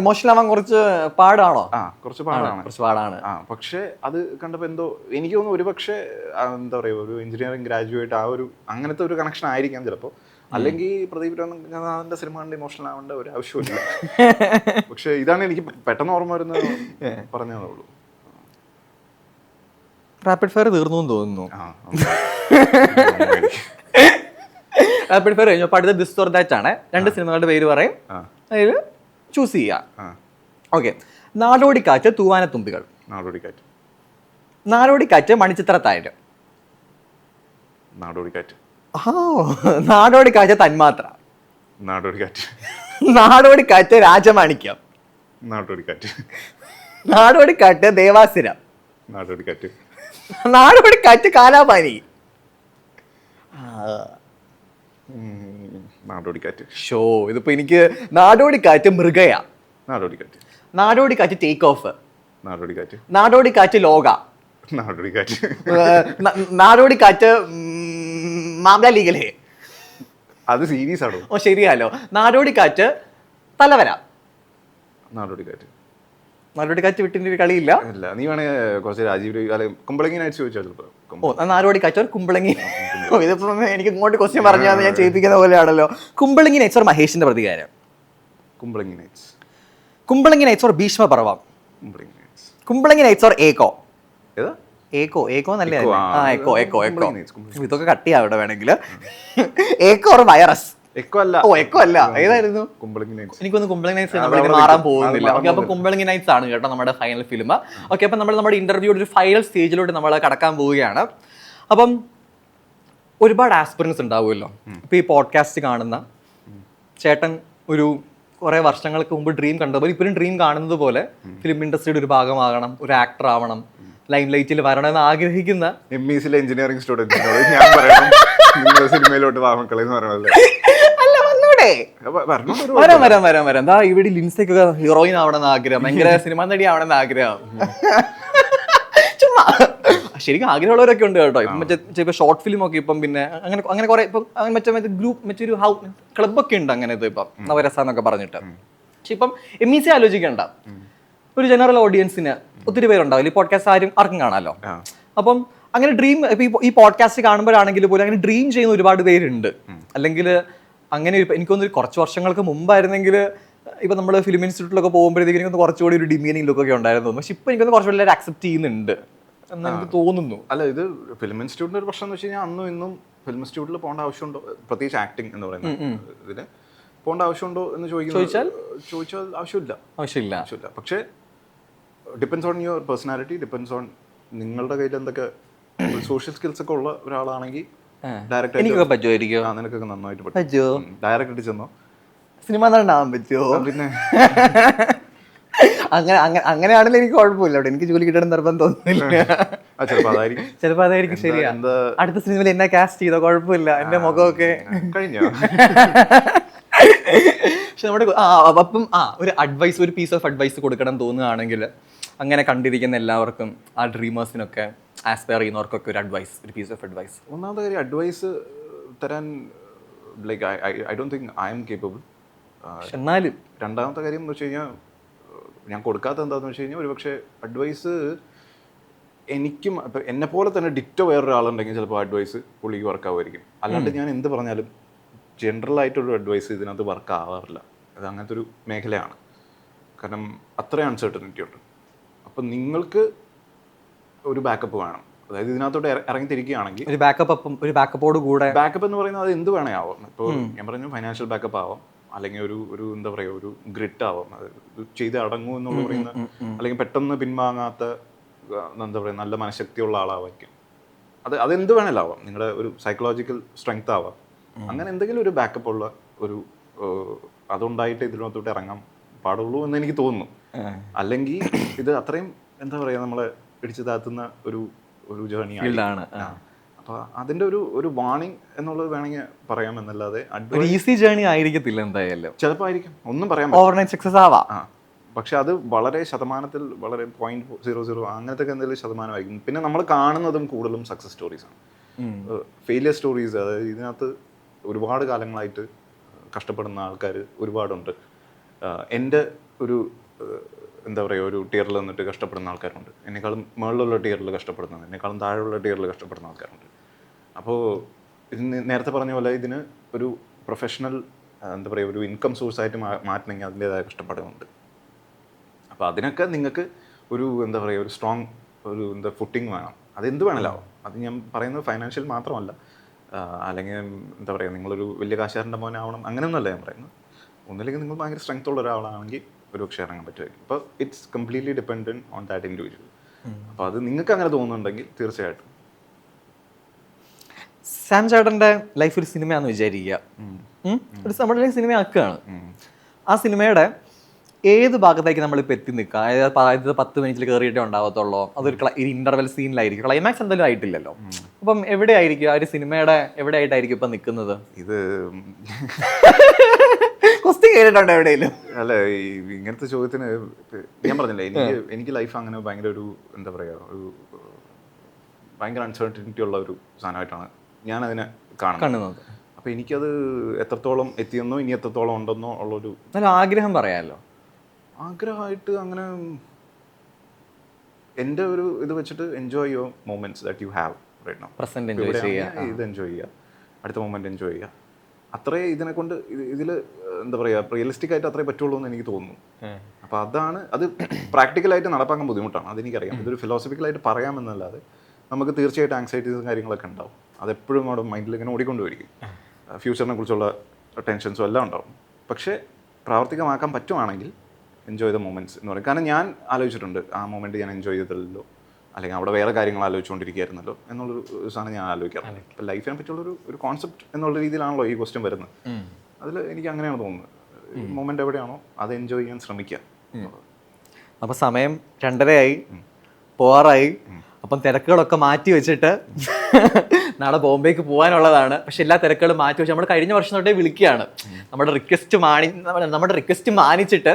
ഇമോഷണൽ ആവാൻ കുറച്ച് പാടാണോ? കുറച്ച് പാടാണ്. പക്ഷെ അത് കണ്ടപ്പോൾ എന്തോ എനിക്ക് തോന്നുന്നു ഒരു പക്ഷേ എന്താ പറയുക, ഒരു എഞ്ചിനീയറിംഗ് ഗ്രാജുവേറ്റ് ആ ഒരു അങ്ങനത്തെ ഒരു കണക്ഷൻ ആയിരിക്കാം ചിലപ്പോൾ. അല്ലെങ്കിൽ പ്രദീപ് രംഗനാഥന്റെ സിനിമ കണ്ട് ഇമോഷണൽ ആവേണ്ട ഒരു ആവശ്യമില്ല. പക്ഷെ ഇതാണ് എനിക്ക് പെട്ടെന്ന് ഓർമ്മ വരുന്നത്, പറഞ്ഞതേ ഉള്ളൂ. റാപ്പിഡ് ഫയർ തീർന്നു തോന്നുന്നു. റാപ്പിഡ് ഫയർ കഴിഞ്ഞു. അടുത്ത ദിസ് ഓർ ദാറ്റ് ആണ്. 2 സിനിമകളുടെ പേര് പറയും, അതിൽ ചൂസ് ചെയ്യാം. ഓക്കെ. നാടോടിക്കാറ്റ്, തൂവാനത്തുമ്പികൾ. നാടോടിക്കാറ്റ്, മണിച്ചിത്രത്താഴ്. നാടോടിക്കാറ്റ്, തന്മാത്ര. നാടോടിക്കാറ്റ്, രാജമാണിക്യം. നാടോടിക്കാറ്റ്, ദേവാസുരം. നാടോടിക്കാറ്റ്, കാലാപാനി. ഷോ ഇതിപ്പോ എനിക്ക് നാടോടിക്കാറ്റ്, മൃഗയ. Nadodikkattu, take off. നാടോടിക്കാറ്റ്, ലോക. നാടോടിക്കാറ്റ്, മാംല ലീഗലേ. അത് സീരീസ് ആണോ? ഓ ശരിയാലോ. നാടോടിക്കാറ്റ്, തലവര. നാടോടിക്കാറ്റ് വിട്ടിന്റെ കളിയില്ല. നീ വേണേ കുറച്ച് രാജീവ് കുമ്പളങ്ങി നൈറ്റ്സ് ചോദിച്ചാൽ. നാടോടിക്കാറ്റ്, കുമ്പളങ്ങി. ഇതിപ്പോ എനിക്ക് ഇങ്ങോട്ട് ക്വസ്റ്റ്യൻ പറഞ്ഞാൽ ഞാൻ ചെയ്യിപ്പിക്കുന്ന പോലെയാണല്ലോ. കുമ്പളങ്ങി നൈറ്റ്സ് ഓർ മഹേഷിന്റെ പ്രതികാരം. Kumbalangi nights or Bheeshma Parvam. Kumbalangi nights or Eko. Eko നല്ല. ഏക്കോ. ഇതൊക്കെ കട്ട് ചെയ്യാം ഇവിടെ വേണമെങ്കിൽ. ഏക്കോ ഓർ വൈറസ്. എക്കോ അല്ല, ഏതായിരുന്നു? എനിക്കൊന്ന് കുമ്പളങ്ങി നൈറ്റ്സ് മാറാൻ പോകുന്നില്ല. ഓക്കെ, അപ്പൊ കുമ്പളങ്ങി നൈറ്റ്സ് ആണ് കേട്ടോ നമ്മുടെ ഫൈനൽ ഫിലിം. ഓക്കെ, അപ്പൊ നമ്മുടെ ഇന്റർവ്യൂയുടെ ഒരു ഫൈനൽ സ്റ്റേജിലോട്ട് നമ്മൾ കടക്കാൻ പോവുകയാണ്. അപ്പം ഒരുപാട് ആസ്പിറൻസ് ഉണ്ടാവുമല്ലോ. ഇപ്പൊ ഈ പോഡ്കാസ്റ്റ് കാണുന്ന ചേട്ടൻ ഒരു കുറെ വർഷങ്ങൾക്ക് മുമ്പ് ഡ്രീം കണ്ടപ്പോൾ ഇപ്പോഴും ഡ്രീം കാണുന്നത് പോലെ ഫിലിം ഇൻഡസ്ട്രിയുടെ ഒരു ഭാഗമാകണം, ഒരു ആക്ടർ ആവണം, ലൈം ലൈറ്റിൽ വരണമെന്ന് ആഗ്രഹിക്കുന്ന എഞ്ചിനീയറിംഗ് സ്റ്റുഡൻസിനോട് ഞാൻ പറയണം, സിനിമയിലോട്ട് വരാം. എന്താ ഇവിടെ ലിൻസയ്ക്കൊക്കെ ഹീറോയിൻ ആവണമെന്ന് ആഗ്രഹം, ഭയങ്കര സിനിമാ നടി ആവണമെന്ന് ആഗ്രഹം. ചുമ്മാ ശരിക്കും ആഗ്രഹമുള്ളവരൊക്കെ ഉണ്ട് കേട്ടോ. ഇപ്പം മറ്റേ ഷോർട്ട് ഫിലിം ഒക്കെ ഇപ്പം പിന്നെ അങ്ങനെ കുറെ ഇപ്പം മറ്റേ ഗ്രൂപ്പ് മറ്റൊരു ക്ലബ്ബൊക്കെ ഉണ്ട് അങ്ങനത്തെ ഇപ്പം നവരസ എന്നൊക്കെ പറഞ്ഞിട്ട്. പക്ഷെ ഇപ്പം MEC ആലോചിക്കണ്ട, ഒരു ജനറൽ ഓഡിയൻസിന് ഒത്തിരി പേരുണ്ടാവില്ല. ഈ പോഡ്കാസ്റ്റ് ആർക്കും കാണാമല്ലോ. അപ്പം അങ്ങനെ ഡ്രീം ഈ പോഡ്കാസ്റ്റ് കാണുമ്പോഴാണെങ്കിൽ പോലും അങ്ങനെ ഡ്രീം ചെയ്യുന്ന ഒരുപാട് പേരുണ്ട്. അല്ലെങ്കിൽ അങ്ങനെ എനിക്ക് തോന്നുന്നു കുറച്ച് വർഷങ്ങൾക്ക് മുമ്പായിരുന്നെങ്കിൽ ഇപ്പം നമ്മൾ ഫിലിം ഇൻസ്റ്റിറ്റ്യൂട്ടിലൊക്കെ പോകുമ്പോഴത്തേക്കും എനിക്കൊന്ന് കുറച്ചുകൂടി ഒരു ഡിമീനിങ് ലുക്കൊക്കെ ഉണ്ടായിരുന്നു. പക്ഷെ ഇപ്പം എനിക്കൊന്ന് കുറച്ച് എല്ലാവരും അക്സെപ്റ്റ് ചെയ്യുന്നുണ്ട് എന്ന് എനിക്ക് തോന്നുന്നു. അല്ല, ഇത് ഫിലിം ഇൻസ്റ്റിറ്റ്യൂട്ടിന്റെ ഒരു പ്രശ്നം എന്ന് വെച്ച് കഴിഞ്ഞാൽ അന്നും ഇന്നും ഫിലിം ഇൻസ്റ്റിറ്റ്യൂട്ടിൽ പോകേണ്ട ആവശ്യമുണ്ടോ, പ്രത്യേകിച്ച് ആക്ടിങ് എന്ന് പറയുന്നത് ഇതിന് പോകേണ്ട ആവശ്യമുണ്ടോ എന്ന് ചോദിച്ചാൽ ആവശ്യമില്ല. പക്ഷേ depends on your personality, depends on നിങ്ങളുടെ കയ്യിൽ എന്തൊക്കെ സോഷ്യൽ സ്കിൽസ് ഒക്കെ ഉള്ള ഒരാളാണെങ്കിൽ ഡയറക്റ്റ് നിനക്കൊക്കെ നന്നായിട്ട് പറ്റും. ഡയറക്റ്റ് ചെന്നോ സിനിമ നടനാവാൻ പറ്റുമോ? പിന്നെ അങ്ങനെയാണെങ്കിൽ എനിക്ക് കുഴപ്പമില്ല. അവിടെ എനിക്ക് ജോലി കിട്ടണം നിർബന്ധം തോന്നുന്നില്ല. ചിലപ്പോ അതായിരിക്കും ശരിയാ. അടുത്ത സിനിമയിൽ എന്നെ കാസ്റ്റ് ചെയ്തോ കുഴപ്പമില്ല, എന്റെ മുഖമൊക്കെ കഴിഞ്ഞോ. പക്ഷെ നമ്മുടെ അപ്പം ഒരു അഡ്വൈസ്, ഒരു പീസ് ഓഫ് അഡ്വൈസ് കൊടുക്കണം തോന്നുകയാണെങ്കിൽ അങ്ങനെ കണ്ടിരിക്കുന്ന എല്ലാവർക്കും, ആ ഡ്രീമേഴ്സിനൊക്കെ ആസ്പയർ ചെയ്യുന്നവർക്കൊക്കെ ഒരു അഡ്വൈസ്, ഒരു പീസ് ഓഫ് അഡ്വൈസ്. ഒന്നാമത്തെ കാര്യം അഡ്വൈസ് തരാൻ like I don't think I M capable. എന്നാലും രണ്ടാമത്തെ കാര്യം എന്ന് വെച്ച് കഴിഞ്ഞാൽ ഞാൻ കൊടുക്കാത്ത എന്താണെന്ന് വെച്ച് കഴിഞ്ഞാൽ ഒരുപക്ഷെ അഡ്വൈസ് എനിക്കും ഇപ്പം എന്നെ പോലെ തന്നെ ഡിറ്റോ വേറൊരാളുണ്ടെങ്കിൽ ചിലപ്പോൾ അഡ്വൈസ് പുള്ളിക്ക് വർക്കാവുമായിരിക്കും. അല്ലാണ്ട് ഞാൻ എന്ത് പറഞ്ഞാലും ജനറൽ ആയിട്ടൊരു അഡ്വൈസ് ഇതിനകത്ത് വർക്ക് ആവാറില്ല. അത് അങ്ങനത്തെ ഒരു മേഖലയാണ്. കാരണം അത്രയും അൺസർട്ടനിറ്റി ഉണ്ട്. അപ്പം നിങ്ങൾക്ക് ഒരു ബാക്കപ്പ് വേണം. അതായത് ഇതിനകത്തോട്ട് ഇറങ്ങിത്തിരിക്കുകയാണെങ്കിൽ ഒരു ബാക്കപ്പോട് കൂടെ ബാക്കപ്പ് എന്ന് പറയുന്നത് അത് എന്ത് വേണേ ആവാം. ഇപ്പോൾ ഞാൻ പറഞ്ഞു ഫൈനാൻഷ്യൽ ബാക്കപ്പ് ആവാം, അല്ലെങ്കിൽ ഒരു എന്താ പറയുക ഒരു ഗ്രിറ്റ് ആവാം, അത് ചെയ്ത് അടങ്ങൂ എന്നുള്ള പറയുന്ന, അല്ലെങ്കിൽ പെട്ടെന്ന് പിൻവാങ്ങാത്ത എന്താ പറയുക നല്ല മനഃശക്തിയുള്ള ആളാവായിരിക്കും. അതെന്ത് വേണേലും ആവാം, നിങ്ങളുടെ ഒരു സൈക്കോളജിക്കൽ സ്ട്രെങ്ത് ആവാം. അങ്ങനെ എന്തെങ്കിലും ഒരു ബാക്കപ്പ് ഉള്ള ഒരു അതുണ്ടായിട്ട് ഇതിനകത്തോട്ട് ഇറങ്ങാൻ പാടുള്ളൂ എന്ന് എനിക്ക് തോന്നുന്നു. അല്ലെങ്കിൽ ഇത് അത്രയും എന്താ പറയുക നമ്മളെ പിടിച്ചു താത്തുന്ന ഒരു ജേർണിയാണ്. അപ്പൊ അതിന്റെ ഒരു വാണിംഗ് എന്നുള്ളത് വേണമെങ്കിൽ പറയാമെന്നല്ലാതെ ഈസി ജേർണി ആയിരിക്കത്തില്ല എന്തായാലും. ചിലപ്പോൾ ആയിരിക്കും, ഒന്നും പറയാൻ ഓവർനൈറ്റ് സക്സസ് ആവാം. പക്ഷെ അത് വളരെ ശതമാനത്തിൽ വളരെ 0.00 അങ്ങനത്തെ എന്തെങ്കിലും ശതമാനമായിരിക്കും. പിന്നെ നമ്മൾ കാണുന്നതും കൂടുതലും സക്സസ് സ്റ്റോറീസ് ആണ്, ഫെയിലിയർ സ്റ്റോറീസ്. അതായത് ഇതിനകത്ത് ഒരുപാട് കാലങ്ങളായിട്ട് കഷ്ടപ്പെടുന്ന ആൾക്കാർ ഒരുപാടുണ്ട്. എൻ്റെ ഒരു എന്താ പറയുക ഒരു ടിയറിൽ നിന്നിട്ട് കഷ്ടപ്പെടുന്ന ആൾക്കാരുണ്ട്, എന്നെക്കാളും മുകളിലുള്ള ടിയറിൽ കഷ്ടപ്പെടുന്നത്, എന്നെക്കാളും താഴെയുള്ള ടിയറിൽ കഷ്ടപ്പെടുന്ന ആൾക്കാരുണ്ട്. അപ്പോൾ ഇതിന് നേരത്തെ പറഞ്ഞ പോലെ ഇതിന് ഒരു പ്രൊഫഷണൽ എന്താ പറയുക ഒരു ഇൻകം സോഴ്സായിട്ട് മാറ്റണമെങ്കിൽ അതിൻ്റേതായ കഷ്ടപ്പാടുകളുണ്ട്. അപ്പോൾ അതിനൊക്കെ നിങ്ങൾക്ക് ഒരു എന്താ പറയുക ഒരു സ്ട്രോങ് ഒരു എന്താ ഫുട്ടിങ് വേണം. അതെന്ത് വേണമല്ലോ, അത് ഞാൻ പറയുന്നത് ഫൈനാൻഷ്യൽ മാത്രമല്ല, അല്ലെങ്കിൽ എന്താ പറയുക നിങ്ങളൊരു വലിയ കാശുകാരൻ്റെ മോനാവണം അങ്ങനെയൊന്നുമല്ല ഞാൻ പറയുന്നത്. ഒന്നില്ലെങ്കിൽ നിങ്ങൾ ഭയങ്കര സ്ട്രെങ്ത് ഉള്ള ഒരാളാണെങ്കിൽ ഒരു പക്ഷേ ഇറങ്ങാൻ പറ്റുമായിരിക്കും. അപ്പോൾ it's completely dependent on that individual. അപ്പോൾ അത് നിങ്ങൾക്ക് അങ്ങനെ തോന്നുന്നുണ്ടെങ്കിൽ തീർച്ചയായിട്ടും. സാം ചേട്ടൻ്റെ ലൈഫ് ഒരു സിനിമയാണെന്ന് വിചാരിക്കുക, നമ്മുടെ ലൈഫ് സിനിമ ആക്കുകയാണ്. ആ സിനിമയുടെ ഏത് ഭാഗത്തേക്ക് നമ്മളിപ്പോൾ എത്തി നിൽക്കുക? അതായത് 10 മിനിറ്റിൽ കയറിയിട്ടേ ഉണ്ടാവത്തുള്ളൂ, അതൊരു ഇൻ്റർവെൽ സീനിലായിരിക്കും, ക്ലൈമാക്സ് എന്തായാലും ആയിട്ടില്ലല്ലോ. അപ്പം എവിടെയായിരിക്കും ആ ഒരു സിനിമയുടെ എവിടെയായിട്ടായിരിക്കും ഇപ്പം നിൽക്കുന്നത്? ഇത് ക്വസ്റ്റ്യൻ കേട്ടിട്ടുണ്ടോ എവിടെയെങ്കിലും? അല്ല, ഇങ്ങനത്തെ ചോദ്യത്തിന് ഞാൻ പറഞ്ഞില്ലേ, എനിക്ക് ലൈഫ് അങ്ങനെ ഭയങ്കര ഒരു എന്താ പറയുക ഒരു ഭയങ്കര അൺസർട്ടനിറ്റി ഉള്ള ഒരു സാധനമായിട്ടാണ് ഞാൻ അതിനെ കാണുന്നത്. അപ്പോൾ എനിക്കത് എത്രത്തോളം എത്തിയെന്നോ ഇനി എത്രത്തോളം ഉണ്ടെന്നോ ഉള്ളൊരു നല്ല ആഗ്രഹം പറയാമല്ലോ. ആഗ്രഹമായിട്ട് അങ്ങനെ എൻ്റെ ഒരു ഇത് വെച്ചിട്ട് enjoy your moments that you have right now. Present enjoy ചെയ്യുക, ഇത് എൻജോയ് ചെയ്യുക, അടുത്ത മൊമെന്റ് എൻജോയ് ചെയ്യുക. അത്രേ ഇതിനെ കൊണ്ട് ഇതിൽ എന്താ പറയുക റിയലിസ്റ്റിക് ആയിട്ട് അത്രേ പറ്റുള്ളൂ എന്ന് എനിക്ക് തോന്നുന്നു. അപ്പോൾ അതാണ്, അത് പ്രാക്ടിക്കലായിട്ട് നടപ്പാക്കാൻ ബുദ്ധിമുട്ടാണ്, അതെനിക്കറിയാം. ഇതൊരു ഫിലോസഫിക്കലായിട്ട് പറയാമെന്നല്ലാതെ നമുക്ക് തീർച്ചയായിട്ടും ആങ്സൈറ്റീസും കാര്യങ്ങളൊക്കെ ഉണ്ടാവും. അതെപ്പോഴും അവിടെ മൈൻഡിൽ ഇങ്ങനെ ഓടിക്കൊണ്ടുവരിക്കും. ഫ്യൂച്ചറിനെ കുറിച്ചുള്ള ടെൻഷൻസും എല്ലാം ഉണ്ടാവും. പക്ഷേ പ്രാവർത്തികമാക്കാൻ പറ്റുവാണെങ്കിൽ എൻജോയ് ദ മൊമെന്റ്സ് എന്ന് പറയും. കാരണം ഞാൻ ആലോചിച്ചിട്ടുണ്ട്, ആ മൊമെന്റ് ഞാൻ എൻജോയ് ചെയ്തില്ലല്ലോ, അല്ലെങ്കിൽ അവിടെ വേറെ കാര്യങ്ങൾ ആലോചിച്ചുകൊണ്ടിരിക്കുകയായിരുന്നല്ലോ എന്നുള്ളൊരു സാധനം ഞാൻ ആലോചിക്കാറുണ്ട്. ഇപ്പം ലൈഫിനെ പറ്റിയുള്ളൊരു ഒരു കോൺസെപ്റ്റ് എന്നുള്ള രീതിയിലാണല്ലോ ഈ ക്വസ്റ്റ്യൻ വരുന്നത്. അതിൽ എനിക്ക് അങ്ങനെയാണ് തോന്നുന്നത്. മൊമെന്റ് എവിടെയാണോ അത് എൻജോയ് ചെയ്യാൻ ശ്രമിക്കുക. അപ്പോൾ സമയം 2:30 പോവാറായി. അപ്പം തിരക്കുകളൊക്കെ മാറ്റി വെച്ചിട്ട് നാളെ ബോംബെക്ക് പോകാനുള്ളതാണ്. പക്ഷെ എല്ലാ തിരക്കുകളും മാറ്റി വെച്ച് നമ്മൾ കഴിഞ്ഞ വർഷം തൊട്ടേ വിളിക്കുകയാണ്. നമ്മുടെ റിക്വസ്റ്റ് മാനിച്ചിട്ട്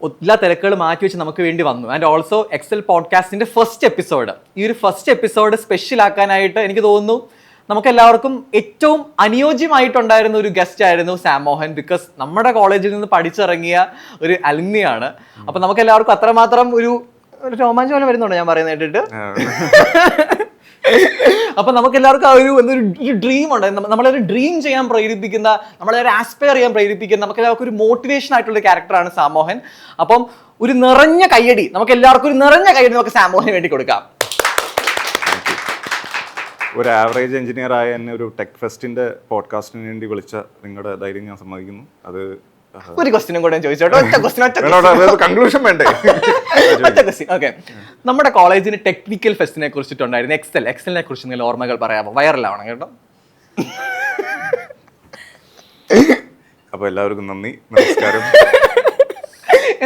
എല്ലാ തിരക്കുകളും മാറ്റി വെച്ച് നമുക്ക് വേണ്ടി വന്നു. ആൻഡ് ഓൾസോ എക്സൽ പോഡ്കാസ്റ്റിന്റെ ഫസ്റ്റ് എപ്പിസോഡ്, ഈ ഒരു ഫസ്റ്റ് എപ്പിസോഡ് സ്പെഷ്യൽ ആക്കാനായിട്ട് എനിക്ക് തോന്നുന്നു നമുക്ക് എല്ലാവർക്കും ഏറ്റവും അനുയോജ്യമായിട്ടുണ്ടായിരുന്ന ഒരു ഗസ്റ്റ് ആയിരുന്നു സാം മോഹൻ. ബിക്കോസ് നമ്മുടെ കോളേജിൽ നിന്ന് പഠിച്ചിറങ്ങിയ ഒരു അലുമിനിയാണ്. അപ്പൊ നമുക്ക് എല്ലാവർക്കും അത്രമാത്രം ഒരു രോമാഞ്ചം പോലെ വരുന്നുണ്ടോ ഞാൻ പറയുന്നത് കേട്ടിട്ട്? അപ്പൊ നമുക്ക് എല്ലാവർക്കും ആ ഒരു ഡ്രീം ഉണ്ട്. നമ്മളൊരു ഡ്രീം ചെയ്യാൻ പ്രേരിപ്പിക്കുന്ന, നമ്മളൊരു ആസ്പയർ ചെയ്യാൻ പ്രേരിപ്പിക്കുന്ന, നമുക്ക് എല്ലാവർക്കും ഒരു മോട്ടിവേഷൻ ആയിട്ടുള്ള ക്യാരക്ടറാണ് സാം മോഹൻ. അപ്പം ഒരു നിറഞ്ഞ കയ്യടി നമുക്ക് എല്ലാവർക്കും, ഒരു നിറഞ്ഞ കയ്യടി നമുക്ക് സാം മോഹന് വേണ്ടി കൊടുക്കാം. ഒരു ആവറേജ് എഞ്ചിനീയർ ആയ എന്നെ ഒരു ടെക് ഫെസ്റ്റിന്റെ പോഡ്കാസ്റ്റിന് വേണ്ടി വിളിച്ച നിങ്ങളുടെ ധൈര്യം ഞാൻ സമ്മതിക്കുന്നു. അത് ഒരു ക്വസ്റ്റ്യനും കൂടെ ചോദിച്ചോട്ടെ. കൺക്ലൂഷൻ വേണ്ടേ? ഓക്കെ, നമ്മുടെ കോളേജിന് ടെക്നിക്കൽ ഫെസ്റ്റിനെ കുറിച്ചിട്ടുണ്ടായിരുന്നു. എക്സലിനെ കുറിച്ച് നിങ്ങൾ ഓർമ്മകൾ പറയാമോ? വൈറലാവണം കേട്ടോ. അപ്പൊ എല്ലാവർക്കും നന്ദി, നമസ്കാരം.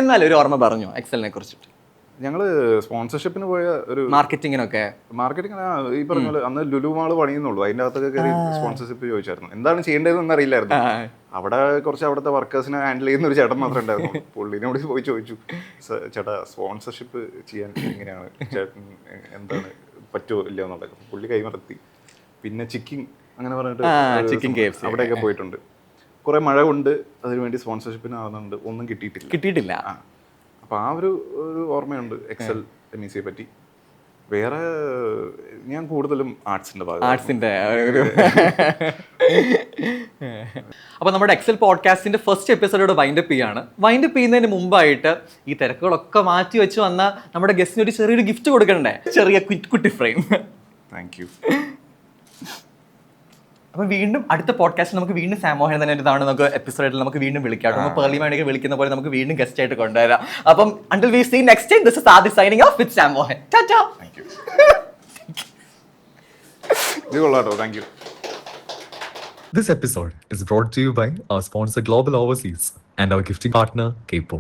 എന്നാലും ഒരു ഓർമ്മ പറഞ്ഞോ എക്സലിനെ കുറിച്ചിട്ട്? ഞങ്ങള് സ്പോൺസർഷിപ്പിന് പോയ ഒരു മാർക്കറ്റിംഗ് ഈ പറഞ്ഞ പോലെ അന്ന് ലുലു മാള് പണിയുന്നുള്ളൂ, അതിന്റെ അകത്തൊക്കെ കയറി സ്പോൺസർഷിപ്പ് ചോദിച്ചായിരുന്നു. എന്താണ് ചെയ്യേണ്ടതെന്ന് അറിയില്ലായിരുന്നു. അവിടെ കുറച്ച് അവിടുത്തെ വർക്കേഴ്സിനെ ഹാൻഡിൽ ചെയ്യുന്ന ഒരു ചേട്ടൻ മാത്രമേ ഉണ്ടായിരുന്നു. പുള്ളിനോട് പോയി ചോദിച്ചു, ചേട്ടാ സ്പോൺസർഷിപ്പ് ചെയ്യാൻ എങ്ങനെയാണ്, ചേട്ടൻ എന്താണ് പറ്റുമോ ഇല്ല എന്നുള്ളത്. പുള്ളി കൈമറത്തി. പിന്നെ ചിക്കിങ് അങ്ങനെ പറഞ്ഞിട്ട് അവിടെയൊക്കെ പോയിട്ടുണ്ട്. കുറെ മഴ കൊണ്ട് അതിനുവേണ്ടി സ്പോൺസർഷിപ്പിന് ആവുന്നുണ്ട്, ഒന്നും കിട്ടിയിട്ടില്ല. അപ്പോൾ ആ ഒരു ഓർമ്മയുണ്ട് എക്സൽ MECയെ പറ്റി. വേറെ ഞാൻ കൂടുതലും ആർട്സിന്റെ അപ്പോൾ നമ്മുടെ എക്സൽ പോഡ്കാസ്റ്റിന്റെ ഫസ്റ്റ് എപ്പിസോഡോട് വൈൻഡപ്പ് ചെയ്യാണ്. വൈൻഡപ്പ് ചെയ്യുന്നതിന് മുമ്പായിട്ട് ഈ തിരക്കുകളൊക്കെ മാറ്റി വെച്ച് വന്ന നമ്മുടെ ഗസ്റ്റിന് ഒരു ചെറിയൊരു ഗിഫ്റ്റ് കൊടുക്കണ്ടേ? ചെറിയ കുട്ടി ഫ്രെയിം. Thank you. അപ്പൊ വീണ്ടും അടുത്ത പോഡ്കാസ്റ്റ് നമുക്ക് വീണ്ടും സാമോഹൻ തന്നെ ഒരു തവണ നമുക്ക് എപ്പിസോഡിൽ നമുക്ക് വീണ്ടും വിളിക്കാം. നമ്മൾ പേർലിമാനൊക്കെ വിളിക്കുന്ന പോലെ നമുക്ക് വീണ്ടും ഗസ്റ്റ് ആയിട്ട് കൊണ്ടുവരാം. അപ്പം until we see next time, this is Adi signing off with സാമോഹൻ. Ta-ta. Thank you. ഇത് കൊള്ളാട്ടോ. Thank you. This episode is brought to you by our sponsor Global Overseas and our gifting partner, Capo.